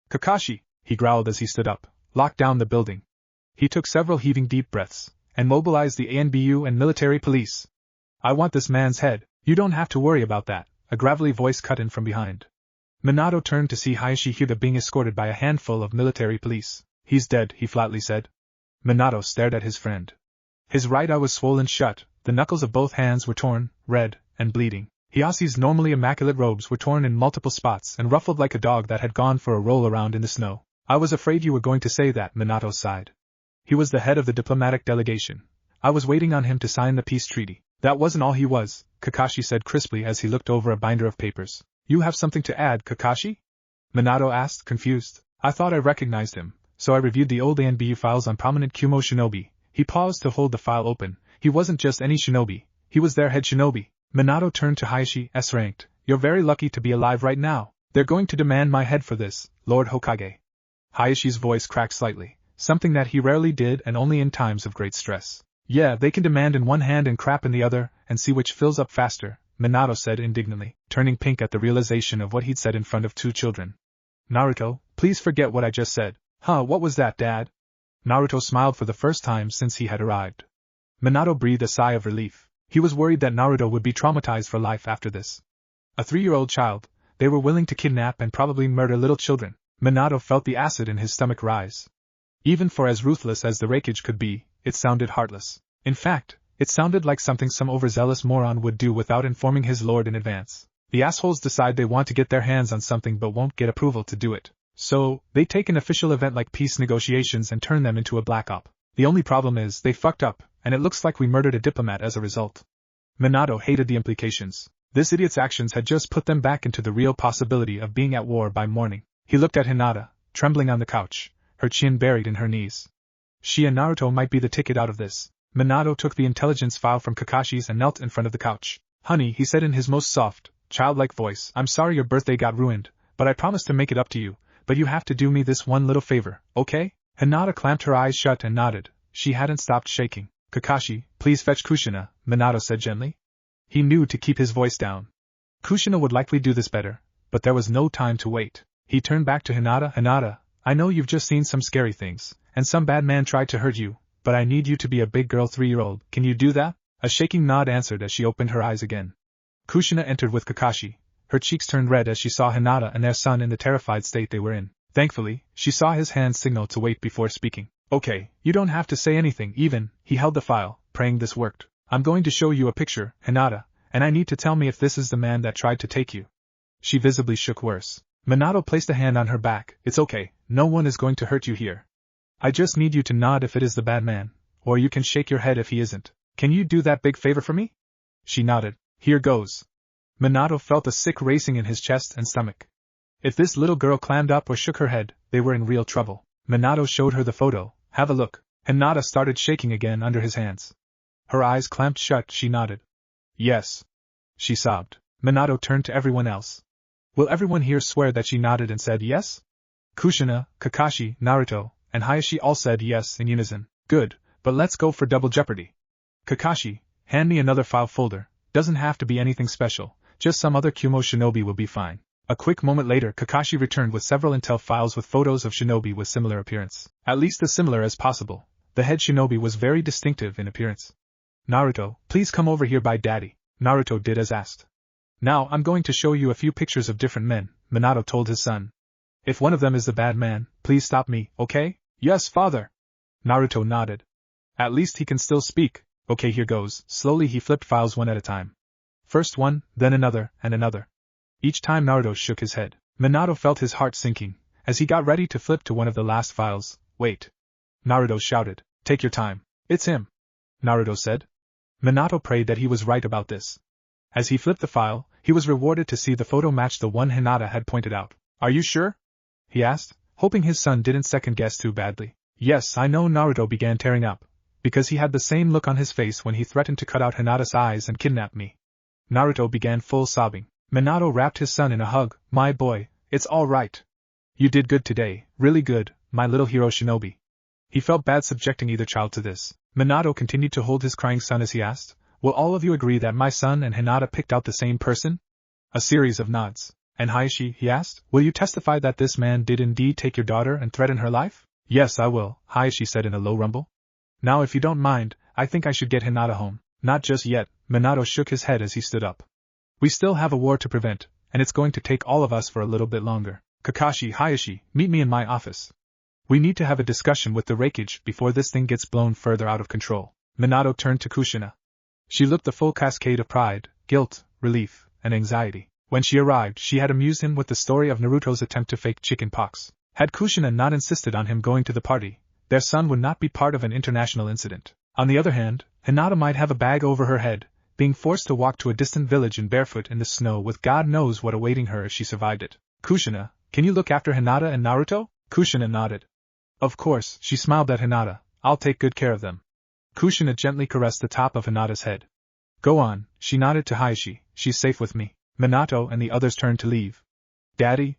Kakashi, he growled as he stood up, locked down the building. He took several heaving deep breaths, and mobilized the ANBU and military police. I want this man's head. You don't have to worry about that, a gravelly voice cut in from behind. Minato turned to see Hayashi Hyuga being escorted by a handful of military police. He's dead, he flatly said. Minato stared at his friend. His right eye was swollen shut, the knuckles of both hands were torn, red, and bleeding. Hiyasi's normally immaculate robes were torn in multiple spots and ruffled like a dog that had gone for a roll around in the snow. I was afraid you were going to say that, Minato sighed. He was the head of the diplomatic delegation. I was waiting on him to sign the peace treaty. That wasn't all he was, Kakashi said crisply as he looked over a binder of papers. You have something to add, Kakashi? Minato asked, confused. I thought I recognized him, so I reviewed the old ANBU files on prominent Kumo shinobi. He paused to hold the file open. He wasn't just any shinobi, he was their head shinobi. Minato turned to Hayashi, S-ranked. You're very lucky to be alive right now. They're going to demand my head for this, Lord Hokage. Hayashi's voice cracked slightly, something that he rarely did and only in times of great stress. Yeah, they can demand in one hand and crap in the other, and see which fills up faster, Minato said indignantly, turning pink at the realization of what he'd said in front of 2 children. Naruto, please forget what I just said. Huh, what was that, Dad? Naruto smiled for the first time since he had arrived. Minato breathed a sigh of relief. He was worried that Naruto would be traumatized for life after this. A 3-year-old child, they were willing to kidnap and probably murder little children. Minato felt the acid in his stomach rise. Even for as ruthless as the rakeage could be, it sounded heartless. In fact, it sounded like something some overzealous moron would do without informing his lord in advance. The assholes decide they want to get their hands on something but won't get approval to do it. So, they take an official event like peace negotiations and turn them into a black op. The only problem is, they fucked up, and it looks like we murdered a diplomat as a result. Minato hated the implications. This idiot's actions had just put them back into the real possibility of being at war by morning. He looked at Hinata, trembling on the couch, her chin buried in her knees. She and Naruto might be the ticket out of this. Minato took the intelligence file from Kakashi's and knelt in front of the couch. Honey, he said in his most soft, childlike voice, I'm sorry your birthday got ruined, but I promise to make it up to you, but you have to do me this one little favor, okay? Hinata clamped her eyes shut and nodded. She hadn't stopped shaking. Kakashi, please fetch Kushina, Minato said gently. He knew to keep his voice down. Kushina would likely do this better, but there was no time to wait. He turned back to Hinata. Hinata, I know you've just seen some scary things, and some bad man tried to hurt you, but I need you to be a big girl 3-year-old. Can you do that? A shaking nod answered as she opened her eyes again. Kushina entered with Kakashi. Her cheeks turned red as she saw Hinata and their son in the terrified state they were in. Thankfully, she saw his hand signal to wait before speaking. Okay, you don't have to say anything even. He held the file, praying this worked. I'm going to show you a picture, Hinata, and I need to tell me if this is the man that tried to take you. She visibly shook worse. Minato placed a hand on her back. It's okay, no one is going to hurt you here. I just need you to nod if it is the bad man, or you can shake your head if he isn't. Can you do that big favor for me? She nodded. Here goes. Minato felt a sick racing in his chest and stomach. If this little girl clammed up or shook her head, they were in real trouble. Minato showed her the photo. Have a look. Hinata started shaking again under his hands. Her eyes clamped shut. She nodded. Yes. She sobbed. Minato turned to everyone else. Will everyone here swear that she nodded and said yes? Kushina, Kakashi, Naruto, and Hayashi all said yes in unison. Good, but let's go for double jeopardy. Kakashi, hand me another file folder. Doesn't have to be anything special, just some other Kumo shinobi will be fine. A quick moment later, Kakashi returned with several intel files with photos of shinobi with similar appearance. At least as similar as possible. The head shinobi was very distinctive in appearance. Naruto, please come over here by daddy. Naruto did as asked. Now I'm going to show you a few pictures of different men, Minato told his son. If one of them is the bad man, please stop me, okay? Yes, father. Naruto nodded. At least he can still speak. Okay, here goes. Slowly he flipped files one at a time. First one, then another, and another. Each time Naruto shook his head. Minato felt his heart sinking, as he got ready to flip to one of the last files. Wait. Naruto shouted. Take your time. It's him. Naruto said. Minato prayed that he was right about this. As he flipped the file, he was rewarded to see the photo match the one Hinata had pointed out. Are you sure? He asked, hoping his son didn't second-guess too badly. Yes, I know. Naruto began tearing up, because he had the same look on his face when he threatened to cut out Hinata's eyes and kidnap me. Naruto began full sobbing. Minato wrapped his son in a hug. My boy, it's all right. You did good today, really good, my little hero shinobi. He felt bad subjecting either child to this. Minato continued to hold his crying son as he asked, will all of you agree that my son and Hinata picked out the same person? A series of nods. And Hayashi, he asked, will you testify that this man did indeed take your daughter and threaten her life? Yes, I will, Hayashi said in a low rumble. Now if you don't mind, I think I should get Hinata home. Not just yet, Minato shook his head as he stood up. We still have a war to prevent, and it's going to take all of us for a little bit longer. Kakashi, Hayashi, meet me in my office. We need to have a discussion with the Raikage before this thing gets blown further out of control. Minato turned to Kushina. She looked the full cascade of pride, guilt, relief, and anxiety. When she arrived, she had amused him with the story of Naruto's attempt to fake chicken pox. Had Kushina not insisted on him going to the party, their son would not be part of an international incident. On the other hand, Hinata might have a bag over her head, being forced to walk to a distant village in barefoot in the snow with God knows what awaiting her if she survived it. Kushina, can you look after Hinata and Naruto? Kushina nodded. Of course, she smiled at Hinata. I'll take good care of them. Kushina gently caressed the top of Hinata's head. Go on, she nodded to Hayashi. She's safe with me. Minato and the others turned to leave. Daddy?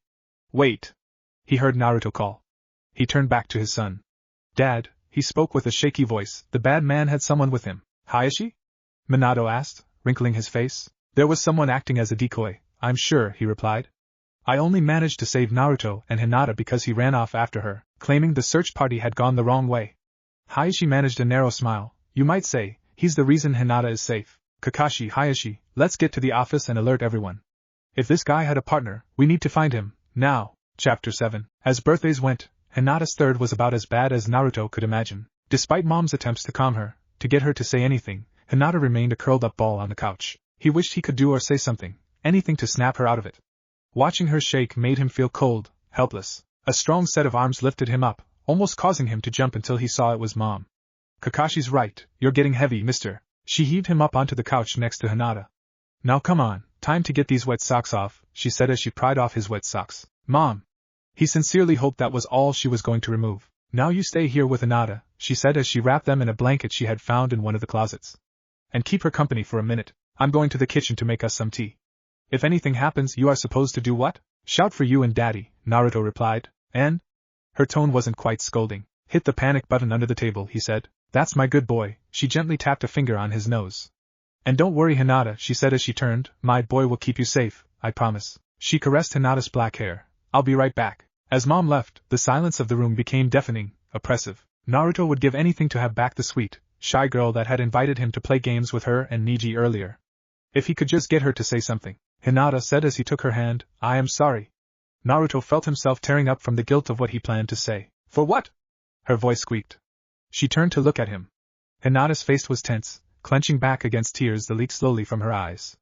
Wait. He heard Naruto call. He turned back to his son. Dad, he spoke with a shaky voice. The bad man had someone with him. Hayashi? Minato asked, wrinkling his face. There was someone acting as a decoy, I'm sure, he replied. I only managed to save Naruto and Hinata because he ran off after her, claiming the search party had gone the wrong way. Hayashi managed a narrow smile. You might say, he's the reason Hinata is safe. Kakashi, Hayashi, let's get to the office and alert everyone. If this guy had a partner, we need to find him, now. Chapter 7. As birthdays went, Hinata's third was about as bad as Naruto could imagine. Despite Mom's attempts to calm her, to get her to say anything, Hinata remained a curled-up ball on the couch. He wished he could do or say something, anything to snap her out of it. Watching her shake made him feel cold, helpless. A strong set of arms lifted him up, almost causing him to jump until he saw it was Mom. Kakashi's right, you're getting heavy, mister. She heaved him up onto the couch next to Hinata. Now come on, time to get these wet socks off, she said as she pried off his wet socks. Mom! He sincerely hoped that was all she was going to remove. Now you stay here with Hinata, she said as she wrapped them in a blanket she had found in one of the closets. And keep her company for a minute. I'm going to the kitchen to make us some tea. If anything happens, you are supposed to do what? Shout for you and Daddy, Naruto replied. And? Her tone wasn't quite scolding. Hit the panic button under the table, he said. That's my good boy. She gently tapped a finger on his nose. And don't worry, Hinata, she said as she turned. My boy will keep you safe, I promise. She caressed Hinata's black hair. I'll be right back. As Mom left, the silence of the room became deafening, oppressive. Naruto would give anything to have back the sweet, shy girl that had invited him to play games with her and Niji earlier. If he could just get her to say something. Hinata said as he took her hand, I am sorry. Naruto felt himself tearing up from the guilt of what he planned to say. For what? Her voice squeaked. She turned to look at him. Hinata's face was tense, clenching back against tears that leaked slowly from her eyes.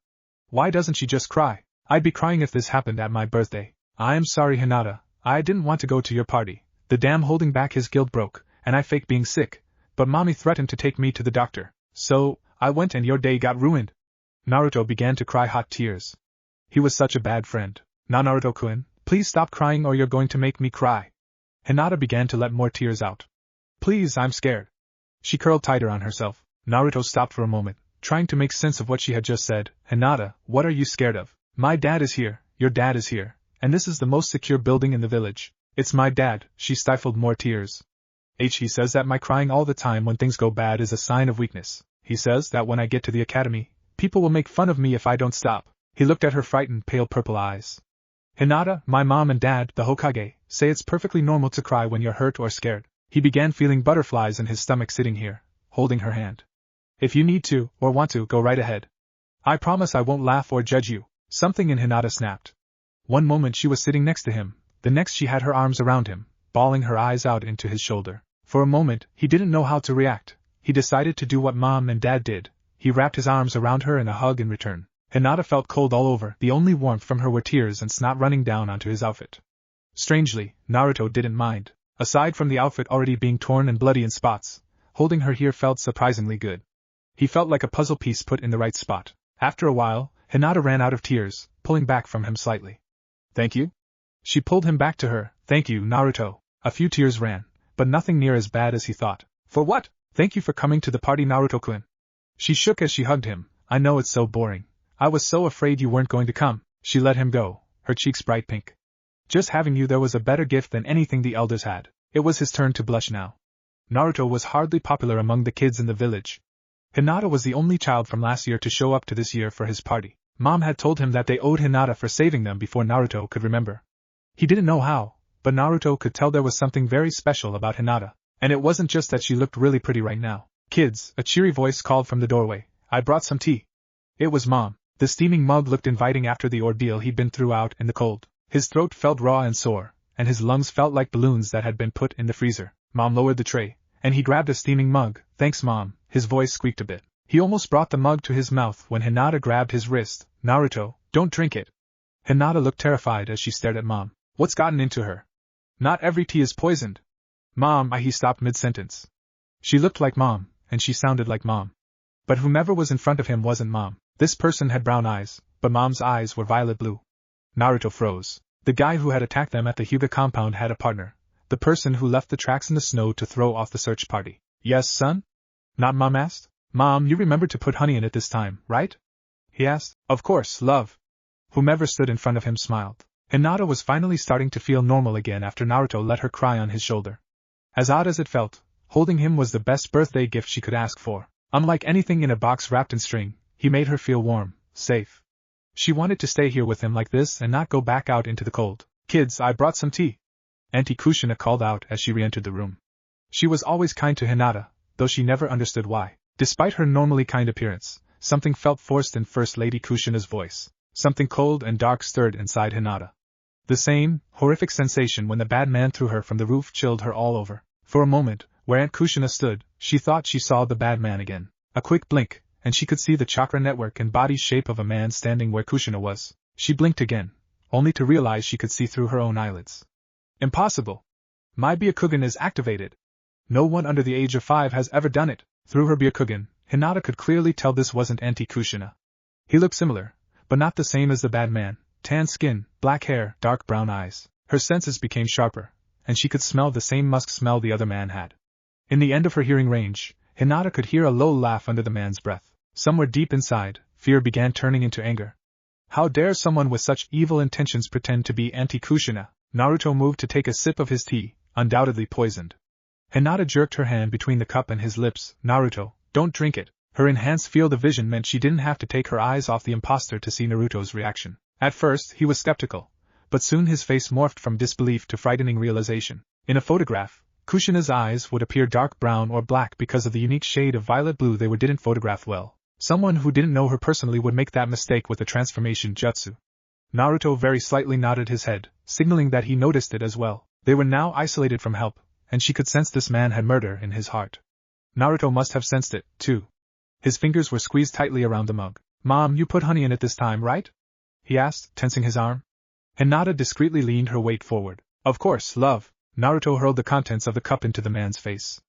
Why doesn't she just cry? I'd be crying if this happened at my birthday. I am sorry, Hinata. I didn't want to go to your party. The dam holding back his guilt broke, and I faked being sick, but Mommy threatened to take me to the doctor. So, I went and your day got ruined. Naruto began to cry hot tears. He was such a bad friend. Now Naruto-kun, please stop crying or you're going to make me cry. Hinata began to let more tears out. Please, I'm scared. She curled tighter on herself. Naruto stopped for a moment, trying to make sense of what she had just said. Hinata, what are you scared of? My dad is here, your dad is here, and this is the most secure building in the village. It's my dad. She stifled more tears. He says that my crying all the time when things go bad is a sign of weakness. He says that when I get to the academy, people will make fun of me if I don't stop. He looked at her frightened, pale purple eyes. Hinata, my mom and dad, the Hokage, say it's perfectly normal to cry when you're hurt or scared. He began feeling butterflies in his stomach sitting here, holding her hand. If you need to, or want to, go right ahead. I promise I won't laugh or judge you. Something in Hinata snapped. One moment she was sitting next to him, the next she had her arms around him, bawling her eyes out into his shoulder. For a moment, he didn't know how to react. He decided to do what Mom and Dad did. He wrapped his arms around her in a hug in return. Hinata felt cold all over. The only warmth from her were tears and snot running down onto his outfit. Strangely, Naruto didn't mind. Aside from the outfit already being torn and bloody in spots, holding her here felt surprisingly good. He felt like a puzzle piece put in the right spot. After a while, Hinata ran out of tears, pulling back from him slightly. Thank you? She pulled him back to her. Thank you, Naruto. A few tears ran, but nothing near as bad as he thought. For what? Thank you for coming to the party, Naruto-kun. She shook as she hugged him. I know it's so boring. I was so afraid you weren't going to come. She let him go, her cheeks bright pink. Just having you there was a better gift than anything the elders had. It was his turn to blush now. Naruto was hardly popular among the kids in the village. Hinata was the only child from last year to show up to this year for his party. Mom had told him that they owed Hinata for saving them before Naruto could remember. He didn't know how, but Naruto could tell there was something very special about Hinata. And it wasn't just that she looked really pretty right now. Kids, a cheery voice called from the doorway. I brought some tea. It was Mom. The steaming mug looked inviting after the ordeal he'd been through out in the cold. His throat felt raw and sore, and his lungs felt like balloons that had been put in the freezer. Mom lowered the tray, and he grabbed a steaming mug. Thanks, Mom. His voice squeaked a bit. He almost brought the mug to his mouth when Hinata grabbed his wrist. Naruto, don't drink it. Hinata looked terrified as she stared at Mom. What's gotten into her? Not every tea is poisoned. Mom, he stopped mid-sentence. She looked like Mom, and she sounded like Mom. But whomever was in front of him wasn't Mom. This person had brown eyes, but Mom's eyes were violet blue. Naruto froze. The guy who had attacked them at the Hyuga compound had a partner. The person who left the tracks in the snow to throw off the search party. Yes, son? Not Mom asked? Mom, you remembered to put honey in it this time, right? He asked. Of course, love. Whomever stood in front of him smiled. Hinata was finally starting to feel normal again after Naruto let her cry on his shoulder. As odd as it felt, holding him was the best birthday gift she could ask for. Unlike anything in a box wrapped in string, he made her feel warm, safe. She wanted to stay here with him like this and not go back out into the cold. Kids, I brought some tea. Auntie Kushina called out as she re-entered the room. She was always kind to Hinata, though she never understood why. Despite her normally kind appearance, something felt forced in First Lady Kushina's voice. Something cold and dark stirred inside Hinata. The same, horrific sensation when the bad man threw her from the roof chilled her all over. For a moment, where Aunt Kushina stood, she thought she saw the bad man again. A quick blink, and she could see the chakra network and body shape of a man standing where Kushina was. She blinked again, only to realize she could see through her own eyelids. Impossible! My Byakugan is activated. No one under the age of 5 has ever done it. Through her Byakugan, Hinata could clearly tell this wasn't Auntie Kushina. He looked similar, but not the same as the bad man. Tan skin, black hair, dark brown eyes. Her senses became sharper, and she could smell the same musk smell the other man had. In the end of her hearing range, Hinata could hear a low laugh under the man's breath. Somewhere deep inside, fear began turning into anger. How dare someone with such evil intentions pretend to be anti-Kushina? Naruto moved to take a sip of his tea, undoubtedly poisoned. Hinata jerked her hand between the cup and his lips. Naruto, don't drink it. Her enhanced field of vision meant she didn't have to take her eyes off the imposter to see Naruto's reaction. At first, he was skeptical, but soon his face morphed from disbelief to frightening realization. In a photograph, Kushina's eyes would appear dark brown or black because of the unique shade of violet blue they didn't photograph well. Someone who didn't know her personally would make that mistake with the transformation jutsu. Naruto very slightly nodded his head, signaling that he noticed it as well. They were now isolated from help, and she could sense this man had murder in his heart. Naruto must have sensed it, too. His fingers were squeezed tightly around the mug. Mom, you put honey in it this time, right? He asked, tensing his arm. Hinata discreetly leaned her weight forward. Of course, love. Naruto hurled the contents of the cup into the man's face.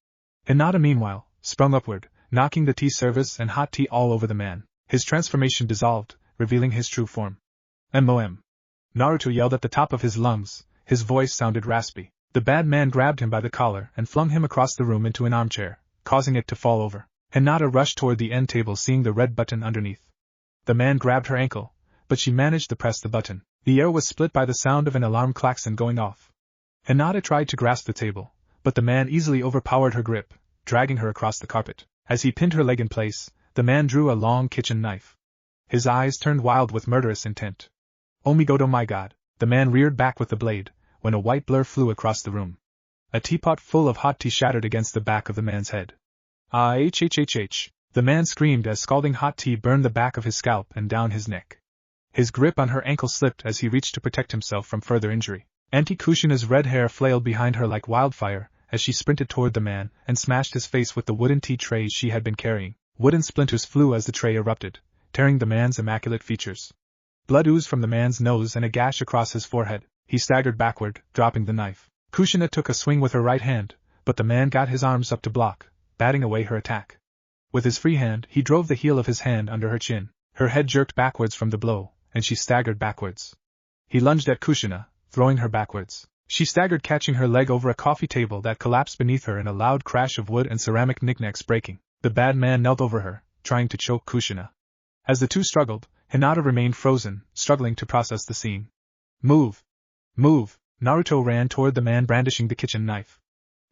Hinata, meanwhile, sprung upward, knocking the tea service and hot tea all over the man. His transformation dissolved, revealing his true form. MOM. Naruto yelled at the top of his lungs. His voice sounded raspy. The bad man grabbed him by the collar and flung him across the room into an armchair, causing it to fall over. Hinata rushed toward the end table, seeing the red button underneath. The man grabbed her ankle, but she managed to press the button. The air was split by the sound of an alarm klaxon going off. Hinata tried to grasp the table, but the man easily overpowered her grip, dragging her across the carpet. As he pinned her leg in place, the man drew a long kitchen knife. His eyes turned wild with murderous intent. Omigoto, my god! The man reared back with the blade, when a white blur flew across the room. A teapot full of hot tea shattered against the back of the man's head. Ah, hhhh! The man screamed as scalding hot tea burned the back of his scalp and down his neck. His grip on her ankle slipped as he reached to protect himself from further injury. Auntie Kushina's red hair flailed behind her like wildfire as she sprinted toward the man and smashed his face with the wooden tea tray she had been carrying. Wooden splinters flew as the tray erupted, tearing the man's immaculate features. Blood oozed from the man's nose and a gash across his forehead. He staggered backward, dropping the knife. Kushina took a swing with her right hand, but the man got his arms up to block, batting away her attack. With his free hand, he drove the heel of his hand under her chin. Her head jerked backwards from the blow, and she staggered backwards. He lunged at Kushina, throwing her backwards. She staggered, catching her leg over a coffee table that collapsed beneath her in a loud crash of wood and ceramic knickknacks breaking. The bad man knelt over her, trying to choke Kushina. As the two struggled, Hinata remained frozen, struggling to process the scene. Move! Move! Naruto ran toward the man brandishing the kitchen knife.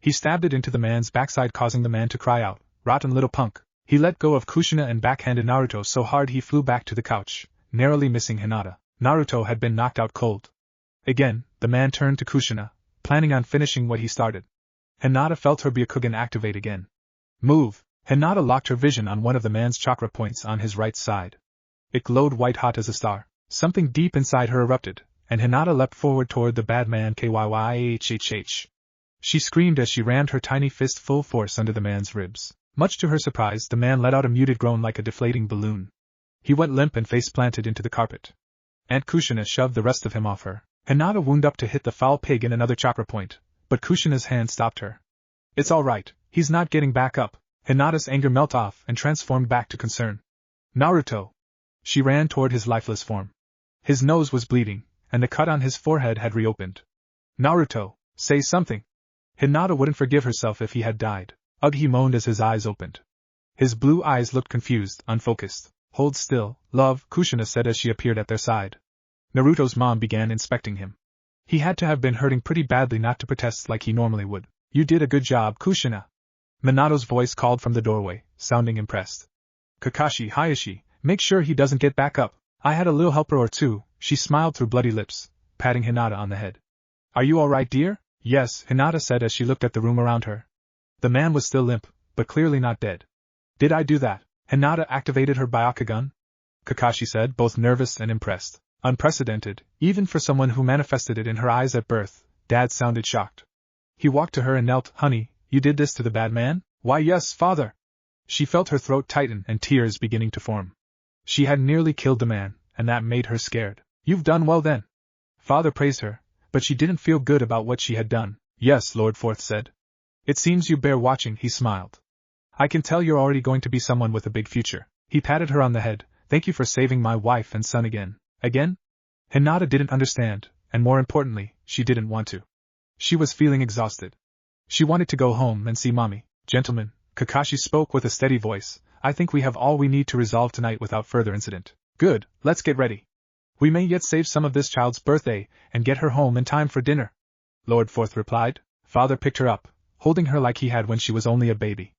He stabbed it into the man's backside, causing the man to cry out, "Rotten little punk!" He let go of Kushina and backhanded Naruto so hard he flew back to the couch, narrowly missing Hinata. Naruto had been knocked out cold. Again, the man turned to Kushina, planning on finishing what he started. Hinata felt her Byakugan activate again. Move! Hinata locked her vision on one of the man's chakra points on his right side. It glowed white-hot as a star. Something deep inside her erupted, and Hinata leapt forward toward the bad man. Kyyyhhh. She screamed as she rammed her tiny fist full force under the man's ribs. Much to her surprise, the man let out a muted groan like a deflating balloon. He went limp and face-planted into the carpet. Aunt Kushina shoved the rest of him off her. Hinata wound up to hit the foul pig in another chakra point, but Kushina's hand stopped her. It's all right, he's not getting back up. Hinata's anger melted off and transformed back to concern. Naruto! She ran toward his lifeless form. His nose was bleeding, and the cut on his forehead had reopened. Naruto, say something! Hinata wouldn't forgive herself if he had died. Ugh, he moaned as his eyes opened. His blue eyes looked confused, unfocused. Hold still, love, Kushina said as she appeared at their side. Naruto's mom began inspecting him. He had to have been hurting pretty badly not to protest like he normally would. You did a good job, Kushina. Minato's voice called from the doorway, sounding impressed. Kakashi, Hayashi, make sure he doesn't get back up. I had a little helper or two, she smiled through bloody lips, patting Hinata on the head. Are you all right, dear? Yes, Hinata said as she looked at the room around her. The man was still limp, but clearly not dead. Did I do that? Hinata activated her Byakugan? Kakashi said, both nervous and impressed. Unprecedented, even for someone who manifested it in her eyes at birth. Dad sounded shocked. He walked to her and knelt. Honey, you did this to the bad man? Why yes, father. She felt her throat tighten and tears beginning to form. She had nearly killed the man, and that made her scared. You've done well then. Father praised her, but she didn't feel good about what she had done. Yes, Lord Forth said. It seems you bear watching, he smiled. I can tell you're already going to be someone with a big future. He patted her on the head, thank you for saving my wife and son again. Again? Hinata didn't understand, and more importantly, she didn't want to. She was feeling exhausted. She wanted to go home and see mommy. Gentlemen, Kakashi spoke with a steady voice, I think we have all we need to resolve tonight without further incident. Good, let's get ready. We may yet save some of this child's birthday, and get her home in time for dinner. Lord Forth replied. Father picked her up, holding her like he had when she was only a baby.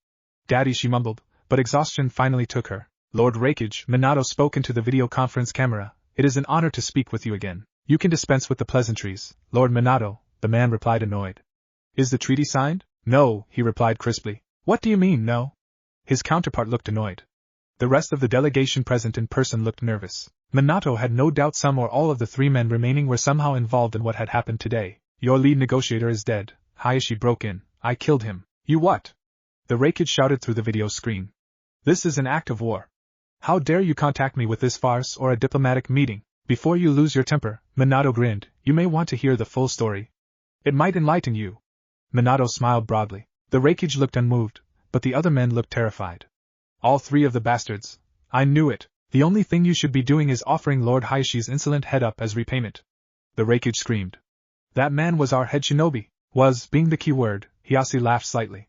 Daddy, she mumbled, but exhaustion finally took her. Lord Raikage, Minato spoke into the video conference camera. It is an honor to speak with you again. You can dispense with the pleasantries, Lord Minato, the man replied annoyed. Is the treaty signed? No, he replied crisply. What do you mean, no? His counterpart looked annoyed. The rest of the delegation present in person looked nervous. Minato had no doubt some or all of the 3 men remaining were somehow involved in what had happened today. Your lead negotiator is dead, Hayashi broke in. I killed him. You what? The Raikage shouted through the video screen. This is an act of war. How dare you contact me with this farce or a diplomatic meeting? Before you lose your temper, Minato grinned, you may want to hear the full story. It might enlighten you. Minato smiled broadly. The Raikage looked unmoved, but the other men looked terrified. All 3 of the bastards. I knew it. The only thing you should be doing is offering Lord Hayashi's insolent head up as repayment. The Raikage screamed. That man was our head shinobi. Was, being the key word, Hiyashi laughed slightly.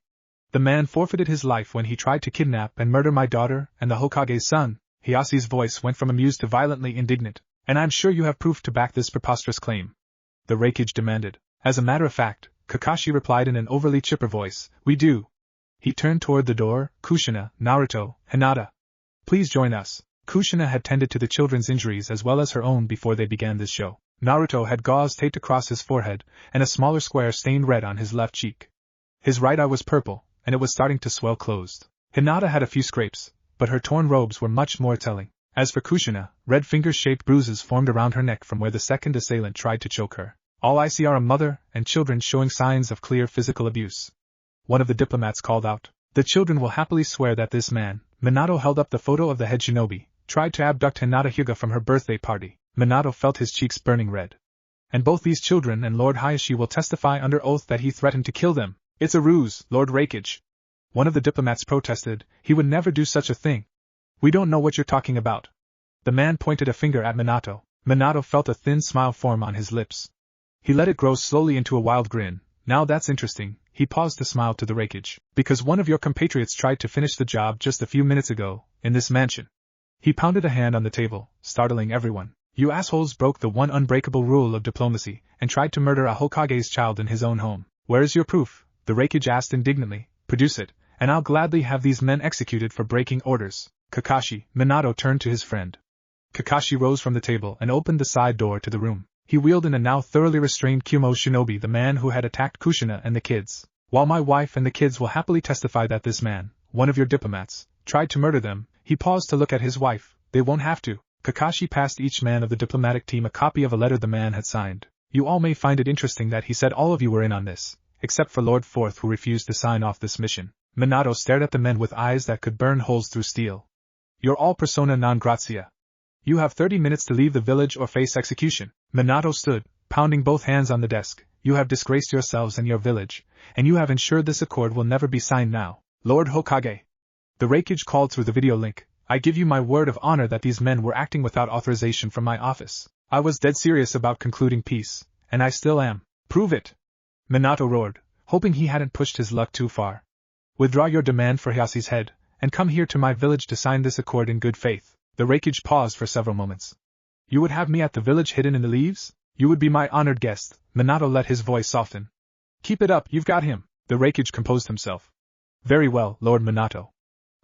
The man forfeited his life when he tried to kidnap and murder my daughter and the Hokage's son. Hiyashi's voice went from amused to violently indignant. And I'm sure you have proof to back this preposterous claim. The Raikage demanded. As a matter of fact, Kakashi replied in an overly chipper voice, we do. He turned toward the door. Kushina, Naruto, Hinata. Please join us. Kushina had tended to the children's injuries as well as her own before they began this show. Naruto had gauze taped across his forehead, and a smaller square stained red on his left cheek. His right eye was purple, and it was starting to swell closed. Hinata had a few scrapes, but her torn robes were much more telling. As for Kushina, red finger-shaped bruises formed around her neck from where the second assailant tried to choke her. All I see are a mother and children showing signs of clear physical abuse. One of the diplomats called out. The children will happily swear that this man, Minato held up the photo of the head shinobi, tried to abduct Hinata Hyuga from her birthday party. Minato felt his cheeks burning red. And both these children and Lord Hayashi will testify under oath that he threatened to kill them. It's a ruse, Lord Raikage. One of the diplomats protested, he would never do such a thing. We don't know what you're talking about. The man pointed a finger at Minato. Minato felt a thin smile form on his lips. He let it grow slowly into a wild grin. Now that's interesting, he paused to smile to the Raikage. Because one of your compatriots tried to finish the job just a few minutes ago, in this mansion. He pounded a hand on the table, startling everyone. You assholes broke the one unbreakable rule of diplomacy, and tried to murder a Hokage's child in his own home. Where is your proof? The Raikage asked indignantly. Produce it, and I'll gladly have these men executed for breaking orders. Kakashi, Minato turned to his friend. Kakashi rose from the table and opened the side door to the room. He wheeled in a now thoroughly restrained Kumo shinobi, the man who had attacked Kushina and the kids. While my wife and the kids will happily testify that this man, one of your diplomats, tried to murder them, he paused to look at his wife. They won't have to. Kakashi passed each man of the diplomatic team a copy of a letter the man had signed. You all may find it interesting that he said all of you were in on this, except for Lord Forth who refused to sign off this mission. Minato stared at the men with eyes that could burn holes through steel. You're all persona non grata. You have 30 minutes to leave the village or face execution. Minato stood, pounding both hands on the desk. You have disgraced yourselves and your village, and you have ensured this accord will never be signed now. Lord Hokage. The Raikage called through the video link. I give you my word of honor that these men were acting without authorization from my office. I was dead serious about concluding peace, and I still am. Prove it. Minato roared, hoping he hadn't pushed his luck too far. Withdraw your demand for Hyashi's head, and come here to my village to sign this accord in good faith. The Raikage paused for several moments. You would have me at the village hidden in the leaves? You would be my honored guest. Minato let his voice soften. Keep it up, you've got him. The Raikage composed himself. Very well, Lord Minato.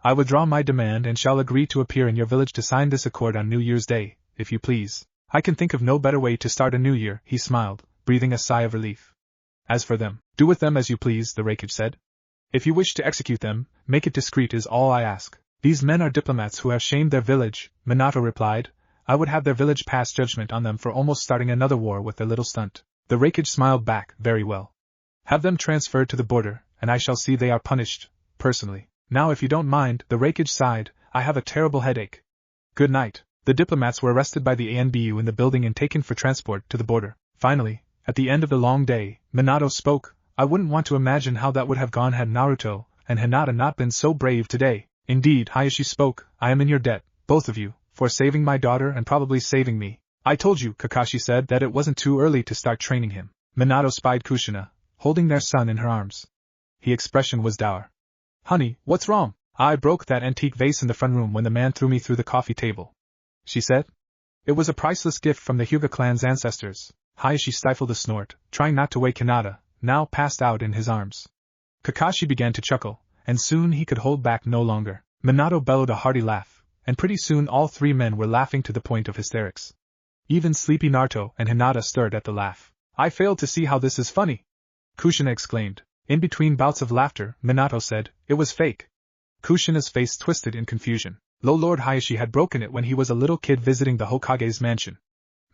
I withdraw my demand and shall agree to appear in your village to sign this accord on New Year's Day, if you please. I can think of no better way to start a new year, he smiled, breathing a sigh of relief. As for them, do with them as you please, the Raikage said. If you wish to execute them, make it discreet is all I ask. These men are diplomats who have shamed their village, Minato replied. I would have their village pass judgment on them for almost starting another war with their little stunt. The Raikage smiled back, very well. Have them transferred to the border, and I shall see they are punished, personally. Now if you don't mind, the Raikage sighed, I have a terrible headache. Good night. The diplomats were arrested by the ANBU in the building and taken for transport to the border. Finally, at the end of the long day, Minato spoke. I wouldn't want to imagine how that would have gone had Naruto and Hinata not been so brave today. Indeed, Hayashi spoke, I am in your debt, both of you, for saving my daughter and probably saving me. I told you, Kakashi said, that it wasn't too early to start training him. Minato spied Kushina, holding their son in her arms. His expression was dour. Honey, what's wrong? I broke that antique vase in the front room when the man threw me through the coffee table, she said. It was a priceless gift from the Hyuga clan's ancestors. Hayashi stifled a snort, trying not to wake Hinata, now passed out in his arms. Kakashi began to chuckle, and soon he could hold back no longer. Minato bellowed a hearty laugh, and pretty soon all three men were laughing to the point of hysterics. Even sleepy Naruto and Hinata stirred at the laugh. I failed to see how this is funny, Kushina exclaimed. In between bouts of laughter, Minato said, it was fake. Kushina's face twisted in confusion. Lord Hayashi had broken it when he was a little kid visiting the Hokage's mansion.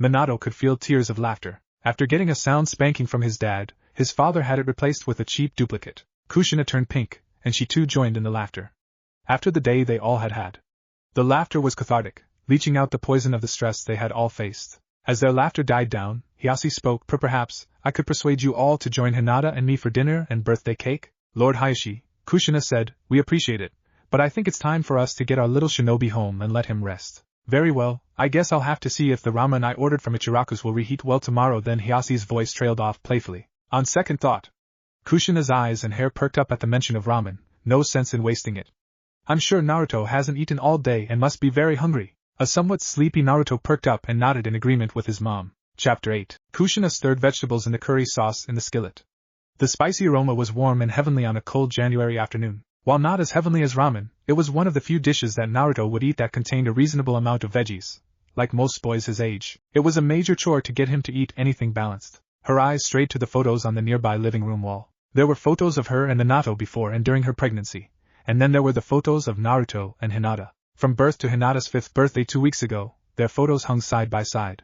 Minato could feel tears of laughter. After getting a sound spanking from his dad, his father had it replaced with a cheap duplicate. Kushina turned pink, and she too joined in the laughter. After the day they all had had, the laughter was cathartic, leaching out the poison of the stress they had all faced. As their laughter died down, Hayashi spoke. Perhaps I could persuade you all to join Hinata and me for dinner and birthday cake? Lord Hayashi, Kushina said, we appreciate it, but I think it's time for us to get our little shinobi home and let him rest. Very well, I guess I'll have to see if the ramen I ordered from Ichiraku's will reheat well tomorrow. Then Hayashi's voice trailed off playfully. On second thought. Kushina's eyes and hair perked up at the mention of ramen. No sense in wasting it. I'm sure Naruto hasn't eaten all day and must be very hungry. A somewhat sleepy Naruto perked up and nodded in agreement with his mom. Chapter 8. Kushina stirred vegetables in the curry sauce in the skillet. The spicy aroma was warm and heavenly on a cold January afternoon. While not as heavenly as ramen, it was one of the few dishes that Naruto would eat that contained a reasonable amount of veggies. Like most boys his age, it was a major chore to get him to eat anything balanced. Her eyes strayed to the photos on the nearby living room wall. There were photos of her and Minato before and during her pregnancy, and then there were the photos of Naruto and Hinata. From birth to Hinata's 5th birthday 2 weeks ago, their photos hung side by side.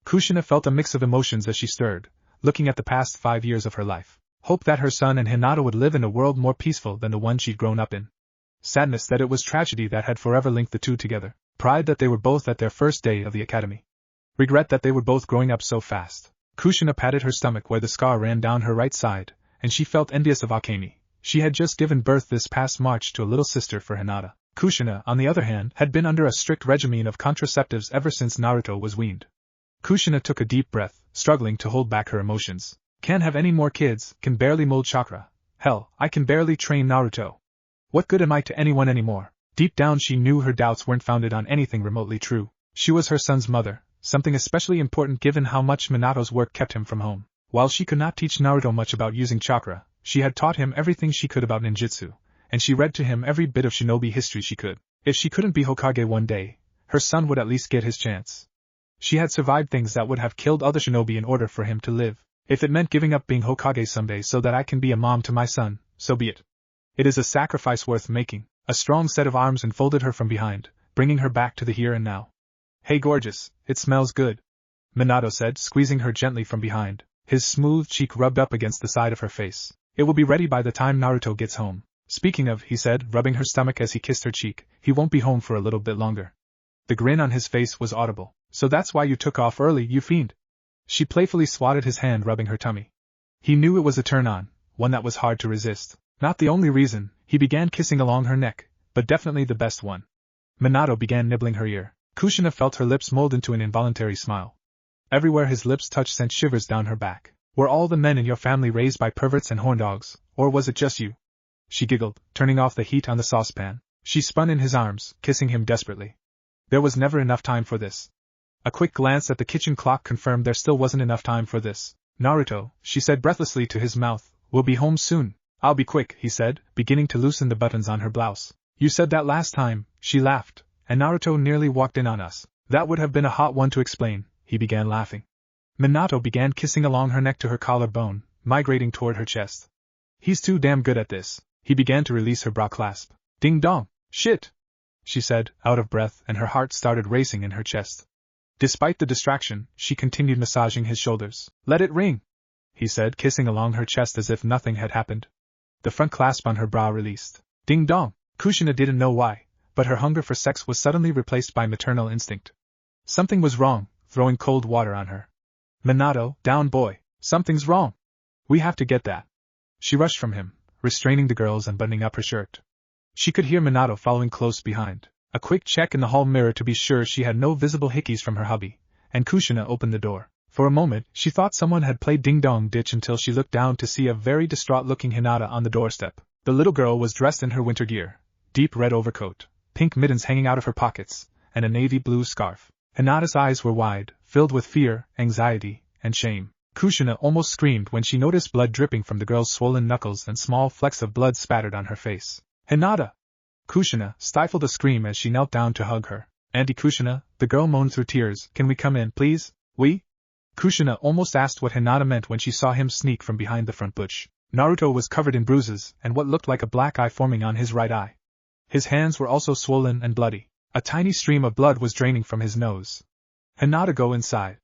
Kushina felt a mix of emotions as she stirred, looking at the past 5 years of her life. Hope that her son and Hinata would live in a world more peaceful than the one she'd grown up in. Sadness that it was tragedy that had forever linked the two together. Pride that they were both at their first day of the academy. Regret that they were both growing up so fast. Kushina patted her stomach where the scar ran down her right side, and she felt envious of Akemi. She had just given birth this past March to a little sister for Hinata. Kushina, on the other hand, had been under a strict regimen of contraceptives ever since Naruto was weaned. Kushina took a deep breath, struggling to hold back her emotions. Can't have any more kids, can barely mold chakra. Hell, I can barely train Naruto. What good am I to anyone anymore? Deep down she knew her doubts weren't founded on anything remotely true. She was her son's mother, something especially important given how much Minato's work kept him from home. While she could not teach Naruto much about using chakra, she had taught him everything she could about ninjutsu, and she read to him every bit of shinobi history she could. If she couldn't be Hokage one day, her son would at least get his chance. She had survived things that would have killed other shinobi in order for him to live. If it meant giving up being Hokage someday so that I can be a mom to my son, so be it. It is a sacrifice worth making. A strong set of arms enfolded her from behind, bringing her back to the here and now. Hey gorgeous, it smells good, Minato said, squeezing her gently from behind. His smooth cheek rubbed up against the side of her face. It will be ready by the time Naruto gets home. Speaking of, he said, rubbing her stomach as he kissed her cheek, he won't be home for a little bit longer. The grin on his face was audible. So that's why you took off early, you fiend. She playfully swatted his hand, rubbing her tummy. He knew it was a turn-on, one that was hard to resist. Not the only reason. He began kissing along her neck, but definitely the best one. Minato began nibbling her ear. Kushina felt her lips mold into an involuntary smile. Everywhere his lips touched sent shivers down her back. Were all the men in your family raised by perverts and horn dogs, or was it just you? She giggled, turning off the heat on the saucepan. She spun in his arms, kissing him desperately. There was never enough time for this. A quick glance at the kitchen clock confirmed there still wasn't enough time for this. Naruto, she said breathlessly to his mouth, will be home soon. I'll be quick, he said, beginning to loosen the buttons on her blouse. You said that last time, she laughed, and Naruto nearly walked in on us. That would have been a hot one to explain, he began laughing. Minato began kissing along her neck to her collarbone, migrating toward her chest. He's too damn good at this. He began to release her bra clasp. Ding dong, shit, she said, out of breath, and her heart started racing in her chest. Despite the distraction, she continued massaging his shoulders. Let it ring, he said, kissing along her chest as if nothing had happened. The front clasp on her bra released. Ding dong. Kushina didn't know why, but her hunger for sex was suddenly replaced by maternal instinct. Something was wrong, throwing cold water on her. Minato, down boy, something's wrong. We have to get that. She rushed from him, restraining the girls and buttoning up her shirt. She could hear Minato following close behind. A quick check in the hall mirror to be sure she had no visible hickeys from her hubby, and Kushina opened the door. For a moment, she thought someone had played ding-dong ditch until she looked down to see a very distraught-looking Hinata on the doorstep. The little girl was dressed in her winter gear, deep red overcoat, pink mittens hanging out of her pockets, and a navy blue scarf. Hinata's eyes were wide, filled with fear, anxiety, and shame. Kushina almost screamed when she noticed blood dripping from the girl's swollen knuckles and small flecks of blood spattered on her face. Hinata! Kushina stifled a scream as she knelt down to hug her. Auntie Kushina, the girl moaned through tears, can we come in, please? We? Kushina almost asked what Hinata meant when she saw him sneak from behind the front bush. Naruto was covered in bruises and what looked like a black eye forming on his right eye. His hands were also swollen and bloody. A tiny stream of blood was draining from his nose. Hinata, go inside.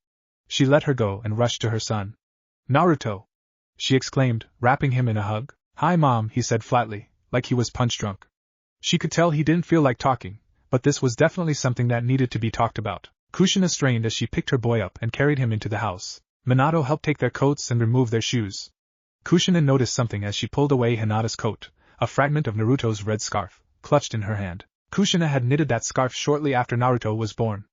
She let her go and rushed to her son. Naruto! She exclaimed, wrapping him in a hug. Hi Mom, he said flatly, like he was punch drunk. She could tell he didn't feel like talking, but this was definitely something that needed to be talked about. Kushina strained as she picked her boy up and carried him into the house. Minato helped take their coats and remove their shoes. Kushina noticed something as she pulled away Hinata's coat, a fragment of Naruto's red scarf, clutched in her hand. Kushina had knitted that scarf shortly after Naruto was born.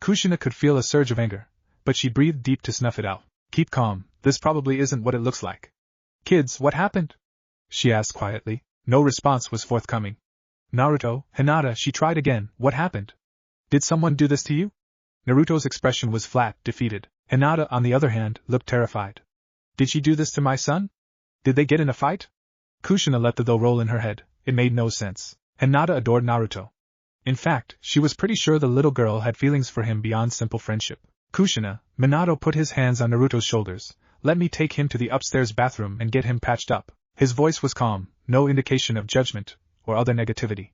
Kushina could feel a surge of anger, but she breathed deep to snuff it out. Keep calm, this probably isn't what it looks like. Kids, what happened? She asked quietly. No response was forthcoming. Naruto, Hinata, she tried again, what happened? Did someone do this to you? Naruto's expression was flat, defeated. Hinata, on the other hand, looked terrified. Did she do this to my son? Did they get in a fight? Kushina let the though roll in her head. It made no sense. Hinata adored Naruto. In fact, she was pretty sure the little girl had feelings for him beyond simple friendship. Kushina, Minato put his hands on Naruto's shoulders. Let me take him to the upstairs bathroom and get him patched up. His voice was calm, no indication of judgment or other negativity.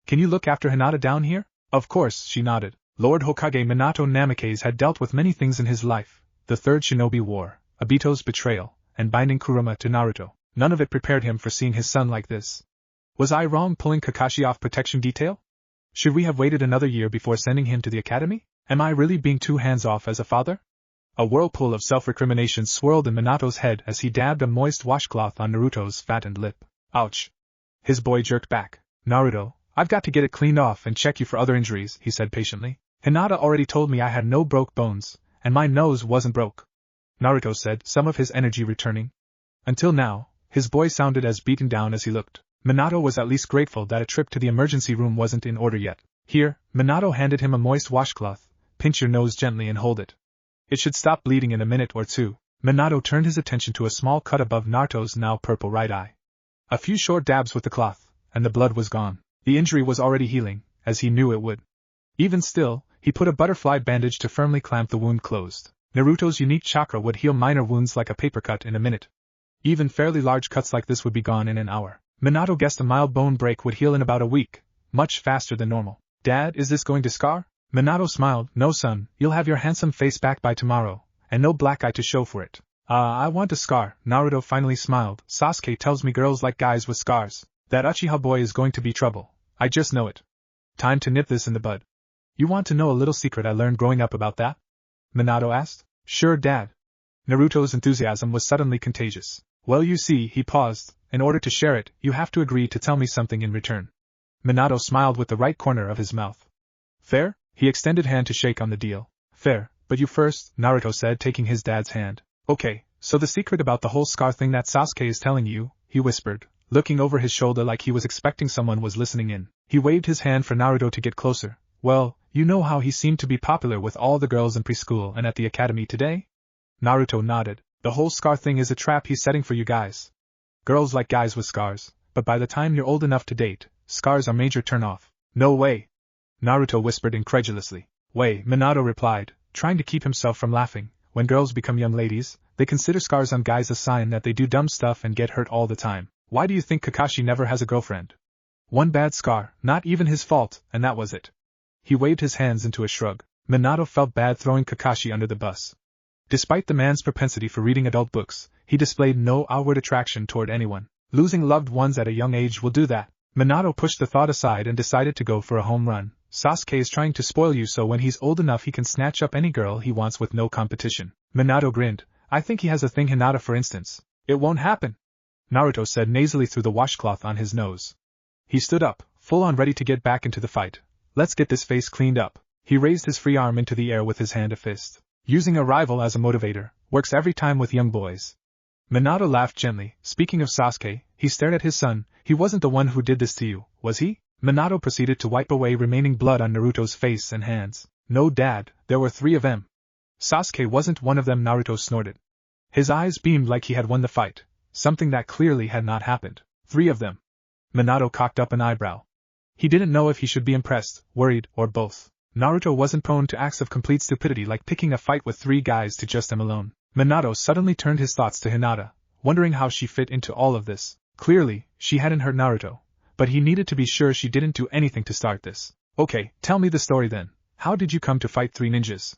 Can you look after Hinata down here? Of course, she nodded. Lord Hokage Minato Namikaze had dealt with many things in his life, the third shinobi war, Obito's betrayal, and binding Kurama to Naruto. None of it prepared him for seeing his son like this. Was I wrong pulling Kakashi off protection detail? Should we have waited another year before sending him to the academy? Am I really being too hands-off as a father? A whirlpool of self-recrimination swirled in Minato's head as he dabbed a moist washcloth on Naruto's fattened lip. Ouch! His boy jerked back. Naruto, I've got to get it cleaned off and check you for other injuries, he said patiently. Hinata already told me I had no broke bones, and my nose wasn't broke. Naruto said, some of his energy returning. Until now, his boy sounded as beaten down as he looked. Minato was at least grateful that a trip to the emergency room wasn't in order yet. Here, Minato handed him a moist washcloth. Pinch your nose gently and hold it. It should stop bleeding in a minute or two. Minato turned his attention to a small cut above Naruto's now purple right eye. A few short dabs with the cloth, and the blood was gone. The injury was already healing, as he knew it would. Even still, he put a butterfly bandage to firmly clamp the wound closed. Naruto's unique chakra would heal minor wounds like a paper cut in a minute. Even fairly large cuts like this would be gone in an hour. Minato guessed a mild bone break would heal in about a week, much faster than normal. Dad, is this going to scar? Minato smiled. No son, you'll have your handsome face back by tomorrow, and no black eye to show for it. I want a scar. Naruto finally smiled. Sasuke tells me girls like guys with scars. That Uchiha boy is going to be trouble. I just know it. Time to nip this in the bud. You want to know a little secret I learned growing up about that? Minato asked. Sure, Dad. Naruto's enthusiasm was suddenly contagious. Well, you see, he paused. In order to share it, you have to agree to tell me something in return. Minato smiled with the right corner of his mouth. Fair? He extended hand to shake on the deal. Fair, but you first, Naruto said, taking his dad's hand. Okay, so the secret about the whole scar thing that Sasuke is telling you, he whispered, looking over his shoulder like he was expecting someone was listening in. He waved his hand for Naruto to get closer. Well, you know how he seemed to be popular with all the girls in preschool and at the academy today? Naruto nodded. The whole scar thing is a trap he's setting for you guys. Girls like guys with scars, but by the time you're old enough to date, scars are major turn-off. No way! Naruto whispered incredulously. Way, Minato replied, trying to keep himself from laughing. When girls become young ladies, they consider scars on guys a sign that they do dumb stuff and get hurt all the time. Why do you think Kakashi never has a girlfriend? One bad scar, not even his fault, and that was it. He waved his hands into a shrug. Minato felt bad throwing Kakashi under the bus. Despite the man's propensity for reading adult books, he displayed no outward attraction toward anyone. Losing loved ones at a young age will do that. Minato pushed the thought aside and decided to go for a home run. Sasuke is trying to spoil you so when he's old enough he can snatch up any girl he wants with no competition. Minato grinned. I think he has a thing Hinata for instance. It won't happen, Naruto said nasally through the washcloth on his nose. He stood up, full on ready to get back into the fight. Let's get this face cleaned up. He raised his free arm into the air with his hand a fist. Using a rival as a motivator, works every time with young boys. Minato laughed gently. Speaking of Sasuke, he stared at his son. He wasn't the one who did this to you, was he? Minato proceeded to wipe away remaining blood on Naruto's face and hands. No, Dad, there were 3 of them. Sasuke wasn't one of them, Naruto snorted. His eyes beamed like he had won the fight, something that clearly had not happened. 3 of them. Minato cocked up an eyebrow. He didn't know if he should be impressed, worried, or both. Naruto wasn't prone to acts of complete stupidity like picking a fight with 3 guys to just him alone. Minato suddenly turned his thoughts to Hinata, wondering how she fit into all of this. Clearly, she hadn't hurt Naruto, but he needed to be sure she didn't do anything to start this. Okay, tell me the story then. How did you come to fight 3 ninjas?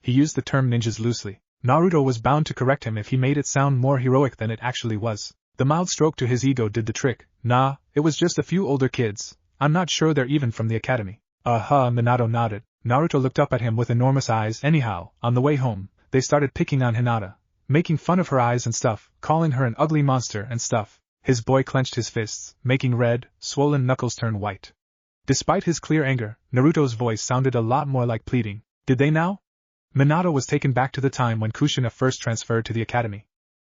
He used the term ninjas loosely. Naruto was bound to correct him if he made it sound more heroic than it actually was. The mild stroke to his ego did the trick. Nah, it was just a few older kids. I'm not sure they're even from the academy. Minato nodded. Naruto looked up at him with enormous eyes. Anyhow, on the way home, they started picking on Hinata, making fun of her eyes and stuff, calling her an ugly monster and stuff. His boy clenched his fists, making red, swollen knuckles turn white. Despite his clear anger, Naruto's voice sounded a lot more like pleading. Did they now? Minato was taken back to the time when Kushina first transferred to the academy.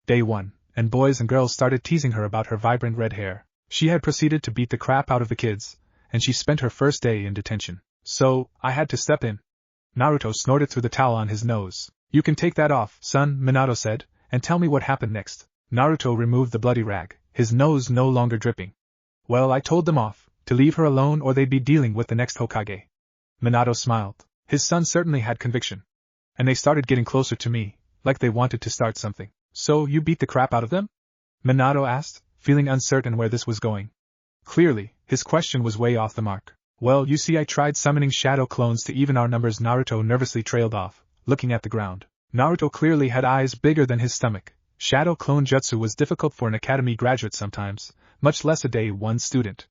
Day 1, and boys and girls started teasing her about her vibrant red hair. She had proceeded to beat the crap out of the kids, and she spent her first day in detention. So, I had to step in. Naruto snorted through the towel on his nose. You can take that off, son, Minato said, and tell me what happened next. Naruto removed the bloody rag, his nose no longer dripping. Well, I told them off, to leave her alone or they'd be dealing with the next Hokage. Minato smiled. His son certainly had conviction. And they started getting closer to me, like they wanted to start something. So, you beat the crap out of them? Minato asked, feeling uncertain where this was going. Clearly, his question was way off the mark. Well, you see, I tried summoning shadow clones to even our numbers. Naruto nervously trailed off, looking at the ground. Naruto clearly had eyes bigger than his stomach. Shadow clone jutsu was difficult for an academy graduate sometimes, much less a day 1 student.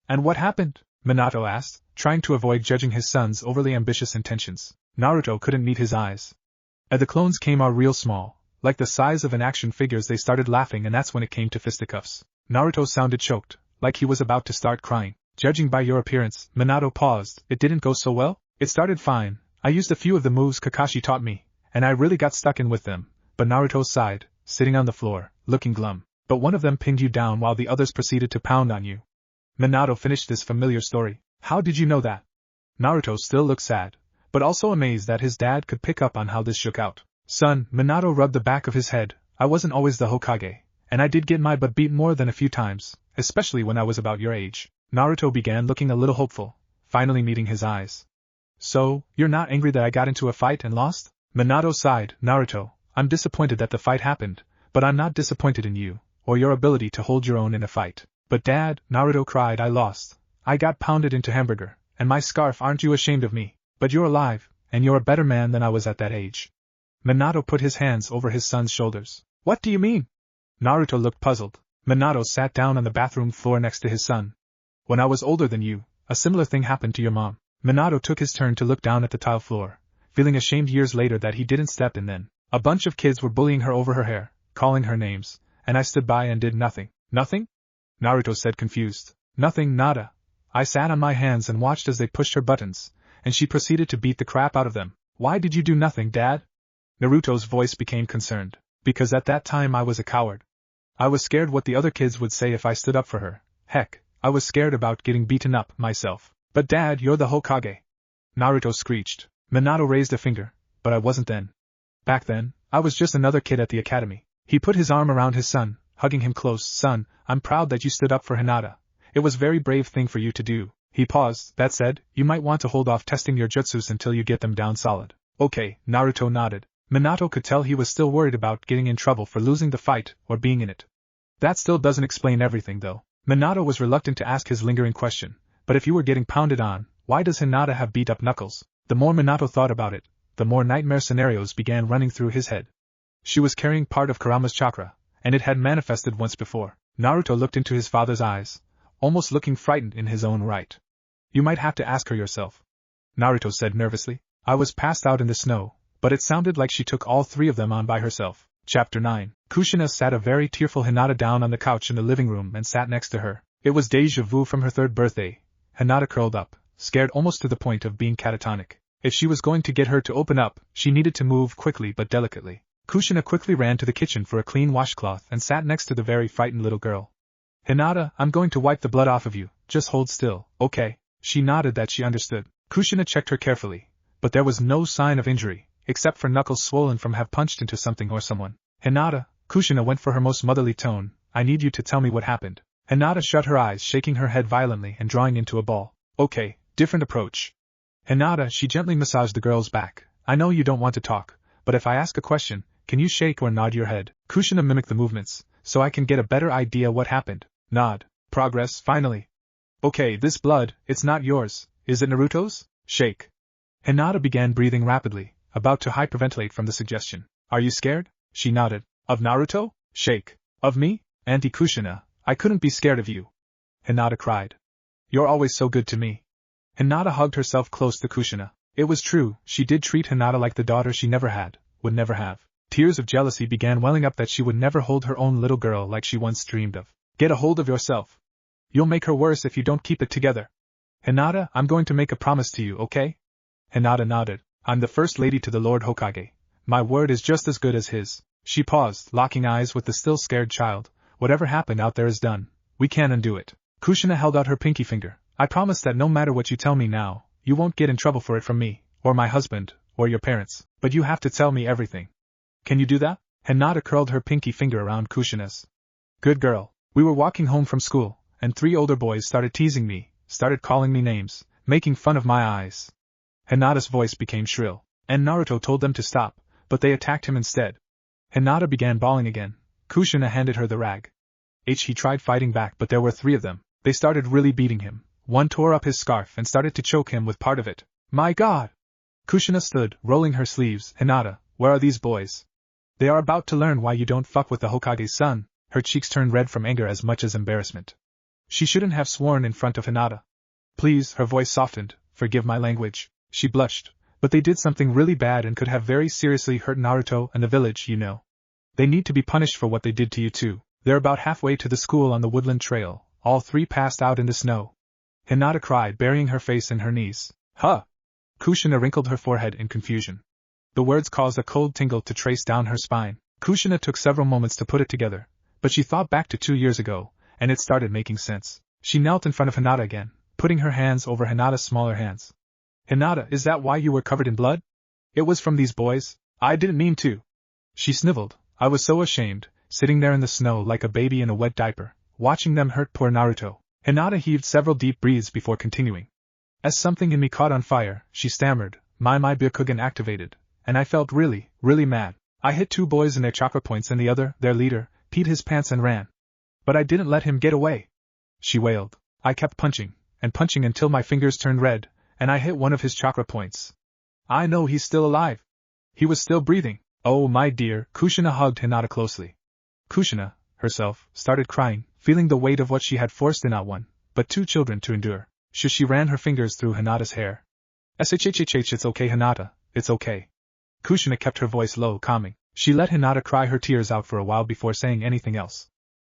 And what happened? Minato asked, trying to avoid judging his son's overly ambitious intentions. Naruto couldn't meet his eyes. The clones came out real small, like the size of an action figures. They started laughing, and that's when it came to fisticuffs. Naruto sounded choked, like he was about to start crying. Judging by your appearance, Minato paused. It didn't go so well? It started fine. I used a few of the moves Kakashi taught me, and I really got stuck in with them. But Naruto sighed, sitting on the floor, looking glum. But one of them pinned you down while the others proceeded to pound on you. Minato finished this familiar story. How did you know that? Naruto still looked sad, but also amazed that his dad could pick up on how this shook out. Son, Minato rubbed the back of his head. I wasn't always the Hokage, and I did get my butt beat more than a few times, especially when I was about your age. Naruto began looking a little hopeful, finally meeting his eyes. So, you're not angry that I got into a fight and lost? Minato sighed. Naruto, I'm disappointed that the fight happened, but I'm not disappointed in you, or your ability to hold your own in a fight. But Dad, Naruto cried, I lost. I got pounded into hamburger, and my scarf. Aren't you ashamed of me? But you're alive, and you're a better man than I was at that age. Minato put his hands over his son's shoulders. What do you mean? Naruto looked puzzled. Minato sat down on the bathroom floor next to his son. When I was older than you, a similar thing happened to your mom. Minato took his turn to look down at the tile floor, feeling ashamed years later that he didn't step in then. A bunch of kids were bullying her over her hair, calling her names, and I stood by and did nothing. Nothing? Naruto said confused. Nothing, nada. I sat on my hands and watched as they pushed her buttons, and she proceeded to beat the crap out of them. Why did you do nothing, Dad? Naruto's voice became concerned. Because at that time I was a coward. I was scared what the other kids would say if I stood up for her. Heck, I was scared about getting beaten up myself. But Dad, you're the Hokage. Naruto screeched. Minato raised a finger. But I wasn't then. Back then, I was just another kid at the academy. He put his arm around his son, hugging him close. Son, I'm proud that you stood up for Hinata. It was a very brave thing for you to do. He paused. That said, you might want to hold off testing your jutsus until you get them down solid. Okay, Naruto nodded. Minato could tell he was still worried about getting in trouble for losing the fight or being in it. That still doesn't explain everything though. Minato was reluctant to ask his lingering question. But if you were getting pounded on, why does Hinata have beat up Knuckles? The more Minato thought about it, the more nightmare scenarios began running through his head. She was carrying part of Kurama's chakra, and it had manifested once before. Naruto looked into his father's eyes, almost looking frightened in his own right. You might have to ask her yourself. Naruto said nervously. I was passed out in the snow, but it sounded like she took all 3 of them on by herself. Chapter 9. Kushina sat a very tearful Hinata down on the couch in the living room and sat next to her. It was déjà vu from her 3rd birthday. Hinata curled up, scared almost to the point of being catatonic. If she was going to get her to open up, she needed to move quickly but delicately. Kushina quickly ran to the kitchen for a clean washcloth and sat next to the very frightened little girl. Hinata, I'm going to wipe the blood off of you, just hold still, okay? She nodded that she understood. Kushina checked her carefully, but there was no sign of injury, except for knuckles swollen from have punched into something or someone. Hinata, Kushina went for her most motherly tone, I need you to tell me what happened. Hinata shut her eyes, shaking her head violently and drawing into a ball. Okay, different approach. Hinata, she gently massaged the girl's back. I know you don't want to talk, but if I ask a question, can you shake or nod your head? Kushina mimicked the movements, so I can get a better idea what happened. Nod. Progress, finally. Okay, this blood, it's not yours, is it Naruto's? Shake. Hinata began breathing rapidly, about to hyperventilate from the suggestion. Are you scared? She nodded. Of Naruto? Shake. Of me? Auntie Kushina, I couldn't be scared of you. Hinata cried. You're always so good to me. Hinata hugged herself close to Kushina. It was true, she did treat Hinata like the daughter she never had, would never have. Tears of jealousy began welling up that she would never hold her own little girl like she once dreamed of. Get a hold of yourself. You'll make her worse if you don't keep it together. Hinata, I'm going to make a promise to you, okay? Hinata nodded. I'm the first lady to the Lord Hokage. My word is just as good as his. She paused, locking eyes with the still scared child. Whatever happened out there is done. We can't undo it. Kushina held out her pinky finger. I promise that no matter what you tell me now, you won't get in trouble for it from me, or my husband, or your parents, but you have to tell me everything. Can you do that? Hinata curled her pinky finger around Kushina's. Good girl. We were walking home from school, and 3 older boys started teasing me, started calling me names, making fun of my eyes. Hinata's voice became shrill, and Naruto told them to stop, but they attacked him instead. Hinata began bawling again. Kushina handed her the rag. He tried fighting back, but there were 3 of them. They started really beating him. One tore up his scarf and started to choke him with part of it. My God! Kushina stood, rolling her sleeves. Hinata, where are these boys? They are about to learn why you don't fuck with the Hokage's son. Her cheeks turned red from anger as much as embarrassment. She shouldn't have sworn in front of Hinata. Please, her voice softened, forgive my language. She blushed, but they did something really bad and could have very seriously hurt Naruto and the village, you know. They need to be punished for what they did to you too. They're about halfway to the school on the woodland trail. All 3 passed out in the snow. Hinata cried, burying her face in her knees. Huh! Kushina wrinkled her forehead in confusion. The words caused a cold tingle to trace down her spine. Kushina took several moments to put it together, but she thought back to 2 years ago, and it started making sense. She knelt in front of Hinata again, putting her hands over Hinata's smaller hands. Hinata, is that why you were covered in blood? It was from these boys? I didn't mean to. She sniveled. I was so ashamed, sitting there in the snow like a baby in a wet diaper, watching them hurt poor Naruto. Hinata heaved several deep breaths before continuing. As something in me caught on fire, she stammered, my Byakugan activated, and I felt really, really mad. I hit 2 boys in their chakra points and the other, their leader, peed his pants and ran. But I didn't let him get away. She wailed. I kept punching, and punching until my fingers turned red, and I hit one of his chakra points. I know he's still alive. He was still breathing. Oh my dear, Kushina hugged Hinata closely. Kushina, herself, started crying, feeling the weight of what she had forced in not 1, but 2 children to endure. She ran her fingers through Hinata's hair. It's okay Hinata, it's okay. Kushina kept her voice low, calming. She let Hinata cry her tears out for a while before saying anything else.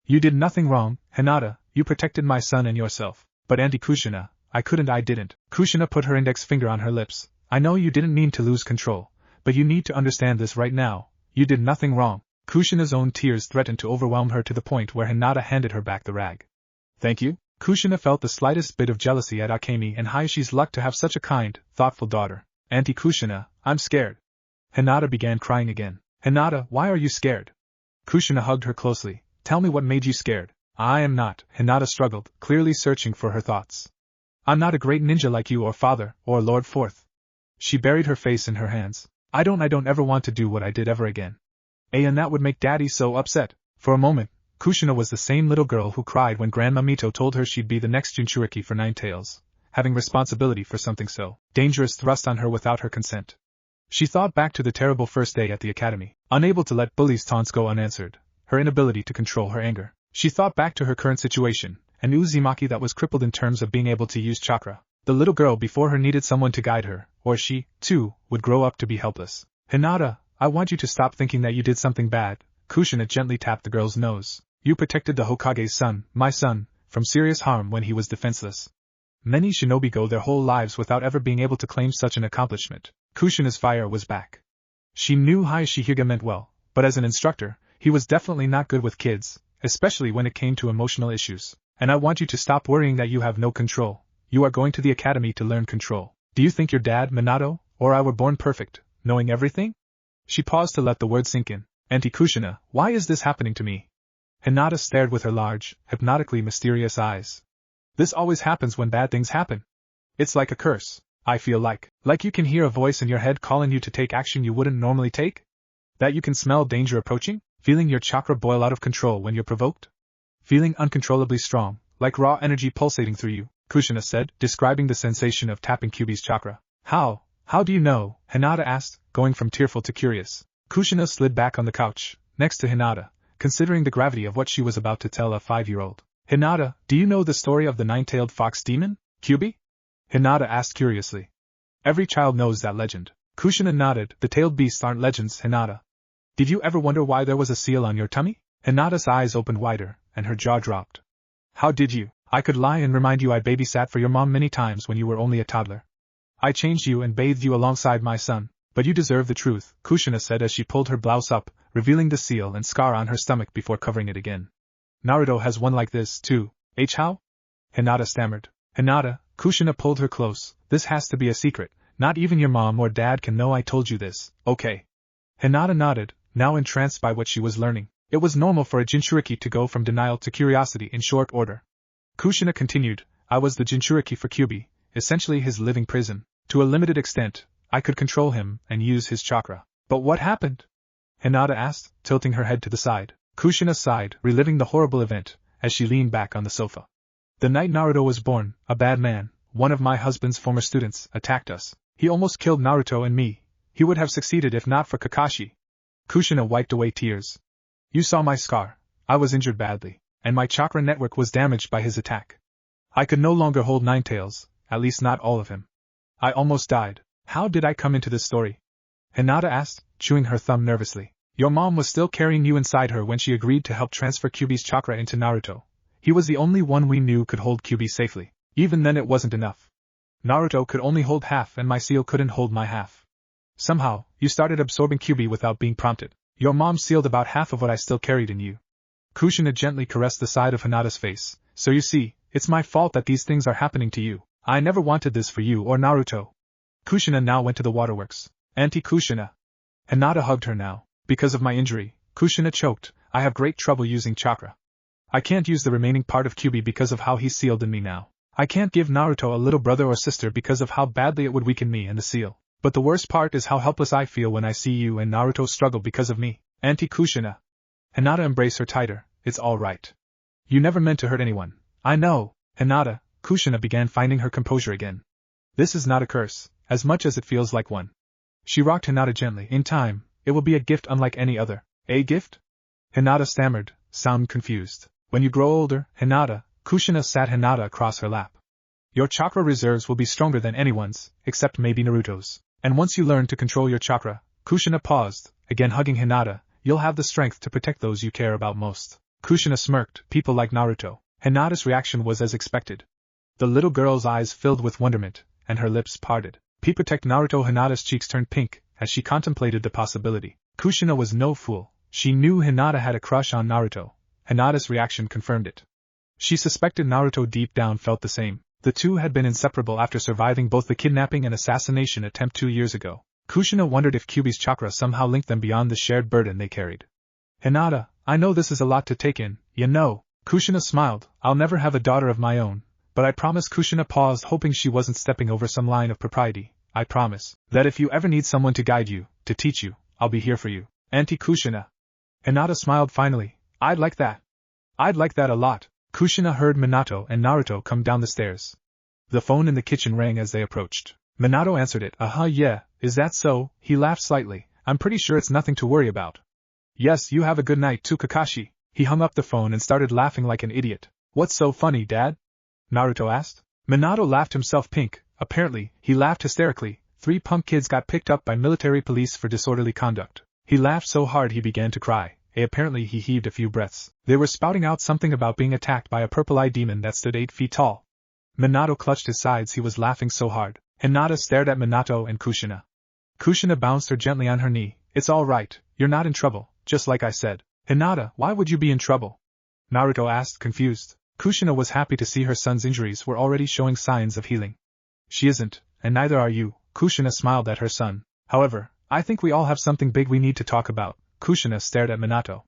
You did nothing wrong, Hinata, you protected my son and yourself. But Auntie Kushina, I didn't. Kushina put her index finger on her lips. I know you didn't mean to lose control, but you need to understand this right now. You did nothing wrong. Kushina's own tears threatened to overwhelm her to the point where Hinata handed her back the rag. Thank you? Kushina felt the slightest bit of jealousy at Akemi and Hayashi's luck to have such a kind, thoughtful daughter. Auntie Kushina, I'm scared. Hinata began crying again. Hinata, why are you scared? Kushina hugged her closely. Tell me what made you scared. I am not. Hinata struggled, clearly searching for her thoughts. I'm not a great ninja like you or father, or Lord Fourth. She buried her face in her hands. I don't ever want to do what I did ever again. And that would make Daddy so upset. For a moment, Kushina was the same little girl who cried when Grandma Mito told her she'd be the next Jinchuriki for 9 Tails, having responsibility for something so dangerous thrust on her without her consent. She thought back to the terrible first day at the academy, unable to let bullies' taunts go unanswered, her inability to control her anger. She thought back to her current situation, an Uzumaki that was crippled in terms of being able to use chakra. The little girl before her needed someone to guide her, or she, too, would grow up to be helpless. Hinata, I want you to stop thinking that you did something bad. Kushina gently tapped the girl's nose. You protected the Hokage's son, my son, from serious harm when he was defenseless. Many shinobi go their whole lives without ever being able to claim such an accomplishment. Kushina's fire was back. She knew Shihiga meant well, but as an instructor, he was definitely not good with kids, especially when it came to emotional issues. And I want you to stop worrying that you have no control. You are going to the academy to learn control. Do you think your dad, Minato, or I were born perfect, knowing everything? She paused to let the word sink in. Auntie Kushina, why is this happening to me? Hinata stared with her large, hypnotically mysterious eyes. This always happens when bad things happen. It's like a curse. I feel like you can hear a voice in your head calling you to take action you wouldn't normally take? That you can smell danger approaching? Feeling your chakra boil out of control when you're provoked? Feeling uncontrollably strong, like raw energy pulsating through you, Kushina said, describing the sensation of tapping Kyuubi's chakra. How do you know? Hinata asked, going from tearful to curious. Kushina slid back on the couch, next to Hinata, considering the gravity of what she was about to tell a 5-year-old. Hinata, do you know the story of the nine-tailed fox demon, Kyuubi? Hinata asked curiously. Every child knows that legend. Kushina nodded. The tailed beasts aren't legends, Hinata. Did you ever wonder why there was a seal on your tummy? Hinata's eyes opened wider, and her jaw dropped. How did you? I could lie and remind you I babysat for your mom many times when you were only a toddler. I changed you and bathed you alongside my son, but you deserve the truth, Kushina said as she pulled her blouse up, revealing the seal and scar on her stomach before covering it again. Naruto has one like this, too. How? Hinata stammered. Hinata, Kushina pulled her close. This has to be a secret. Not even your mom or dad can know I told you this, okay? Hinata nodded, now entranced by what she was learning. It was normal for a Jinchuriki to go from denial to curiosity in short order. Kushina continued, I was the Jinchuriki for Kyuubi, essentially his living prison. To a limited extent, I could control him and use his chakra. But what happened? Hinata asked, tilting her head to the side. Kushina sighed, reliving the horrible event, as she leaned back on the sofa. The night Naruto was born, a bad man, one of my husband's former students, attacked us. He almost killed Naruto and me. He would have succeeded if not for Kakashi. Kushina wiped away tears. You saw my scar. I was injured badly, and my chakra network was damaged by his attack. I could no longer hold Nine Tails, at least not all of him. I almost died. How did I come into this story? Hinata asked, chewing her thumb nervously. Your mom was still carrying you inside her when she agreed to help transfer Kyuubi's chakra into Naruto. He was the only one we knew could hold Kyuubi safely. Even then it wasn't enough. Naruto could only hold half and my seal couldn't hold my half. Somehow, you started absorbing Kyuubi without being prompted. Your mom sealed about half of what I still carried in you. Kushina gently caressed the side of Hinata's face. So you see, it's my fault that these things are happening to you. I never wanted this for you or Naruto. Kushina now went to the waterworks. Auntie Kushina. Hinata hugged her now. Because of my injury, Kushina choked, I have great trouble using chakra. I can't use the remaining part of Kyuubi because of how he's sealed in me now. I can't give Naruto a little brother or sister because of how badly it would weaken me and the seal. But the worst part is how helpless I feel when I see you and Naruto struggle because of me. Auntie Kushina. Hinata embraced her tighter. It's all right. You never meant to hurt anyone. I know. Hinata, Kushina began finding her composure again. This is not a curse, as much as it feels like one. She rocked Hinata gently. In time, it will be a gift unlike any other. A gift? Hinata stammered, sounding confused. When you grow older, Hinata, Kushina sat Hinata across her lap. Your chakra reserves will be stronger than anyone's, except maybe Naruto's. And once you learn to control your chakra, Kushina paused, again hugging Hinata, you'll have the strength to protect those you care about most. Kushina smirked, people like Naruto. Hinata's reaction was as expected. The little girl's eyes filled with wonderment, and her lips parted. Protect Naruto. Hinata's cheeks turned pink, as she contemplated the possibility. Kushina was no fool. She knew Hinata had a crush on Naruto. Hinata's reaction confirmed it. She suspected Naruto deep down felt the same. The two had been inseparable after surviving both the kidnapping and assassination attempt 2 years ago. Kushina wondered if Kyuubi's chakra somehow linked them beyond the shared burden they carried. Hinata, I know this is a lot to take in, you know. Kushina smiled. I'll never have a daughter of my own, but I promise. Kushina paused, hoping she wasn't stepping over some line of propriety. I promise that if you ever need someone to guide you, to teach you, I'll be here for you. Auntie Kushina. Hinata smiled finally. I'd like that. I'd like that a lot. Kushina heard Minato and Naruto come down the stairs. The phone in the kitchen rang as they approached. Minato answered it. Yeah, is that so? He laughed slightly. I'm pretty sure it's nothing to worry about. Yes, you have a good night too, Kakashi. He hung up the phone and started laughing like an idiot. What's so funny, Dad? Naruto asked. Minato laughed himself pink. Apparently, he laughed hysterically. 3 punk kids got picked up by military police for disorderly conduct. He laughed so hard he began to cry. Apparently he heaved a few breaths. They were spouting out something about being attacked by a purple-eyed demon that stood 8 feet tall. Minato clutched his sides, he was laughing so hard. Hinata stared at Minato and Kushina. Kushina bounced her gently on her knee. It's all right, you're not in trouble, just like I said. Hinata, why would you be in trouble? Naruto asked, confused. Kushina was happy to see her son's injuries were already showing signs of healing. She isn't, and neither are you. Kushina smiled at her son. However, I think we all have something big we need to talk about. Kushina stared at Minato.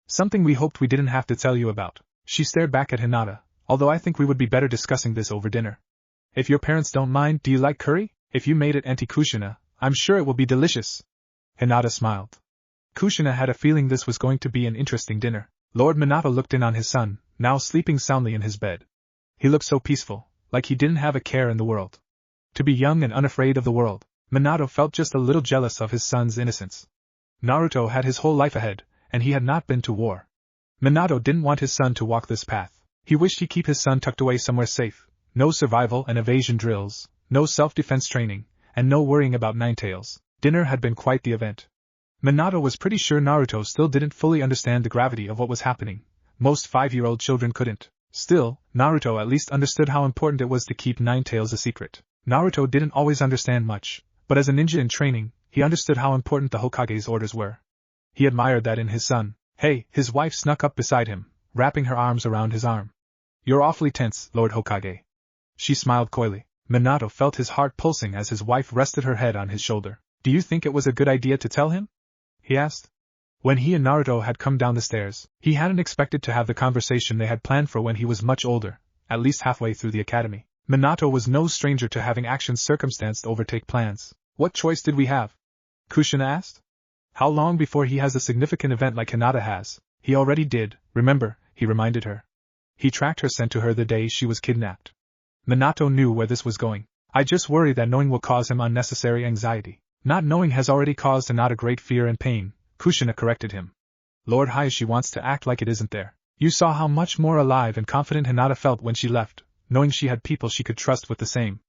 Something we hoped we didn't have to tell you about. She stared back at Hinata, although I think we would be better discussing this over dinner. If your parents don't mind, do you like curry? If you made it, Auntie Kushina, I'm sure it will be delicious. Hinata smiled. Kushina had a feeling this was going to be an interesting dinner. Lord Minato looked in on his son, now sleeping soundly in his bed. He looked so peaceful, like he didn't have a care in the world. To be young and unafraid of the world, Minato felt just a little jealous of his son's innocence. Naruto had his whole life ahead, and he had not been to war. Minato didn't want his son to walk this path. He wished he'd keep his son tucked away somewhere safe. No survival and evasion drills, no self-defense training, and no worrying about Ninetales. Dinner had been quite the event. Minato was pretty sure Naruto still didn't fully understand the gravity of what was happening. Most 5-year-old children couldn't. Still, Naruto at least understood how important it was to keep Ninetales a secret. Naruto didn't always understand much, but as a ninja in training, he understood how important the Hokage's orders were. He admired that in his son. Hey, his wife snuck up beside him, wrapping her arms around his arm. You're awfully tense, Lord Hokage. She smiled coyly. Minato felt his heart pulsing as his wife rested her head on his shoulder. Do you think it was a good idea to tell him? He asked. When he and Naruto had come down the stairs, he hadn't expected to have the conversation they had planned for when he was much older, at least halfway through the academy. Minato was no stranger to having actions circumstanced overtake plans. What choice did we have? Kushina asked. How long before he has a significant event like Hinata has? He already did, remember, he reminded her. He tracked her scent to her the day she was kidnapped. Minato knew where this was going. I just worry that knowing will cause him unnecessary anxiety. Not knowing has already caused Hinata great fear and pain, Kushina corrected him. Lord Hayashi wants to act like it isn't there. You saw how much more alive and confident Hinata felt when she left, knowing she had people she could trust with the same.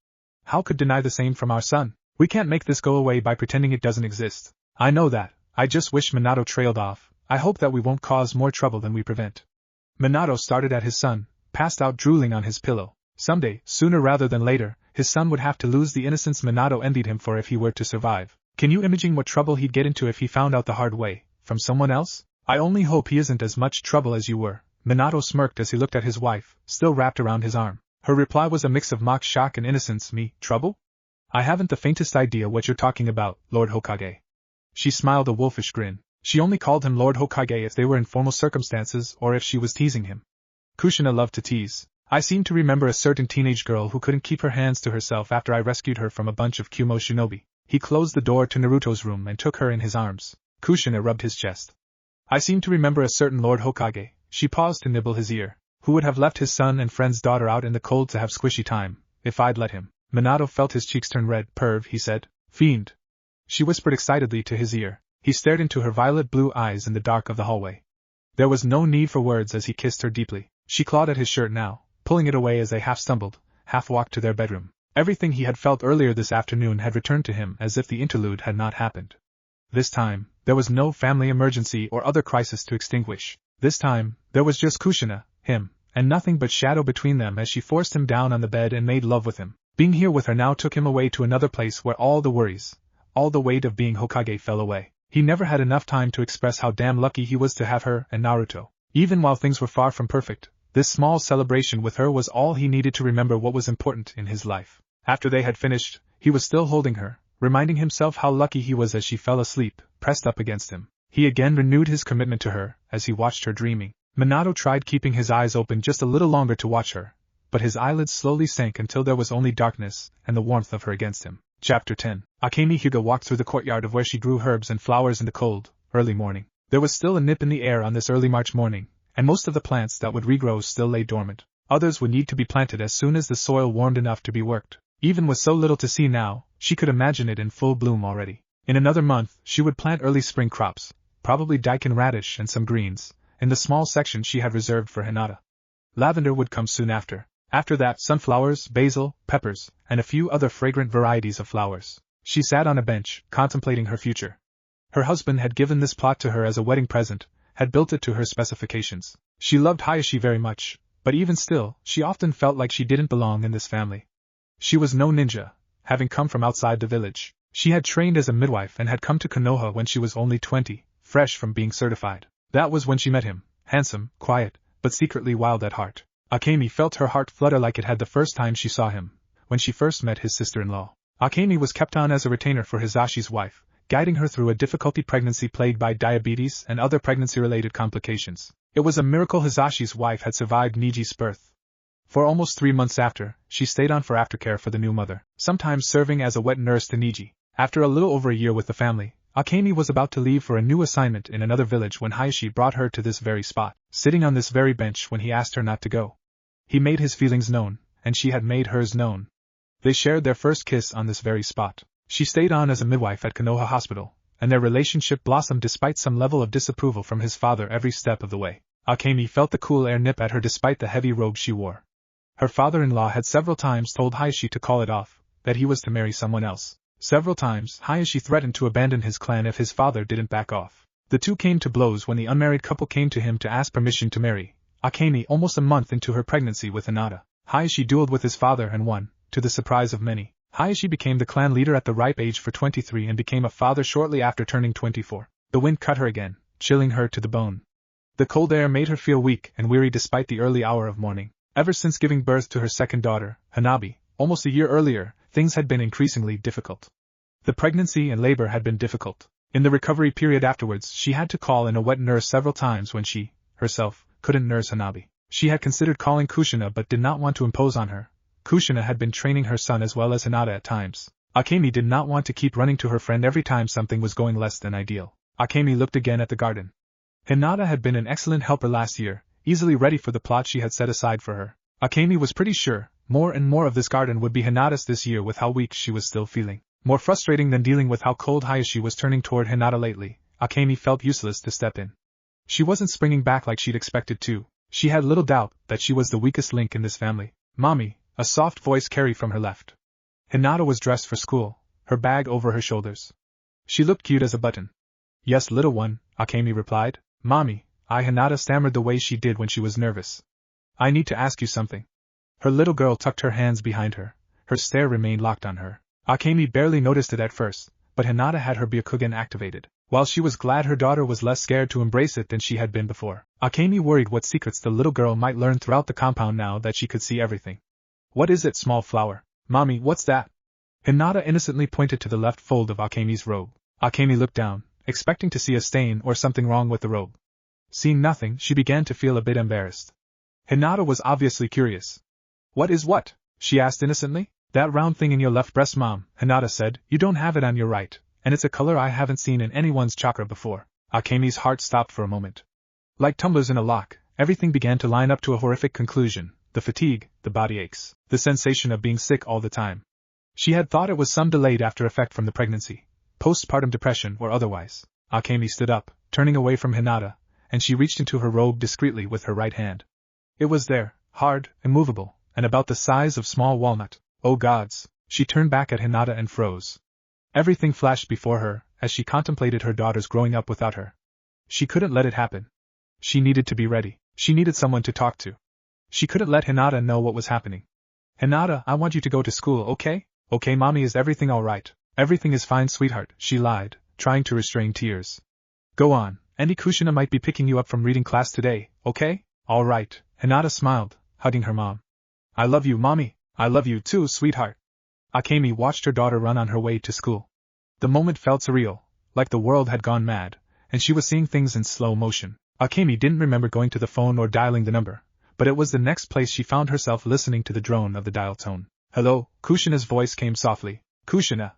How could deny the same from our son? We can't make this go away by pretending it doesn't exist. I know that. I just wish Minato trailed off. I hope that we won't cause more trouble than we prevent. Minato started at his son, passed out drooling on his pillow. Someday, sooner rather than later, his son would have to lose the innocence Minato envied him for if he were to survive. Can you imagine what trouble he'd get into if he found out the hard way, from someone else? I only hope he isn't as much trouble as you were. Minato smirked as he looked at his wife, still wrapped around his arm. Her reply was a mix of mock shock and innocence. Me, trouble? I haven't the faintest idea what you're talking about, Lord Hokage. She smiled a wolfish grin. She only called him Lord Hokage if they were in formal circumstances or if she was teasing him. Kushina loved to tease. I seem to remember a certain teenage girl who couldn't keep her hands to herself after I rescued her from a bunch of Kumo shinobi. He closed the door to Naruto's room and took her in his arms. Kushina rubbed his chest. I seem to remember a certain Lord Hokage. She paused to nibble his ear, who would have left his son and friend's daughter out in the cold to have squishy time, if I'd let him. Minato felt his cheeks turn red. Perv, he said. Fiend. She whispered excitedly to his ear. He stared into her violet-blue eyes in the dark of the hallway. There was no need for words as he kissed her deeply. She clawed at his shirt now, pulling it away as they half stumbled, half walked to their bedroom. Everything he had felt earlier this afternoon had returned to him as if the interlude had not happened. This time, there was no family emergency or other crisis to extinguish. This time, there was just Kushina, him, and nothing but shadow between them as she forced him down on the bed and made love with him. Being here with her now took him away to another place where all the worries, all the weight of being Hokage fell away. He never had enough time to express how damn lucky he was to have her and Naruto. Even while things were far from perfect, this small celebration with her was all he needed to remember what was important in his life. After they had finished, he was still holding her, reminding himself how lucky he was as she fell asleep, pressed up against him. He again renewed his commitment to her, as he watched her dreaming. Minato tried keeping his eyes open just a little longer to watch her, but his eyelids slowly sank until there was only darkness and the warmth of her against him. Chapter 10. Akemi Hyuga walked through the courtyard of where she grew herbs and flowers in the cold, early morning. There was still a nip in the air on this early March morning, and most of the plants that would regrow still lay dormant. Others would need to be planted as soon as the soil warmed enough to be worked. Even with so little to see now, she could imagine it in full bloom already. In another month, she would plant early spring crops, probably daikon radish and some greens, in the small section she had reserved for Hinata. Lavender would come soon after. After that, sunflowers, basil, peppers, and a few other fragrant varieties of flowers. She sat on a bench, contemplating her future. Her husband had given this plot to her as a wedding present, had built it to her specifications. She loved Hayashi very much, But even still, she often felt like she didn't belong in this family. She was no ninja, having come from outside the village. She had trained as a midwife and had come to Konoha when she was only 20, fresh from being certified. That was when she met him, handsome, quiet, but secretly wild at heart. Akemi felt her heart flutter like it had the first time she saw him, when she first met his sister-in-law. Akemi was kept on as a retainer for Hizashi's wife, guiding her through a difficult pregnancy plagued by diabetes and other pregnancy-related complications. It was a miracle Hizashi's wife had survived Niji's birth. For almost 3 months after, she stayed on for aftercare for the new mother, sometimes serving as a wet nurse to Niji. After a little over a year with the family, Akemi was about to leave for a new assignment in another village when Hayashi brought her to this very spot, sitting on this very bench when he asked her not to go. He made his feelings known, and she had made hers known. They shared their first kiss on this very spot. She stayed on as a midwife at Konoha Hospital, and their relationship blossomed despite some level of disapproval from his father every step of the way. Akemi felt the cool air nip at her despite the heavy robe she wore. Her father-in-law had several times told Hayashi to call it off, that he was to marry someone else. Several times, Hayashi threatened to abandon his clan if his father didn't back off. The two came to blows when the unmarried couple came to him to ask permission to marry Akemi almost a month into her pregnancy with Hinata. Hayashi dueled with his father and won, to the surprise of many. Hayashi became the clan leader at the ripe age for 23 and became a father shortly after turning 24. The wind cut her again, chilling her to the bone. The cold air made her feel weak and weary despite the early hour of morning. Ever since giving birth to her second daughter, Hanabi, almost a year earlier, things had been increasingly difficult. The pregnancy and labor had been difficult. In the recovery period afterwards, she had to call in a wet nurse several times when she, herself, couldn't nurse Hanabi. She had considered calling Kushina but did not want to impose on her. Kushina had been training her son as well as Hinata at times. Akemi did not want to keep running to her friend every time something was going less than ideal. Akemi looked again at the garden. Hinata had been an excellent helper last year, easily ready for the plot she had set aside for her. Akemi was pretty sure, more and more of this garden would be Hinata's this year with how weak she was still feeling. More frustrating than dealing with how cold Hayashi was turning toward Hinata lately, Akemi felt useless to step in. She wasn't springing back like she'd expected to. She had little doubt that she was the weakest link in this family. "Mommy," a soft voice carried from her left. Hinata was dressed for school, her bag over her shoulders. She looked cute as a button. "Yes, little one," Akemi replied. "Mommy," Hinata stammered the way she did when she was nervous. "I need to ask you something." Her little girl tucked her hands behind her. Her stare remained locked on her. Akemi barely noticed it at first, but Hinata had her Byakugan activated. While she was glad her daughter was less scared to embrace it than she had been before, Akemi worried what secrets the little girl might learn throughout the compound now that she could see everything. "What is it, small flower?" "Mommy, what's that?" Hinata innocently pointed to the left fold of Akemi's robe. Akemi looked down, expecting to see a stain or something wrong with the robe. Seeing nothing, she began to feel a bit embarrassed. Hinata was obviously curious. "What is what?" she asked innocently. "That round thing in your left breast, Mom," Hinata said. "You don't have it on your right, and it's a color I haven't seen in anyone's chakra before." Akemi's heart stopped for a moment. Like tumblers in a lock, everything began to line up to a horrific conclusion: the fatigue, the body aches, the sensation of being sick all the time. She had thought it was some delayed after effect from the pregnancy, postpartum depression or otherwise. Akemi stood up, turning away from Hinata, and she reached into her robe discreetly with her right hand. It was there, hard, immovable, and about the size of small walnut. Oh gods! She turned back at Hinata and froze. Everything flashed before her, as she contemplated her daughters growing up without her. She couldn't let it happen. She needed to be ready. She needed someone to talk to. She couldn't let Hinata know what was happening. "Hinata, I want you to go to school, okay?" "Okay, Mommy, is everything alright?" "Everything is fine, sweetheart," she lied, trying to restrain tears. "Go on, Andy Kushina might be picking you up from reading class today, okay?" "Alright," Hinata smiled, hugging her mom. "I love you, Mommy." "I love you too, sweetheart." Akemi watched her daughter run on her way to school. The moment felt surreal, like the world had gone mad, and she was seeing things in slow motion. Akemi didn't remember going to the phone or dialing the number, but it was the next place she found herself listening to the drone of the dial tone. "Hello," Kushina's voice came softly. "Kushina,"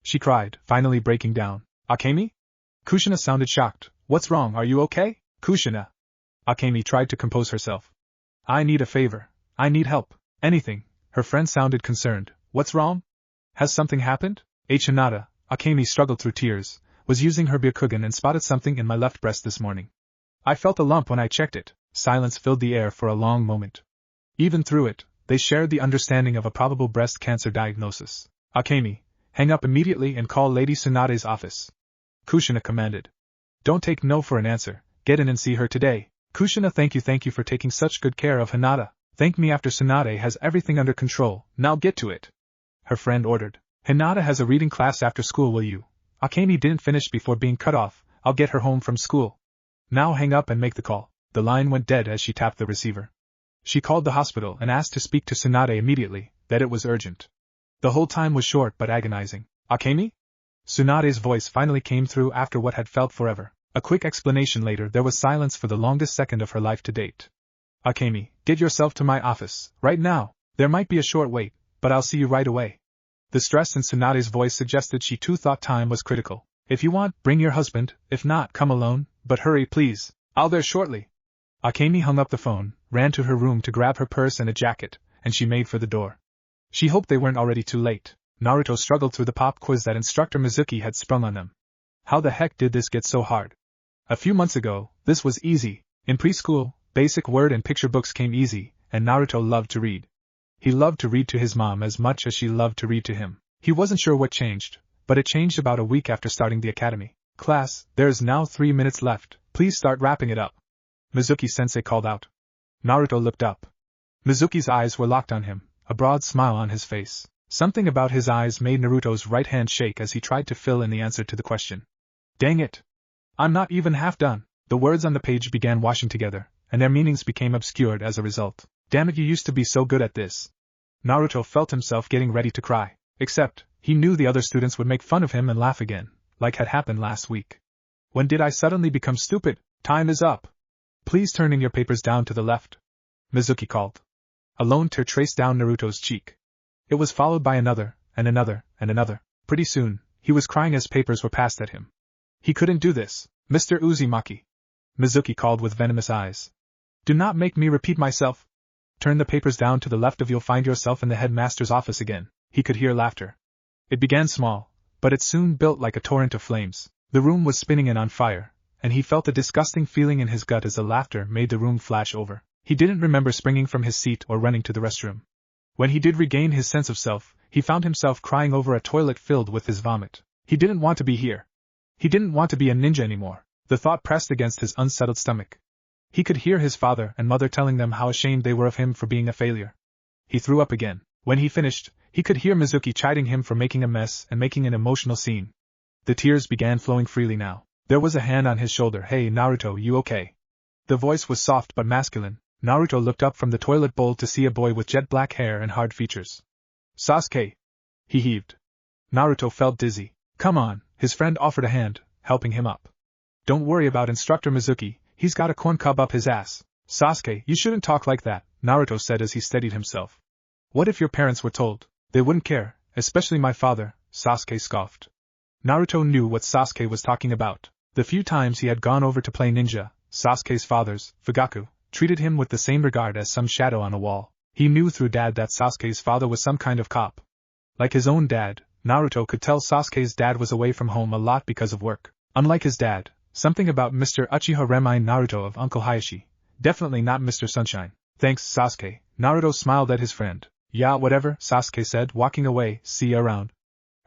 she cried, finally breaking down. "Akemi?" Kushina sounded shocked. "What's wrong, are you okay?" "Kushina." Akemi tried to compose herself. "I need a favor. I need help. Anything." Her friend sounded concerned. "What's wrong? Has something happened?" Hinata, Akemi struggled through tears, was using her Byakugan and spotted something in my left breast this morning. "I felt a lump when I checked it." Silence filled the air for a long moment. Even through it, they shared the understanding of a probable breast cancer diagnosis. "Akemi, hang up immediately and call Lady Tsunade's office," Kushina commanded. "Don't take no for an answer, get in and see her today." Kushina, thank you for taking such good care of Hinata. Thank me after Tsunade has everything under control. Now get to it. Her friend ordered. Hinata has a reading class after school, will you? Akemi didn't finish before being cut off. I'll get her home from school. Now hang up and make the call. The line went dead as she tapped the receiver. She called the hospital and asked to speak to Tsunade immediately, that it was urgent. The whole time was short but agonizing. Akemi? Tsunade's voice finally came through after what had felt forever. A quick explanation later, there was silence for the longest second of her life to date. Akemi, get yourself to my office, right now. There might be a short wait, but I'll see you right away. The stress in Tsunade's voice suggested she too thought time was critical. If you want, bring your husband, if not, come alone, but hurry please. I'll there shortly. Akemi hung up the phone, ran to her room to grab her purse and a jacket, and she made for the door. She hoped they weren't already too late. Naruto struggled through the pop quiz that instructor Mizuki had sprung on them. How the heck did this get so hard? A few months ago, this was easy. In preschool, basic word and picture books came easy, and Naruto loved to read. He loved to read to his mom as much as she loved to read to him. He wasn't sure what changed, but it changed about a week after starting the academy. Class, there is now 3 minutes left, please start wrapping it up. Mizuki-sensei called out. Naruto looked up. Mizuki's eyes were locked on him, a broad smile on his face. Something about his eyes made Naruto's right hand shake as he tried to fill in the answer to the question. Dang it! I'm not even half done. The words on the page began washing together, and their meanings became obscured as a result. Damn it, you used to be so good at this. Naruto felt himself getting ready to cry. Except, he knew the other students would make fun of him and laugh again, like had happened last week. When did I suddenly become stupid? Time is up. Please turn in your papers down to the left. Mizuki called. A lone tear traced down Naruto's cheek. It was followed by another, and another, and another. Pretty soon, he was crying as papers were passed at him. He couldn't do this. Mr. Uzumaki. Mizuki called with venomous eyes. Do not make me repeat myself. Turn the papers down to the left or you'll find yourself in the headmaster's office again. He could hear laughter. It began small, but it soon built like a torrent of flames. The room was spinning and on fire, and he felt a disgusting feeling in his gut as the laughter made the room flash over. He didn't remember springing from his seat or running to the restroom. When he did regain his sense of self, he found himself crying over a toilet filled with his vomit. He didn't want to be here. He didn't want to be a ninja anymore. The thought pressed against his unsettled stomach. He could hear his father and mother telling them how ashamed they were of him for being a failure. He threw up again. When he finished, he could hear Mizuki chiding him for making a mess and making an emotional scene. The tears began flowing freely now. There was a hand on his shoulder. Hey Naruto, you okay? The voice was soft but masculine. Naruto looked up from the toilet bowl to see a boy with jet black hair and hard features. Sasuke. He heaved. Naruto felt dizzy. Come on, his friend offered a hand, helping him up. Don't worry about Instructor Mizuki, he's got a corn cob up his ass. Sasuke, you shouldn't talk like that, Naruto said as he steadied himself. What if your parents were told? They wouldn't care, especially my father, Sasuke scoffed. Naruto knew what Sasuke was talking about. The few times he had gone over to play ninja, Sasuke's fathers, Fugaku, treated him with the same regard as some shadow on a wall. He knew through dad that Sasuke's father was some kind of cop. Like his own dad, Naruto could tell Sasuke's dad was away from home a lot because of work. Unlike his dad, something about Mr. Uchiha reminded Naruto of Uncle Hayashi. Definitely not Mr. Sunshine. Thanks, Sasuke. Naruto smiled at his friend. Yeah, whatever, Sasuke said, walking away. See you around.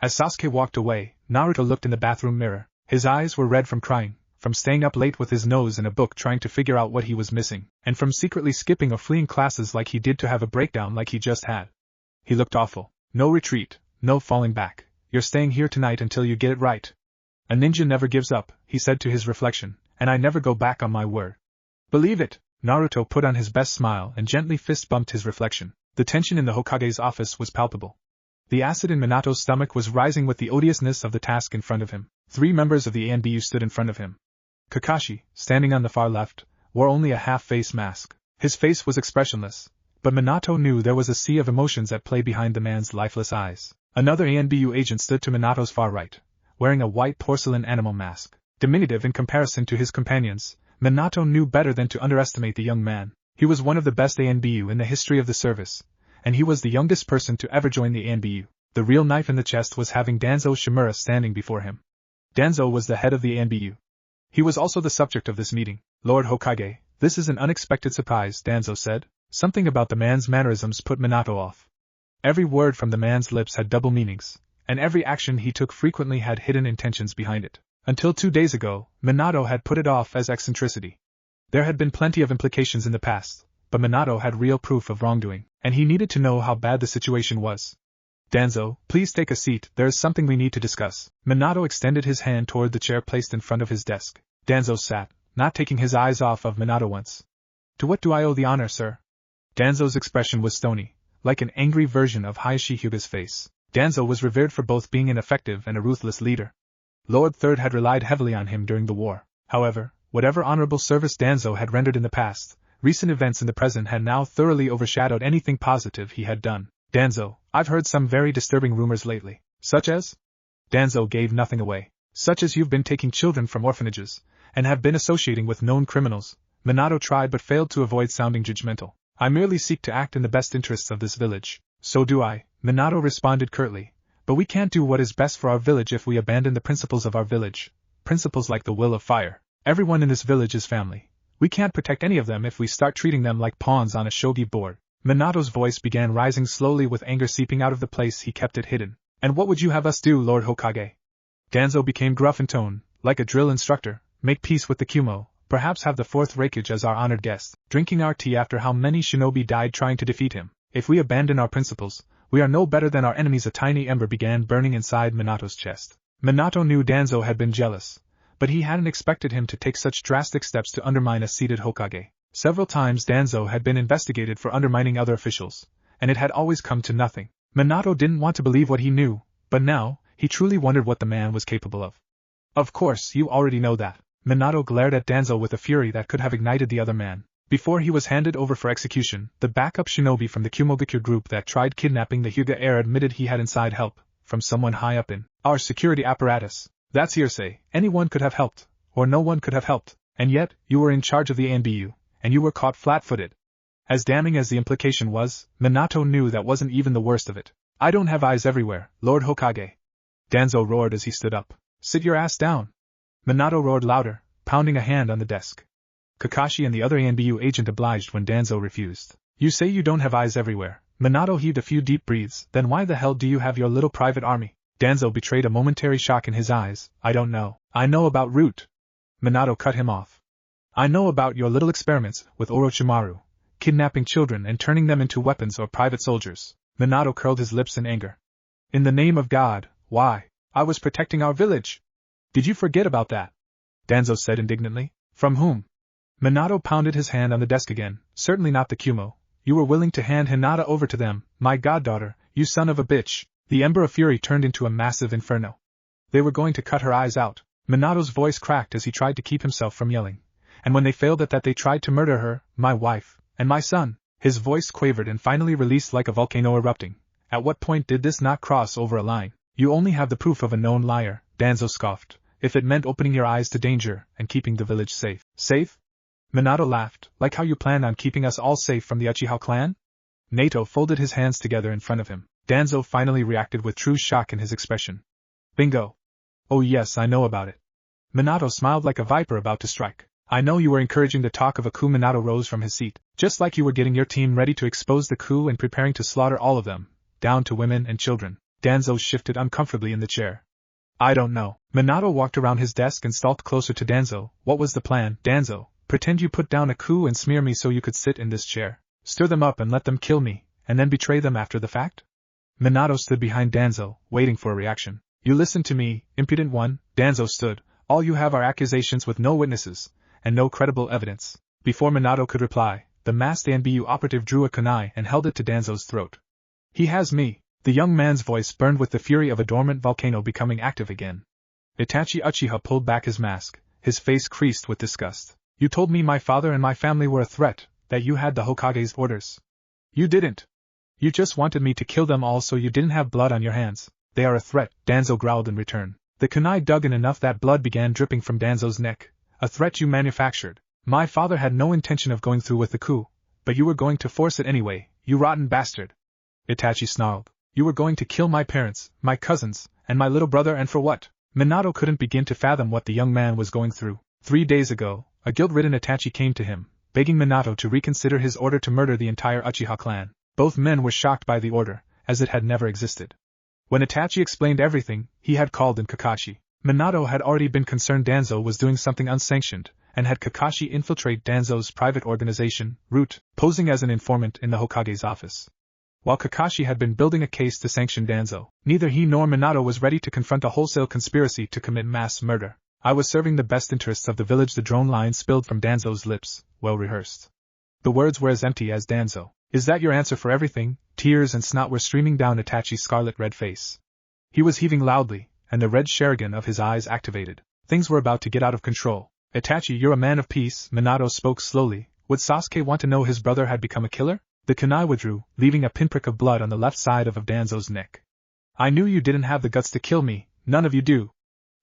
As Sasuke walked away, Naruto looked in the bathroom mirror. His eyes were red from crying, from staying up late with his nose in a book trying to figure out what he was missing, and from secretly skipping or fleeing classes like he did to have a breakdown like he just had. He looked awful. No retreat, no falling back. You're staying here tonight until you get it right. A ninja never gives up, he said to his reflection, and I never go back on my word. Believe it. Naruto put on his best smile and gently fist-bumped his reflection. The tension in the Hokage's office was palpable. The acid in Minato's stomach was rising with the odiousness of the task in front of him. 3 members of the ANBU stood in front of him. Kakashi, standing on the far left, wore only a half-face mask. His face was expressionless, but Minato knew there was a sea of emotions at play behind the man's lifeless eyes. Another ANBU agent stood to Minato's far right, wearing a white porcelain animal mask. Diminutive in comparison to his companions, Minato knew better than to underestimate the young man. He was one of the best ANBU in the history of the service, and he was the youngest person to ever join the ANBU. The real knife in the chest was having Danzo Shimura standing before him. Danzo was the head of the ANBU. He was also the subject of this meeting. Lord Hokage, this is an unexpected surprise, Danzo said. Something about the man's mannerisms put Minato off. Every word from the man's lips had double meanings, and every action he took frequently had hidden intentions behind it. Until 2 days ago, Minato had put it off as eccentricity. There had been plenty of implications in the past, but Minato had real proof of wrongdoing, and he needed to know how bad the situation was. Danzo, please take a seat, there is something we need to discuss. Minato extended his hand toward the chair placed in front of his desk. Danzo sat, not taking his eyes off of Minato once. To what do I owe the honor, sir? Danzo's expression was stony, like an angry version of Hayashi Hyuga's face. Danzo was revered for both being an effective and a ruthless leader. Lord Third had relied heavily on him during the war. However, whatever honorable service Danzo had rendered in the past, recent events in the present had now thoroughly overshadowed anything positive he had done. Danzo, I've heard some very disturbing rumors lately. Such as? Danzo gave nothing away. Such as you've been taking children from orphanages, and have been associating with known criminals. Minato tried but failed to avoid sounding judgmental. I merely seek to act in the best interests of this village. So do I, Minato responded curtly. But we can't do what is best for our village if we abandon the principles of our village. Principles like the will of fire. Everyone in this village is family. We can't protect any of them if we start treating them like pawns on a shogi board. Minato's voice began rising slowly with anger seeping out of the place he kept it hidden. And what would you have us do, Lord Hokage? Danzo became gruff in tone, like a drill instructor. Make peace with the Kumo, perhaps have the fourth Raikage as our honored guest, drinking our tea after how many shinobi died trying to defeat him. If we abandon our principles, we are no better than our enemies. A tiny ember began burning inside Minato's chest. Minato knew Danzo had been jealous, but he hadn't expected him to take such drastic steps to undermine a seated Hokage. Several times Danzo had been investigated for undermining other officials, and it had always come to nothing. Minato didn't want to believe what he knew, but now, he truly wondered what the man was capable of. Of course, you already know that. Minato glared at Danzo with a fury that could have ignited the other man. Before he was handed over for execution, the backup shinobi from the Kumogakure group that tried kidnapping the Hyuga heir admitted he had inside help, from someone high up in our security apparatus. That's hearsay. Anyone could have helped, or no one could have helped, and yet, you were in charge of the ANBU. And you were caught flat-footed. As damning as the implication was, Minato knew that wasn't even the worst of it. I don't have eyes everywhere, Lord Hokage. Danzo roared as he stood up. Sit your ass down. Minato roared louder, pounding a hand on the desk. Kakashi and the other ANBU agent obliged when Danzo refused. You say you don't have eyes everywhere. Minato heaved a few deep breaths. Then why the hell do you have your little private army? Danzo betrayed a momentary shock in his eyes. I don't know. I know about Root. Minato cut him off. I know about your little experiments with Orochimaru, kidnapping children and turning them into weapons or private soldiers. Minato curled his lips in anger. In the name of God, why? I was protecting our village. Did you forget about that? Danzo said indignantly. From whom? Minato pounded his hand on the desk again. Certainly not the Kumo. You were willing to hand Hinata over to them, my goddaughter, you son of a bitch. The ember of fury turned into a massive inferno. They were going to cut her eyes out. Minato's voice cracked as he tried to keep himself from yelling. And when they failed at that, they tried to murder her, my wife, and my son. His voice quavered and finally released like a volcano erupting. At what point did this not cross over a line? You only have the proof of a known liar, Danzo scoffed. If it meant opening your eyes to danger and keeping the village safe. Safe? Minato laughed. Like how you planned on keeping us all safe from the Uchiha clan? Nato folded his hands together in front of him. Danzo finally reacted with true shock in his expression. Bingo. Oh yes, I know about it. Minato smiled like a viper about to strike. I know you were encouraging the talk of a coup. Minato rose from his seat, just like you were getting your team ready to expose the coup and preparing to slaughter all of them, down to women and children. Danzo shifted uncomfortably in the chair. I don't know. Minato walked around his desk and stalked closer to Danzo. What was the plan, Danzo? Pretend you put down a coup and smear me so you could sit in this chair. Stir them up and let them kill me, and then betray them after the fact? Minato stood behind Danzo, waiting for a reaction. You listen to me, impudent one. Danzo stood. All you have are accusations with no witnesses, and no credible evidence. Before Minato could reply, the masked ANBU operative drew a kunai and held it to Danzo's throat. He has me. The young man's voice burned with the fury of a dormant volcano becoming active again. Itachi Uchiha pulled back his mask, his face creased with disgust. You told me my father and my family were a threat, that you had the Hokage's orders. You didn't. You just wanted me to kill them all so you didn't have blood on your hands. They are a threat, Danzo growled in return. The kunai dug in enough that blood began dripping from Danzo's neck. A threat you manufactured. My father had no intention of going through with the coup, but you were going to force it anyway, you rotten bastard. Itachi snarled. You were going to kill my parents, my cousins, and my little brother, and for what? Minato couldn't begin to fathom what the young man was going through. 3 days ago, a guilt-ridden Itachi came to him, begging Minato to reconsider his order to murder the entire Uchiha clan. Both men were shocked by the order, as it had never existed. When Itachi explained everything, he had called in Kakashi. Minato had already been concerned Danzo was doing something unsanctioned, and had Kakashi infiltrate Danzo's private organization, Root, posing as an informant in the Hokage's office. While Kakashi had been building a case to sanction Danzo, neither he nor Minato was ready to confront a wholesale conspiracy to commit mass murder. I was serving the best interests of the village. The drone line spilled from Danzo's lips, well rehearsed. The words were as empty as Danzo. Is that your answer for everything? Tears and snot were streaming down Itachi's scarlet-red face. He was heaving loudly, and the red Sharingan of his eyes activated. Things were about to get out of control. Itachi, you're a man of peace, Minato spoke slowly. Would Sasuke want to know his brother had become a killer? The kunai withdrew, leaving a pinprick of blood on the left side of Danzo's neck. I knew you didn't have the guts to kill me, none of you do.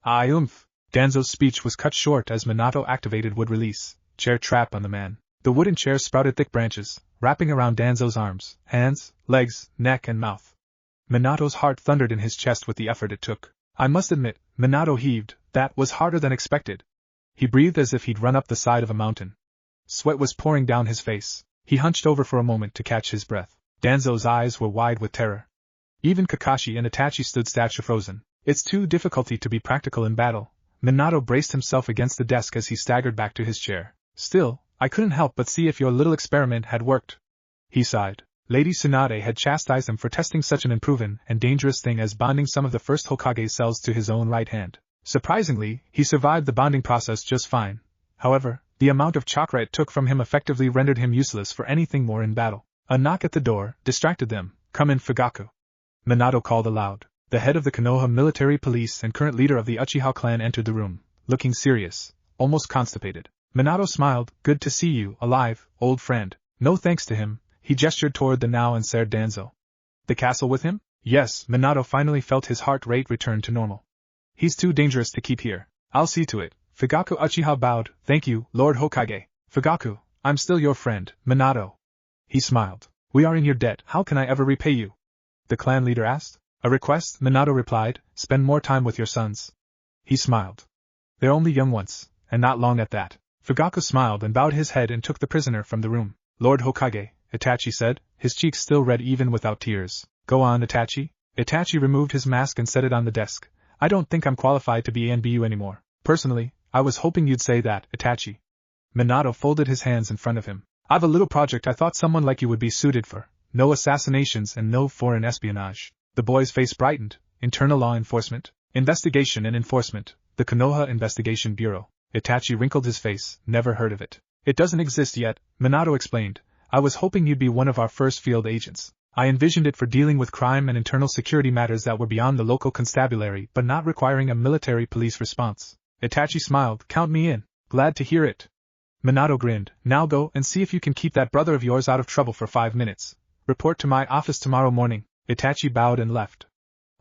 Danzo's speech was cut short as Minato activated wood release, chair trap on the man. The wooden chair sprouted thick branches, wrapping around Danzo's arms, hands, legs, neck and mouth. Minato's heart thundered in his chest with the effort it took. I must admit, Minato heaved, that was harder than expected. He breathed as if he'd run up the side of a mountain. Sweat was pouring down his face. He hunched over for a moment to catch his breath. Danzo's eyes were wide with terror. Even Kakashi and Itachi stood statue frozen. It's too difficult to be practical in battle. Minato braced himself against the desk as he staggered back to his chair. Still, I couldn't help but see if your little experiment had worked. He sighed. Lady Tsunade had chastised him for testing such an unproven and dangerous thing as bonding some of the first Hokage cells to his own right hand. Surprisingly, he survived the bonding process just fine. However, the amount of chakra it took from him effectively rendered him useless for anything more in battle. A knock at the door distracted them. Come in, Fugaku. Minato called aloud. The head of the Konoha military police and current leader of the Uchiha clan entered the room, looking serious, almost constipated. Minato smiled. Good to see you, alive, old friend. No thanks to him, he gestured toward the now unsaid Danzo. The castle with him? Yes, Minato finally felt his heart rate return to normal. He's too dangerous to keep here. I'll see to it. Fugaku Uchiha bowed. Thank you, Lord Hokage. Fugaku, I'm still your friend, Minato. He smiled. We are in your debt. How can I ever repay you? The clan leader asked. A request, Minato replied. Spend more time with your sons. He smiled. They're only young ones, and not long at that. Fugaku smiled and bowed his head and took the prisoner from the room. Lord Hokage, Itachi said, his cheeks still red even without tears. Go on, Itachi. Itachi removed his mask and set it on the desk. I don't think I'm qualified to be ANBU anymore. Personally, I was hoping you'd say that, Itachi. Minato folded his hands in front of him. I've a little project I thought someone like you would be suited for. No assassinations and no foreign espionage. The boy's face brightened. Internal law enforcement, investigation and enforcement, the Konoha Investigation Bureau. Itachi wrinkled his face. Never heard of it. It doesn't exist yet, Minato explained. I was hoping you'd be one of our first field agents. I envisioned it for dealing with crime and internal security matters that were beyond the local constabulary but not requiring a military police response. Itachi smiled. Count me in. Glad to hear it. Minato grinned. Now go and see if you can keep that brother of yours out of trouble for 5 minutes. Report to my office tomorrow morning. Itachi bowed and left.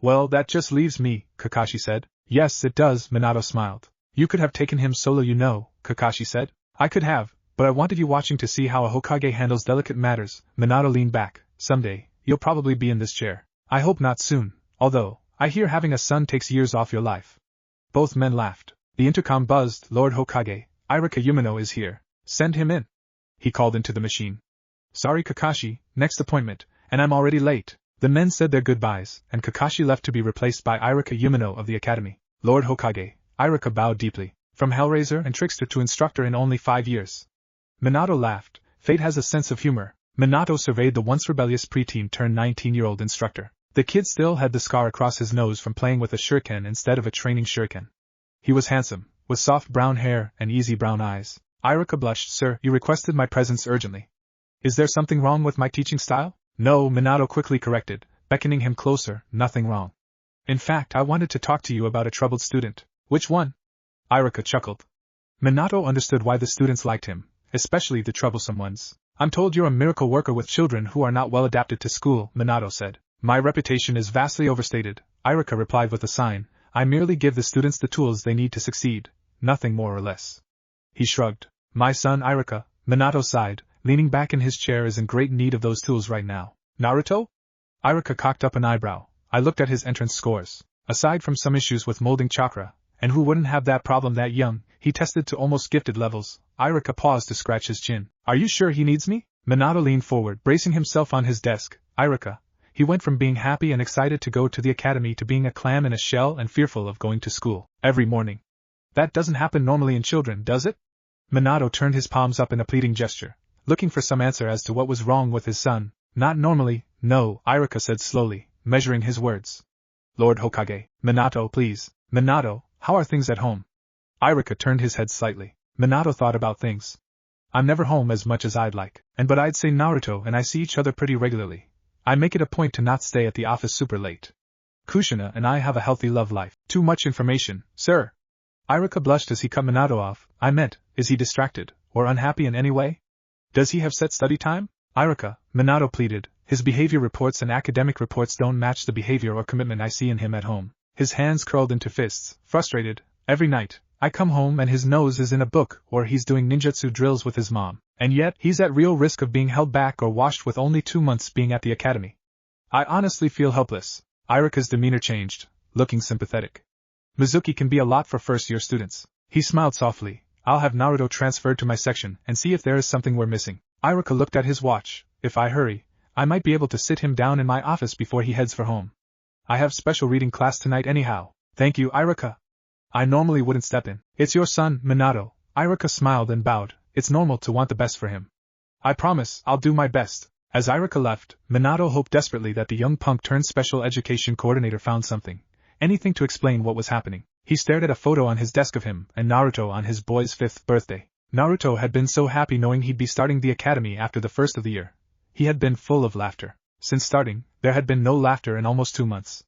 Well, that just leaves me, Kakashi said. Yes, it does, Minato smiled. You could have taken him solo, you know, Kakashi said. I could have, but I wanted you watching to see how a Hokage handles delicate matters. Minato leaned back. Someday, you'll probably be in this chair. I hope not soon, although, I hear having a son takes years off your life. Both men laughed. The intercom buzzed. Lord Hokage, Irika Yumino is here. Send him in. He called into the machine. Sorry Kakashi, next appointment, and I'm already late. The men said their goodbyes, and Kakashi left to be replaced by Irika Yumino of the academy. Lord Hokage, Irika bowed deeply. From Hellraiser and trickster to instructor in only 5 years. Minato laughed. Fate has a sense of humor. Minato surveyed the once rebellious preteen turned 19-year-old instructor. The kid still had the scar across his nose from playing with a shuriken instead of a training shuriken. He was handsome, with soft brown hair and easy brown eyes. Irika blushed. Sir, you requested my presence urgently. Is there something wrong with my teaching style? No, Minato quickly corrected, beckoning him closer. Nothing wrong. In fact, I wanted to talk to you about a troubled student. Which one? Irika chuckled. Minato understood why the students liked him, especially the troublesome ones. I'm told you're a miracle worker with children who are not well adapted to school, Minato said. My reputation is vastly overstated, Irika replied with a sign. I merely give the students the tools they need to succeed, nothing more or less. He shrugged. My son Irika, Minato sighed, leaning back in his chair, is in great need of those tools right now. Naruto? Irika cocked up an eyebrow. I looked at his entrance scores. Aside from some issues with molding chakra, and who wouldn't have that problem that young, he tested to almost gifted levels. Irika paused to scratch his chin. Are you sure he needs me? Minato leaned forward, bracing himself on his desk. Irika. He went from being happy and excited to go to the academy to being a clam in a shell and fearful of going to school every morning. That doesn't happen normally in children, does it? Minato turned his palms up in a pleading gesture, looking for some answer as to what was wrong with his son. Not normally, no, Iruka said slowly, measuring his words. Lord Hokage, Minato, please. Minato, how are things at home? Iruka turned his head slightly. Minato thought about things. I'm never home as much as I'd like, but I'd say Naruto and I see each other pretty regularly. I make it a point to not stay at the office super late. Kushina and I have a healthy love life. Too much information, sir. Iruka blushed as he cut Minato off. I meant, is he distracted, or unhappy in any way? Does he have set study time? Iruka, Minato pleaded, his behavior reports and academic reports don't match the behavior or commitment I see in him at home. His hands curled into fists, frustrated. Every night, I come home and his nose is in a book or he's doing ninjutsu drills with his mom, and yet he's at real risk of being held back or washed with only 2 months being at the academy. I honestly feel helpless. Iruka's demeanor changed, looking sympathetic. Mizuki can be a lot for first-year students. He smiled softly. I'll have Naruto transferred to my section and see if there is something we're missing. Iruka looked at his watch. If I hurry, I might be able to sit him down in my office before he heads for home. I have special reading class tonight anyhow. Thank you, Iruka. I normally wouldn't step in. It's your son, Minato. Iruka smiled and bowed. It's normal to want the best for him. I promise, I'll do my best. As Iruka left, Minato hoped desperately that the young punk turned special education coordinator found something. Anything to explain what was happening. He stared at a photo on his desk of him and Naruto on his boy's 5th birthday. Naruto had been so happy knowing he'd be starting the academy after the first of the year. He had been full of laughter. Since starting, there had been no laughter in almost 2 months.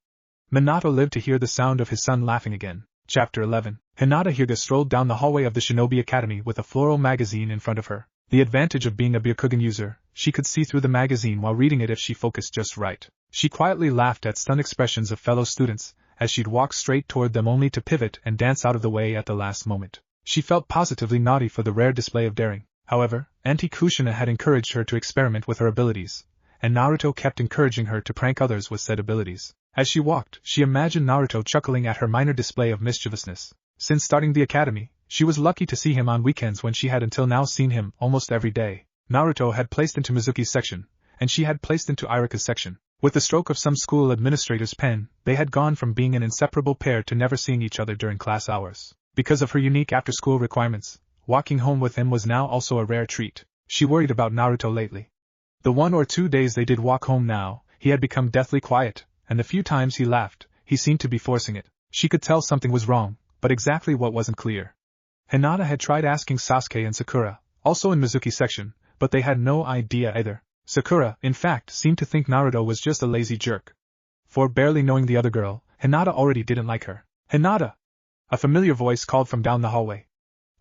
Minato lived to hear the sound of his son laughing again. Chapter 11. Hinata Hyuga strolled down the hallway of the Shinobi Academy with a floral magazine in front of her. The advantage of being a Byakugan user, she could see through the magazine while reading it if she focused just right. She quietly laughed at stunned expressions of fellow students, as she'd walk straight toward them only to pivot and dance out of the way at the last moment. She felt positively naughty for the rare display of daring. However, Auntie Kushina had encouraged her to experiment with her abilities, and Naruto kept encouraging her to prank others with said abilities. As she walked, she imagined Naruto chuckling at her minor display of mischievousness. Since starting the academy, she was lucky to see him on weekends when she had until now seen him almost every day. Naruto had placed into Mizuki's section, and she had placed into Iruka's section. With the stroke of some school administrator's pen, they had gone from being an inseparable pair to never seeing each other during class hours. Because of her unique after-school requirements, walking home with him was now also a rare treat. She worried about Naruto lately. The 1 or 2 days they did walk home now, he had become deathly quiet, and the few times he laughed, he seemed to be forcing it. She could tell something was wrong, but exactly what wasn't clear. Hinata had tried asking Sasuke and Sakura, also in Mizuki's section, but they had no idea either. Sakura, in fact, seemed to think Naruto was just a lazy jerk. For barely knowing the other girl, Hinata already didn't like her. Hinata! A familiar voice called from down the hallway.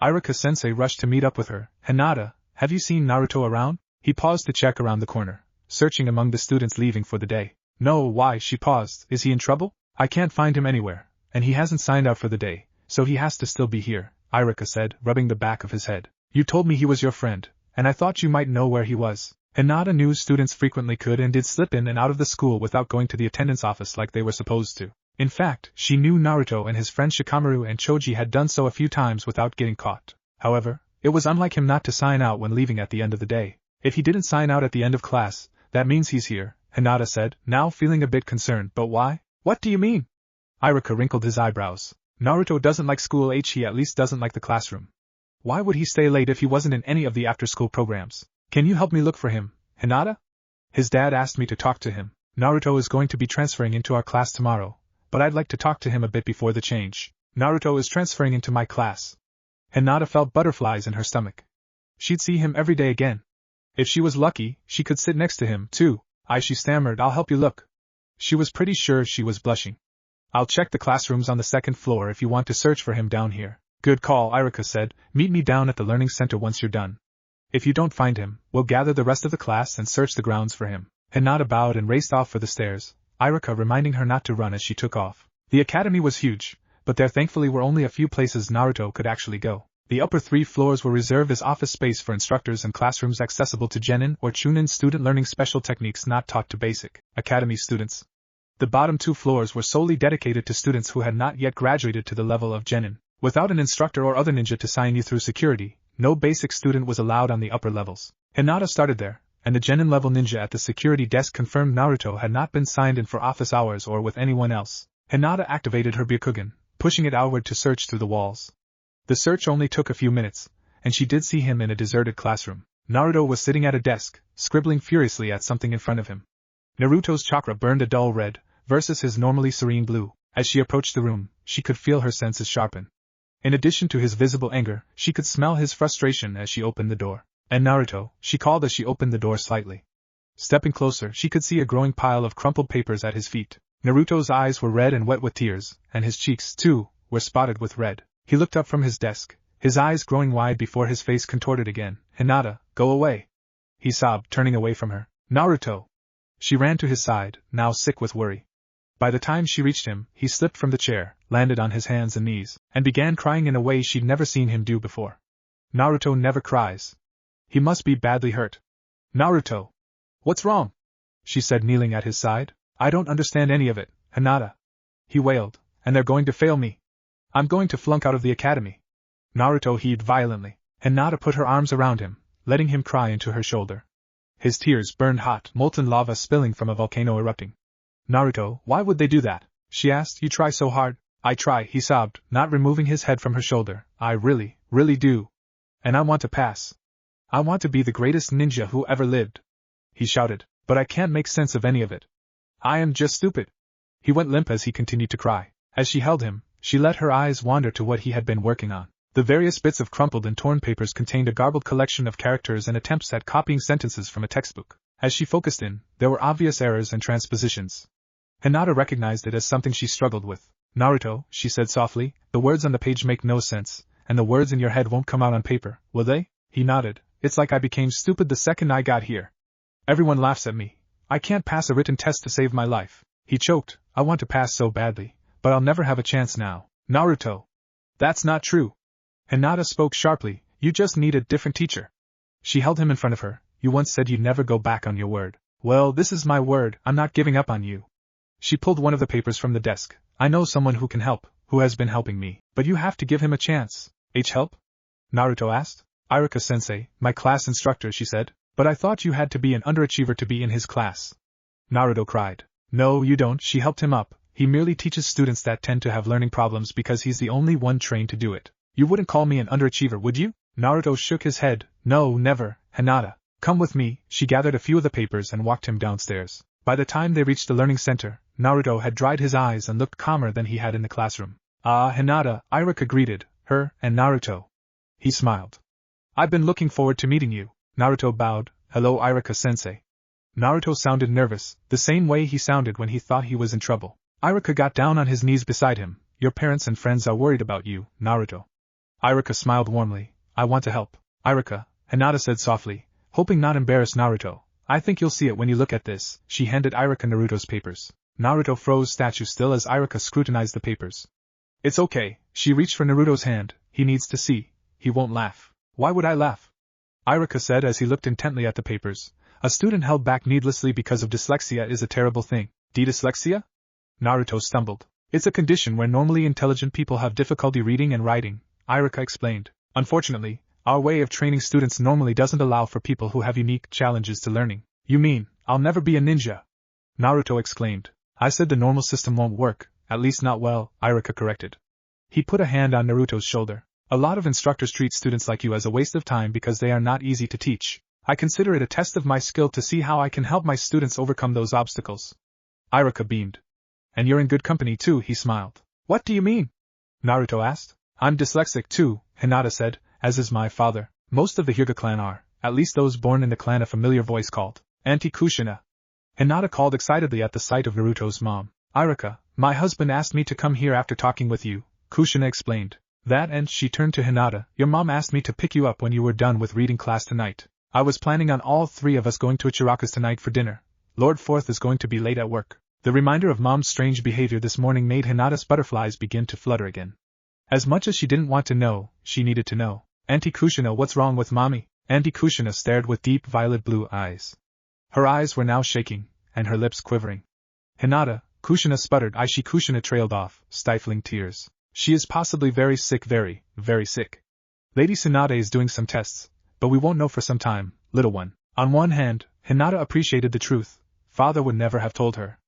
Iruka-sensei rushed to meet up with her. Hinata, have you seen Naruto around? He paused to check around the corner, searching among the students leaving for the day. No, why? She paused. Is he in trouble? I can't find him anywhere, and he hasn't signed out for the day, so he has to still be here, Iruka said, rubbing the back of his head. You told me he was your friend, and I thought you might know where he was. Hinata knew students frequently could and did slip in and out of the school without going to the attendance office like they were supposed to. In fact, she knew Naruto and his friends Shikamaru and Choji had done so a few times without getting caught. However, it was unlike him not to sign out when leaving at the end of the day. If he didn't sign out at the end of class, that means he's here, Hinata said, now feeling a bit concerned. But why? What do you mean? Iruka wrinkled his eyebrows. Naruto doesn't like school. He at least doesn't like the classroom. Why would he stay late if he wasn't in any of the after-school programs? Can you help me look for him, Hinata? His dad asked me to talk to him. Naruto is going to be transferring into our class tomorrow, but I'd like to talk to him a bit before the change. Naruto is transferring into my class. Hinata felt butterflies in her stomach. She'd see him every day again. If she was lucky, she could sit next to him, too. She stammered, I'll help you look. She was pretty sure she was blushing. I'll check the classrooms on the 2nd floor if you want to search for him down here. Good call, Iruka said. Meet me down at the learning center once you're done. If you don't find him, we'll gather the rest of the class and search the grounds for him. Hinata bowed and raced off for the stairs, Iruka reminding her not to run as she took off. The academy was huge, but there thankfully were only a few places Naruto could actually go. The upper 3 floors were reserved as office space for instructors and classrooms accessible to Genin or Chunin student learning special techniques not taught to basic academy students. The bottom 2 floors were solely dedicated to students who had not yet graduated to the level of Genin. Without an instructor or other ninja to sign you through security, no basic student was allowed on the upper levels. Hinata started there, and the Genin level ninja at the security desk confirmed Naruto had not been signed in for office hours or with anyone else. Hinata activated her Byakugan, pushing it outward to search through the walls. The search only took a few minutes, and she did see him in a deserted classroom. Naruto was sitting at a desk, scribbling furiously at something in front of him. Naruto's chakra burned a dull red, versus his normally serene blue. As she approached the room, she could feel her senses sharpen. In addition to his visible anger, she could smell his frustration as she opened the door. "And Naruto," she called as she opened the door slightly. Stepping closer, she could see a growing pile of crumpled papers at his feet. Naruto's eyes were red and wet with tears, and his cheeks, too, were spotted with red. He looked up from his desk, his eyes growing wide before his face contorted again. "Hinata, go away," he sobbed, turning away from her. "Naruto!" She ran to his side, now sick with worry. By the time she reached him, he slipped from the chair, landed on his hands and knees, and began crying in a way she'd never seen him do before. Naruto never cries. He must be badly hurt. "Naruto! What's wrong?" she said, kneeling at his side. "I don't understand any of it, Hinata," he wailed, "and they're going to fail me. I'm going to flunk out of the academy." Naruto heaved violently. Hinata put her arms around him, letting him cry into her shoulder. His tears burned hot, molten lava spilling from a volcano erupting. "Naruto, why would they do that?" she asked. "You try so hard." "I try," he sobbed, not removing his head from her shoulder. "I really, really do. And I want to pass. I want to be the greatest ninja who ever lived," he shouted, "but I can't make sense of any of it. I am just stupid." He went limp as he continued to cry. As she held him, she let her eyes wander to what he had been working on. The various bits of crumpled and torn papers contained a garbled collection of characters and attempts at copying sentences from a textbook. As she focused in, there were obvious errors and transpositions. Hinata recognized it as something she struggled with. "Naruto," she said softly, "the words on the page make no sense, and the words in your head won't come out on paper, will they?" He nodded. "It's like I became stupid the second I got here. Everyone laughs at me. I can't pass a written test to save my life." He choked. "I want to pass so badly, but I'll never have a chance now." "Naruto! That's not true." Hinata spoke sharply. "You just need a different teacher." She held him in front of her. "You once said you'd never go back on your word. Well, this is my word. I'm not giving up on you." She pulled one of the papers from the desk. "I know someone who can help, who has been helping me, but you have to give him a chance." "Help?" Naruto asked. "Iruka-sensei, my class instructor," she said. "But I thought you had to be an underachiever to be in his class." Naruto cried. "No, you don't." She helped him up. "He merely teaches students that tend to have learning problems because he's the only one trained to do it." "You wouldn't call me an underachiever, would you?" Naruto shook his head. "No, never, Hinata. Come with me." She gathered a few of the papers and walked him downstairs. By the time they reached the learning center, Naruto had dried his eyes and looked calmer than he had in the classroom. "Ah, Hinata," Iruka greeted her and Naruto. He smiled. "I've been looking forward to meeting you." Naruto bowed. "Hello, Iruka-sensei." Naruto sounded nervous, the same way he sounded when he thought he was in trouble. Iruka got down on his knees beside him. "Your parents and friends are worried about you, Naruto." Iruka smiled warmly. "I want to help." "Iruka," Hinata said softly, hoping not embarrass Naruto. "I think you'll see it when you look at this." She handed Iruka Naruto's papers. Naruto froze statue still as Iruka scrutinized the papers. "It's okay." She reached for Naruto's hand. "He needs to see. He won't laugh." "Why would I laugh?" Iruka said as he looked intently at the papers. "A student held back needlessly because of dyslexia is a terrible thing." "Dyslexia?" Naruto stumbled. "It's a condition where normally intelligent people have difficulty reading and writing," Iruka explained. "Unfortunately, our way of training students normally doesn't allow for people who have unique challenges to learning." "You mean, I'll never be a ninja?" Naruto exclaimed. "I said the normal system won't work, at least not well," Iruka corrected. He put a hand on Naruto's shoulder. "A lot of instructors treat students like you as a waste of time because they are not easy to teach. I consider it a test of my skill to see how I can help my students overcome those obstacles." Iruka beamed. "And you're in good company too," he smiled. "What do you mean?" Naruto asked. "I'm dyslexic too," Hinata said, "as is my father. Most of the Hyuga clan are, at least those born in the clan." A familiar voice called, "Auntie Kushina." Hinata called excitedly at the sight of Naruto's mom. "Iruka, my husband asked me to come here after talking with you," Kushina explained. "That and," she turned to Hinata, "your mom asked me to pick you up when you were done with reading class tonight. I was planning on all three of us going to Ichiraku's tonight for dinner. Lord Fourth is going to be late at work." The reminder of Mom's strange behavior this morning made Hinata's butterflies begin to flutter again. As much as she didn't want to know, she needed to know. "Auntie Kushina, what's wrong with Mommy?" Auntie Kushina stared with deep violet blue eyes. Her eyes were now shaking, and her lips quivering. "Hinata," Kushina sputtered. Kushina trailed off, stifling tears. "She is possibly very sick, very, very sick. Lady Tsunade is doing some tests, but we won't know for some time, little one." On one hand, Hinata appreciated the truth. Father would never have told her.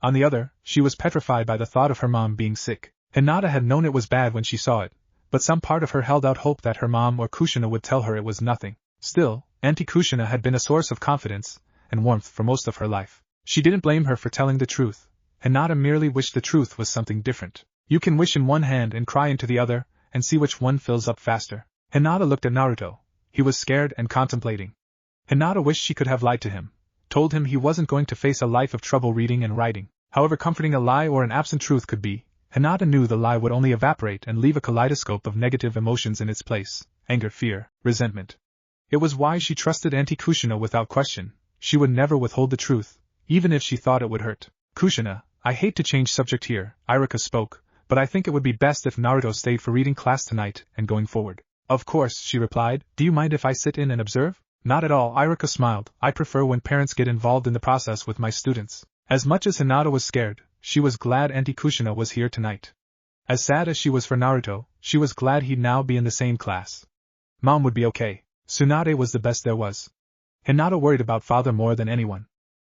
On the other, she was petrified by the thought of her mom being sick. Hinata had known it was bad when she saw it, but some part of her held out hope that her mom or Kushina would tell her it was nothing. Still, Auntie Kushina had been a source of confidence and warmth for most of her life. She didn't blame her for telling the truth. Hinata merely wished the truth was something different. You can wish in one hand and cry into the other, and see which one fills up faster. Hinata looked at Naruto. He was scared and contemplating. Hinata wished she could have lied to him, told him he wasn't going to face a life of trouble reading and writing. However comforting a lie or an absent truth could be, Hinata knew the lie would only evaporate and leave a kaleidoscope of negative emotions in its place: anger, fear, resentment. It was why she trusted Auntie Kushina without question. She would never withhold the truth, even if she thought it would hurt. Kushina, I hate to change subject here, Iruka spoke, but I think it would be best if Naruto stayed for reading class tonight and going forward. Of course, she replied. Do you mind if I sit in and observe? Not at all, Iruka smiled. I prefer when parents get involved in the process with my students. As much as Hinata was scared, she was glad Auntie Kushina was here tonight. As sad as she was for Naruto, she was glad he'd now be in the same class. Mom would be okay. Tsunade was the best there was. Hinata worried about father more than anyone.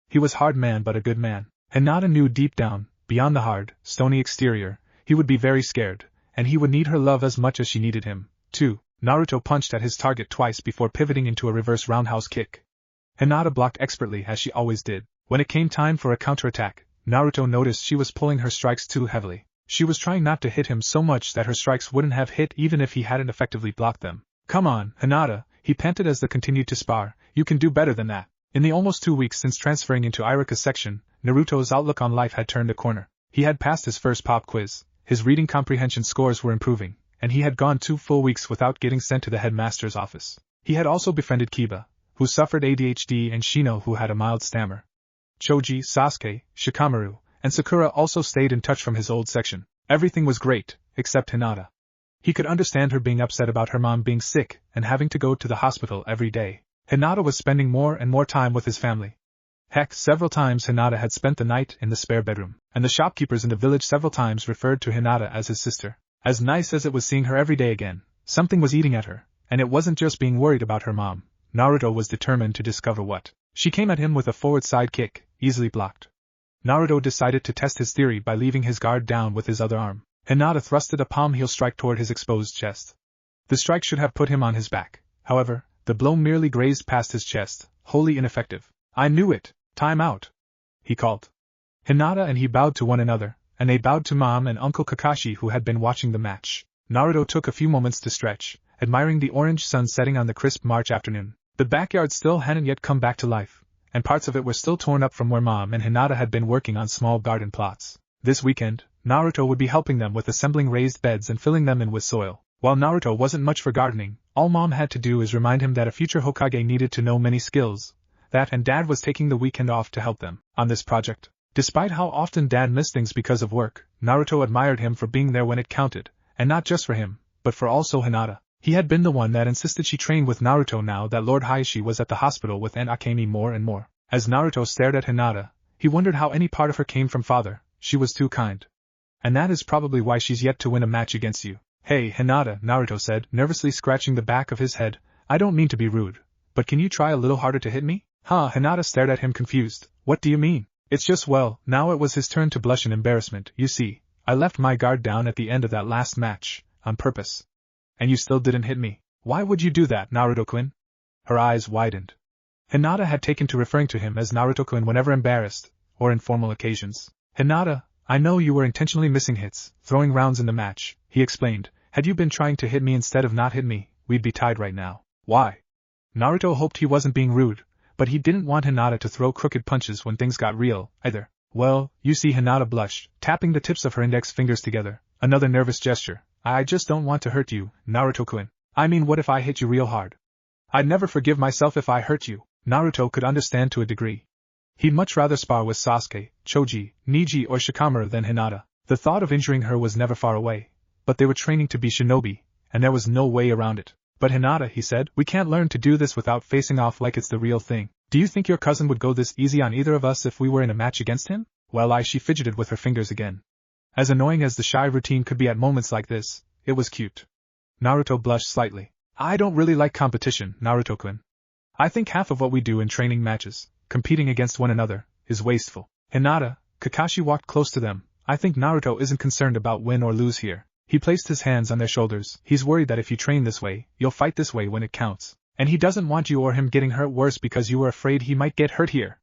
He was hard man but a good man. Hinata knew deep down, beyond the hard, stony exterior, he would be very scared, and he would need her love as much as she needed him, too. Naruto punched at his target twice before pivoting into a reverse roundhouse kick. Hinata blocked expertly as she always did. When it came time for a counterattack, Naruto noticed she was pulling her strikes too heavily. She was trying not to hit him so much that her strikes wouldn't have hit even if he hadn't effectively blocked them. Come on, Hinata, he panted as they continued to spar, you can do better than that. In the almost 2 weeks since transferring into Iruka's section, Naruto's outlook on life had turned a corner. He had passed his first pop quiz, his reading comprehension scores were improving, and he had gone 2 full weeks without getting sent to the headmaster's office. He had also befriended Kiba, who suffered ADHD, and Shino, who had a mild stammer. Choji, Sasuke, Shikamaru, and Sakura also stayed in touch from his old section. Everything was great, except Hinata. He could understand her being upset about her mom being sick and having to go to the hospital every day. Hinata was spending more and more time with his family. Heck, several times Hinata had spent the night in the spare bedroom, and the shopkeepers in the village several times referred to Hinata as his sister. As nice as it was seeing her every day again, something was eating at her, and it wasn't just being worried about her mom. Naruto was determined to discover what. She came at him with a forward side kick, easily blocked. Naruto decided to test his theory by leaving his guard down with his other arm. Hinata thrusted a palm heel strike toward his exposed chest. The strike should have put him on his back. However, the blow merely grazed past his chest, wholly ineffective. I knew it. Time out, he called. Hinata and he bowed to one another, and they bowed to Mom and Uncle Kakashi, who had been watching the match. Naruto took a few moments to stretch, admiring the orange sun setting on the crisp March afternoon. The backyard still hadn't yet come back to life, and parts of it were still torn up from where Mom and Hinata had been working on small garden plots. This weekend, Naruto would be helping them with assembling raised beds and filling them in with soil. While Naruto wasn't much for gardening, all Mom had to do is remind him that a future Hokage needed to know many skills. That and Dad was taking the weekend off to help them on this project. Despite how often Dad missed things because of work, Naruto admired him for being there when it counted, and not just for him, but for also Hinata. He had been the one that insisted she train with Naruto now that Lord Hiashi was at the hospital with Aunt Akemi more and more. As Naruto stared at Hinata, he wondered how any part of her came from father. She was too kind. And that is probably why she's yet to win a match against you. Hey, Hinata, Naruto said, nervously scratching the back of his head, I don't mean to be rude, but can you try a little harder to hit me? Huh, Hinata stared at him confused. What do you mean? It's just, well, now it was his turn to blush in embarrassment. You see, I left my guard down at the end of that last match, on purpose. And you still didn't hit me. Why would you do that, Naruto-kun? Her eyes widened. Hinata had taken to referring to him as Naruto-kun whenever embarrassed, or in formal occasions. Hinata, I know you were intentionally missing hits, throwing rounds in the match, he explained. Had you been trying to hit me instead of not hit me, we'd be tied right now. Why? Naruto hoped he wasn't being rude, but he didn't want Hinata to throw crooked punches when things got real, either. Well, you see, Hinata blushed, tapping the tips of her index fingers together, another nervous gesture. I just don't want to hurt you, Naruto-kun. I mean, what if I hit you real hard? I'd never forgive myself if I hurt you. Naruto could understand to a degree. He'd much rather spar with Sasuke, Choji, Neji or Shikamaru than Hinata. The thought of injuring her was never far away, but they were training to be shinobi, and there was no way around it. But Hinata, he said, we can't learn to do this without facing off like it's the real thing. Do you think your cousin would go this easy on either of us if we were in a match against him? Well, she fidgeted with her fingers again. As annoying as the shy routine could be at moments like this, it was cute. Naruto blushed slightly. I don't really like competition, Naruto-kun. I think half of what we do in training matches, competing against one another, is wasteful. Hinata, Kakashi walked close to them. I think Naruto isn't concerned about win or lose here. He placed his hands on their shoulders. He's worried that if you train this way, you'll fight this way when it counts. And he doesn't want you or him getting hurt worse because you were afraid he might get hurt here.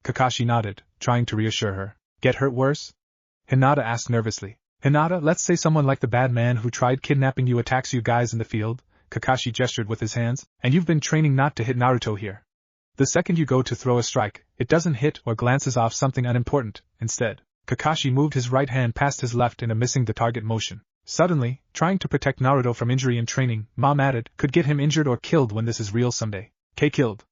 Kakashi nodded, trying to reassure her. Get hurt worse? Hinata asked nervously. Hinata, let's say someone like the bad man who tried kidnapping you attacks you guys in the field, Kakashi gestured with his hands, and you've been training not to hit Naruto here. The second you go to throw a strike, it doesn't hit or glances off something unimportant. Instead, Kakashi moved his right hand past his left in a missing the target motion. Suddenly, trying to protect Naruto from injury in training, Mom added, could get him injured or killed when this is real someday. Killed.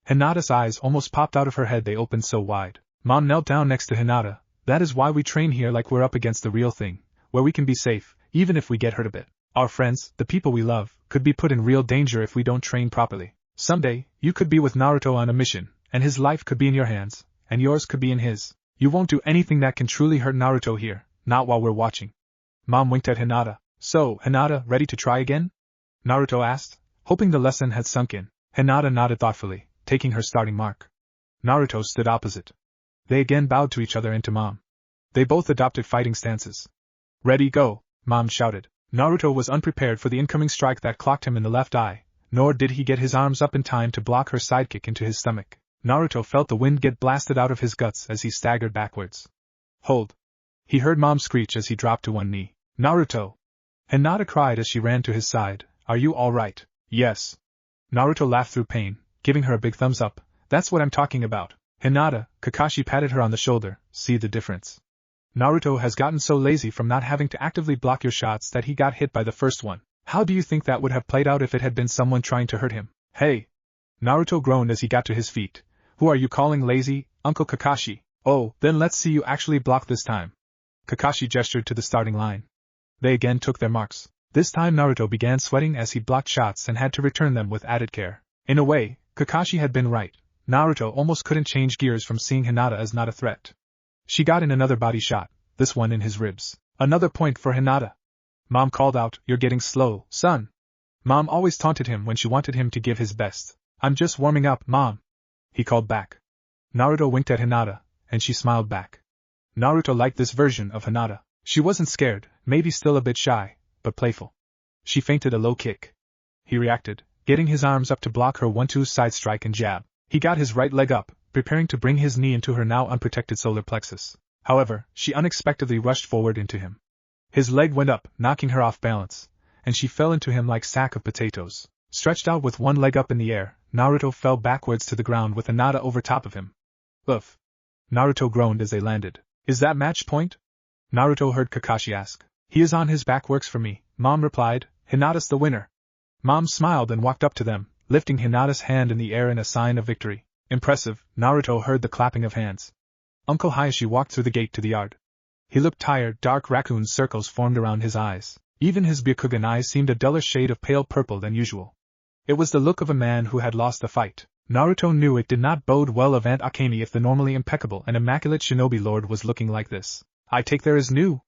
Hinata's eyes almost popped out of her head, they opened so wide. Mom knelt down next to Hinata. That is why we train here, like we're up against the real thing, where we can be safe, even if we get hurt a bit. Our friends, the people we love, could be put in real danger if we don't train properly. Someday, you could be with Naruto on a mission, and his life could be in your hands, and yours could be in his. You won't do anything that can truly hurt Naruto here, not while we're watching. Mom winked at Hinata. So, Hinata, ready to try again? Naruto asked, hoping the lesson had sunk in. Hinata nodded thoughtfully, taking her starting mark. Naruto stood opposite. They again bowed to each other and to Mom. They both adopted fighting stances. Ready, go, Mom shouted. Naruto was unprepared for the incoming strike that clocked him in the left eye, nor did he get his arms up in time to block her sidekick into his stomach. Naruto felt the wind get blasted out of his guts as he staggered backwards. Hold! He heard Mom screech as he dropped to one knee. Naruto! Hinata cried as she ran to his side. Are you all right? Yes. Naruto laughed through pain, giving her a big thumbs up. That's what I'm talking about. Hinata, Kakashi patted her on the shoulder. See the difference? Naruto has gotten so lazy from not having to actively block your shots that he got hit by the first one. How do you think that would have played out if it had been someone trying to hurt him? Hey! Naruto groaned as he got to his feet. Who are you calling lazy, Uncle Kakashi? Oh, then let's see you actually block this time. Kakashi gestured to the starting line. They again took their marks. This time Naruto began sweating as he blocked shots and had to return them with added care. In a way, Kakashi had been right. Naruto almost couldn't change gears from seeing Hinata as not a threat. She got in another body shot, this one in his ribs. Another point for Hinata. Mom called out, you're getting slow, son. Mom always taunted him when she wanted him to give his best. I'm just warming up, Mom. He called back. Naruto winked at Hinata, and she smiled back. Naruto liked this version of Hinata. She wasn't scared, maybe still a bit shy, but playful. She feinted a low kick. He reacted, getting his arms up to block her 1-2 side strike and jab. He got his right leg up, preparing to bring his knee into her now unprotected solar plexus. However, she unexpectedly rushed forward into him. His leg went up, knocking her off balance, and she fell into him like sack of potatoes. Stretched out with one leg up in the air, Naruto fell backwards to the ground with Hinata over top of him. Oof! Naruto groaned as they landed. Is that match point? Naruto heard Kakashi ask. He is on his back, works for me, Mom replied. Hinata's the winner. Mom smiled and walked up to them, lifting Hinata's hand in the air in a sign of victory. Impressive, Naruto heard the clapping of hands. Uncle Hayashi walked through the gate to the yard. He looked tired, dark raccoon circles formed around his eyes. Even his Byakugan eyes seemed a duller shade of pale purple than usual. It was the look of a man who had lost a fight. Naruto knew it did not bode well of Aunt Akemi if the normally impeccable and immaculate shinobi lord was looking like this. I take there is new?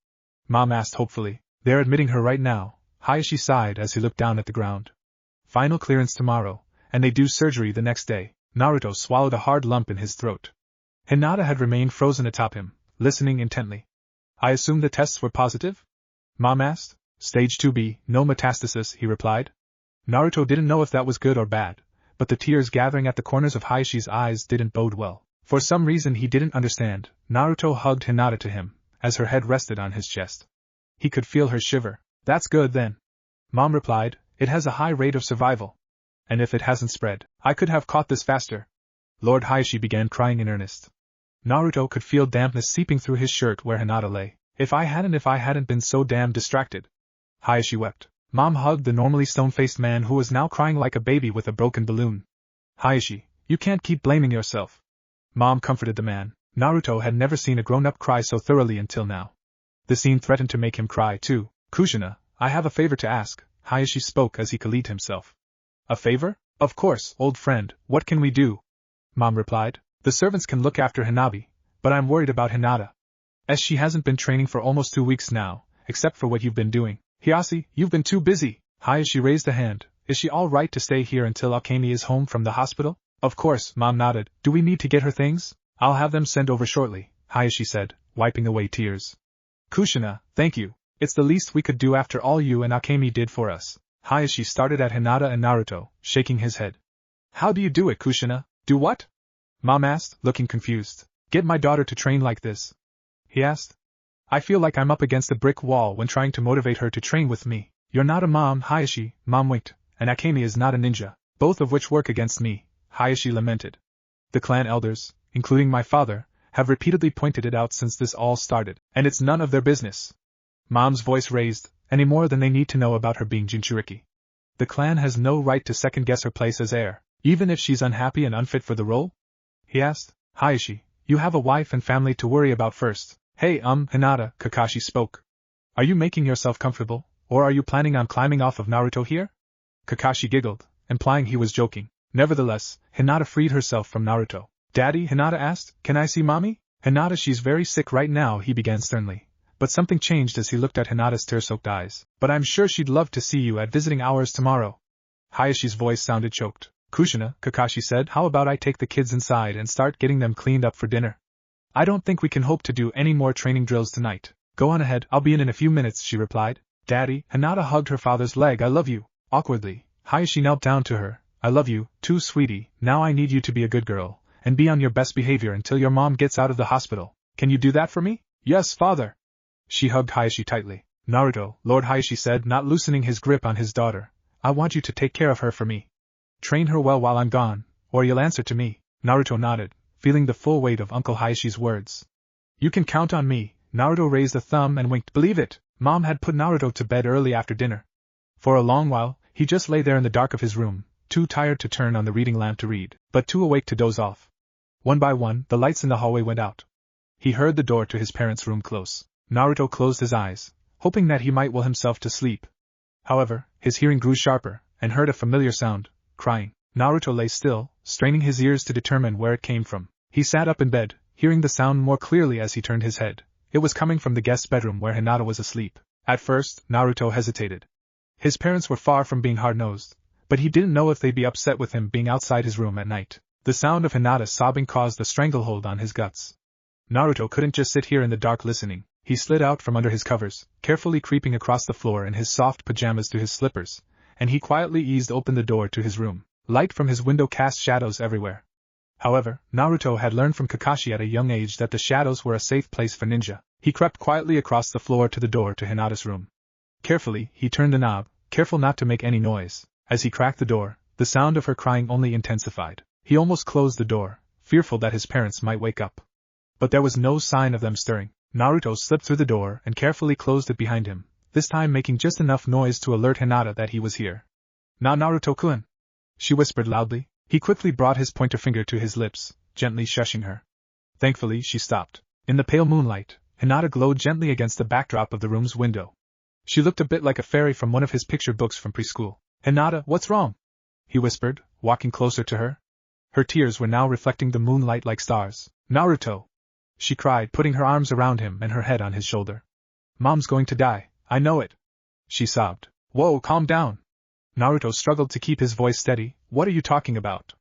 Mom asked hopefully. They're admitting her right now. Hayashi sighed as he looked down at the ground. Final clearance tomorrow, and they do surgery the next day. Naruto swallowed a hard lump in his throat. Hinata had remained frozen atop him, listening intently. I assume the tests were positive? Mom asked. Stage 2B, no metastasis, he replied. Naruto didn't know if that was good or bad, but the tears gathering at the corners of Hayashi's eyes didn't bode well. For some reason he didn't understand, Naruto hugged Hinata to him, as her head rested on his chest. He could feel her shiver. That's good then. Mom replied, it has a high rate of survival. And if it hasn't spread, I could have caught this faster. Lord Hayashi began crying in earnest. Naruto could feel dampness seeping through his shirt where Hinata lay. If I hadn't been so damn distracted. Hayashi wept. Mom hugged the normally stone-faced man who was now crying like a baby with a broken balloon. Hayashi, you can't keep blaming yourself. Mom comforted the man. Naruto had never seen a grown-up cry so thoroughly until now. The scene threatened to make him cry too. Kushina, I have a favor to ask, Hayashi spoke as he colleagued himself. A favor? Of course, old friend, what can we do? Mom replied. The servants can look after Hanabi, but I'm worried about Hinata. As she hasn't been training for almost 2 weeks now, except for what you've been doing. Hiashi, you've been too busy. Hayashi raised a hand. Is she all right to stay here until Alkemi is home from the hospital? Of course, Mom nodded. Do we need to get her things? I'll have them sent over shortly, Hayashi said, wiping away tears. Kushina, thank you. It's the least we could do after all you and Akemi did for us. Hayashi started at Hinata and Naruto, shaking his head. How do you do it, Kushina? Do what? Mom asked, looking confused. Get my daughter to train like this? He asked. I feel like I'm up against a brick wall when trying to motivate her to train with me. You're not a mom, Hayashi, Mom winked, and Akemi is not a ninja, both of which work against me, Hayashi lamented. The clan elders, including my father, have repeatedly pointed it out since this all started, and it's none of their business. Mom's voice raised, any more than they need to know about her being Jinchuriki. The clan has no right to second-guess her place as heir, even if she's unhappy and unfit for the role? He asked. Hayashi, you have a wife and family to worry about first. Hey, Hinata, Kakashi spoke. Are you making yourself comfortable, or are you planning on climbing off of Naruto here? Kakashi giggled, implying he was joking. Nevertheless, Hinata freed herself from Naruto. Daddy, Hinata asked, can I see Mommy? Hinata, she's very sick right now, he began sternly. But something changed as he looked at Hinata's tear-soaked eyes. But I'm sure she'd love to see you at visiting hours tomorrow. Hayashi's voice sounded choked. Kushina, Kakashi said, how about I take the kids inside and start getting them cleaned up for dinner? I don't think we can hope to do any more training drills tonight. Go on ahead, I'll be in a few minutes, she replied. Daddy, Hinata hugged her father's leg. I love you. Awkwardly, Hayashi knelt down to her. I love you, too, sweetie. Now I need you to be a good girl, and be on your best behavior until your mom gets out of the hospital. Can you do that for me? Yes, father. She hugged Hayashi tightly. Naruto, Lord Hayashi said, not loosening his grip on his daughter. I want you to take care of her for me. Train her well while I'm gone, or you'll answer to me. Naruto nodded, feeling the full weight of Uncle Hayashi's words. You can count on me. Naruto raised a thumb and winked. Believe it, Mom had put Naruto to bed early after dinner. For a long while, he just lay there in the dark of his room, too tired to turn on the reading lamp to read, but too awake to doze off. One by one, the lights in the hallway went out. He heard the door to his parents' room close. Naruto closed his eyes, hoping that he might will himself to sleep. However, his hearing grew sharper, and heard a familiar sound, crying. Naruto lay still, straining his ears to determine where it came from. He sat up in bed, hearing the sound more clearly as he turned his head. It was coming from the guest bedroom where Hinata was asleep. At first, Naruto hesitated. His parents were far from being hard-nosed, but he didn't know if they'd be upset with him being outside his room at night. The sound of Hinata sobbing caused a stranglehold on his guts. Naruto couldn't just sit here in the dark listening. He slid out from under his covers, carefully creeping across the floor in his soft pajamas to his slippers, and he quietly eased open the door to his room. Light from his window cast shadows everywhere. However, Naruto had learned from Kakashi at a young age that the shadows were a safe place for ninja. He crept quietly across the floor to the door to Hinata's room. Carefully, he turned the knob, careful not to make any noise. As he cracked the door, the sound of her crying only intensified. He almost closed the door, fearful that his parents might wake up. But there was no sign of them stirring. Naruto slipped through the door and carefully closed it behind him, this time making just enough noise to alert Hinata that he was here. Now Naruto-kun, she whispered loudly. He quickly brought his pointer finger to his lips, gently shushing her. Thankfully, she stopped. In the pale moonlight, Hinata glowed gently against the backdrop of the room's window. She looked a bit like a fairy from one of his picture books from preschool. Hinata, what's wrong? He whispered, walking closer to her. Her tears were now reflecting the moonlight like stars. Naruto! She cried, putting her arms around him and her head on his shoulder. Mom's going to die, I know it. She sobbed. Whoa, calm down. Naruto struggled to keep his voice steady. What are you talking about?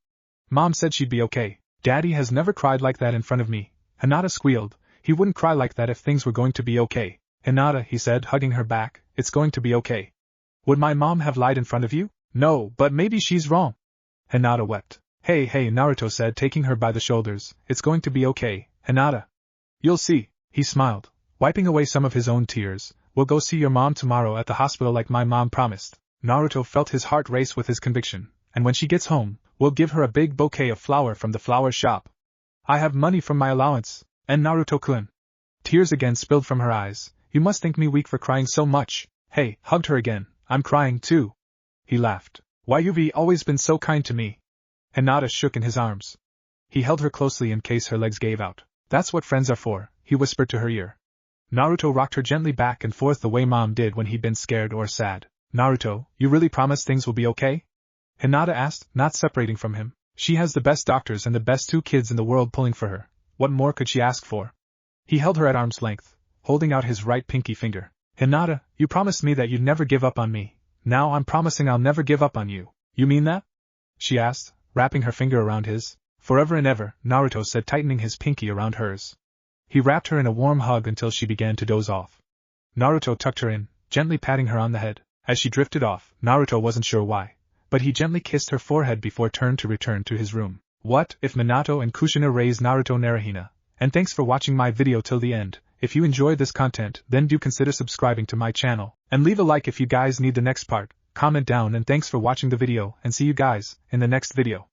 Mom said she'd be okay. Daddy has never cried like that in front of me. Hinata squealed. He wouldn't cry like that if things were going to be okay. Hinata, he said, hugging her back, it's going to be okay. Would my mom have lied in front of you? No, but maybe she's wrong. Hinata wept. Hey, Naruto said, taking her by the shoulders, it's going to be okay, Hinata. You'll see, he smiled, wiping away some of his own tears. We'll go see your mom tomorrow at the hospital like my mom promised. Naruto felt his heart race with his conviction, and when she gets home, we'll give her a big bouquet of flower from the flower shop. I have money from my allowance, and Naruto-kun. Tears again spilled from her eyes. You must think me weak for crying so much. Hey, hugged her again. I'm crying too. He laughed. Why you've always been so kind to me. Hinata shook in his arms. He held her closely in case her legs gave out. That's what friends are for, he whispered to her ear. Naruto rocked her gently back and forth the way Mom did when he'd been scared or sad. Naruto, you really promise things will be okay? Hinata asked, not separating from him. She has the best doctors and the best 2 kids in the world pulling for her. What more could she ask for? He held her at arm's length, holding out his right pinky finger. Hinata, you promised me that you'd never give up on me. Now I'm promising I'll never give up on you. You mean that? She asked, wrapping her finger around his. Forever and ever, Naruto said, tightening his pinky around hers. He wrapped her in a warm hug until she began to doze off. Naruto tucked her in, gently patting her on the head. As she drifted off, Naruto wasn't sure why, but he gently kissed her forehead before turning to return to his room. What if Minato and Kushina raised Naruto naruhina? And thanks for watching my video till the end. If you enjoyed this content, then do consider subscribing to my channel, and leave a like if you guys need the next part. Comment down, and thanks for watching the video, and see you guys in the next video.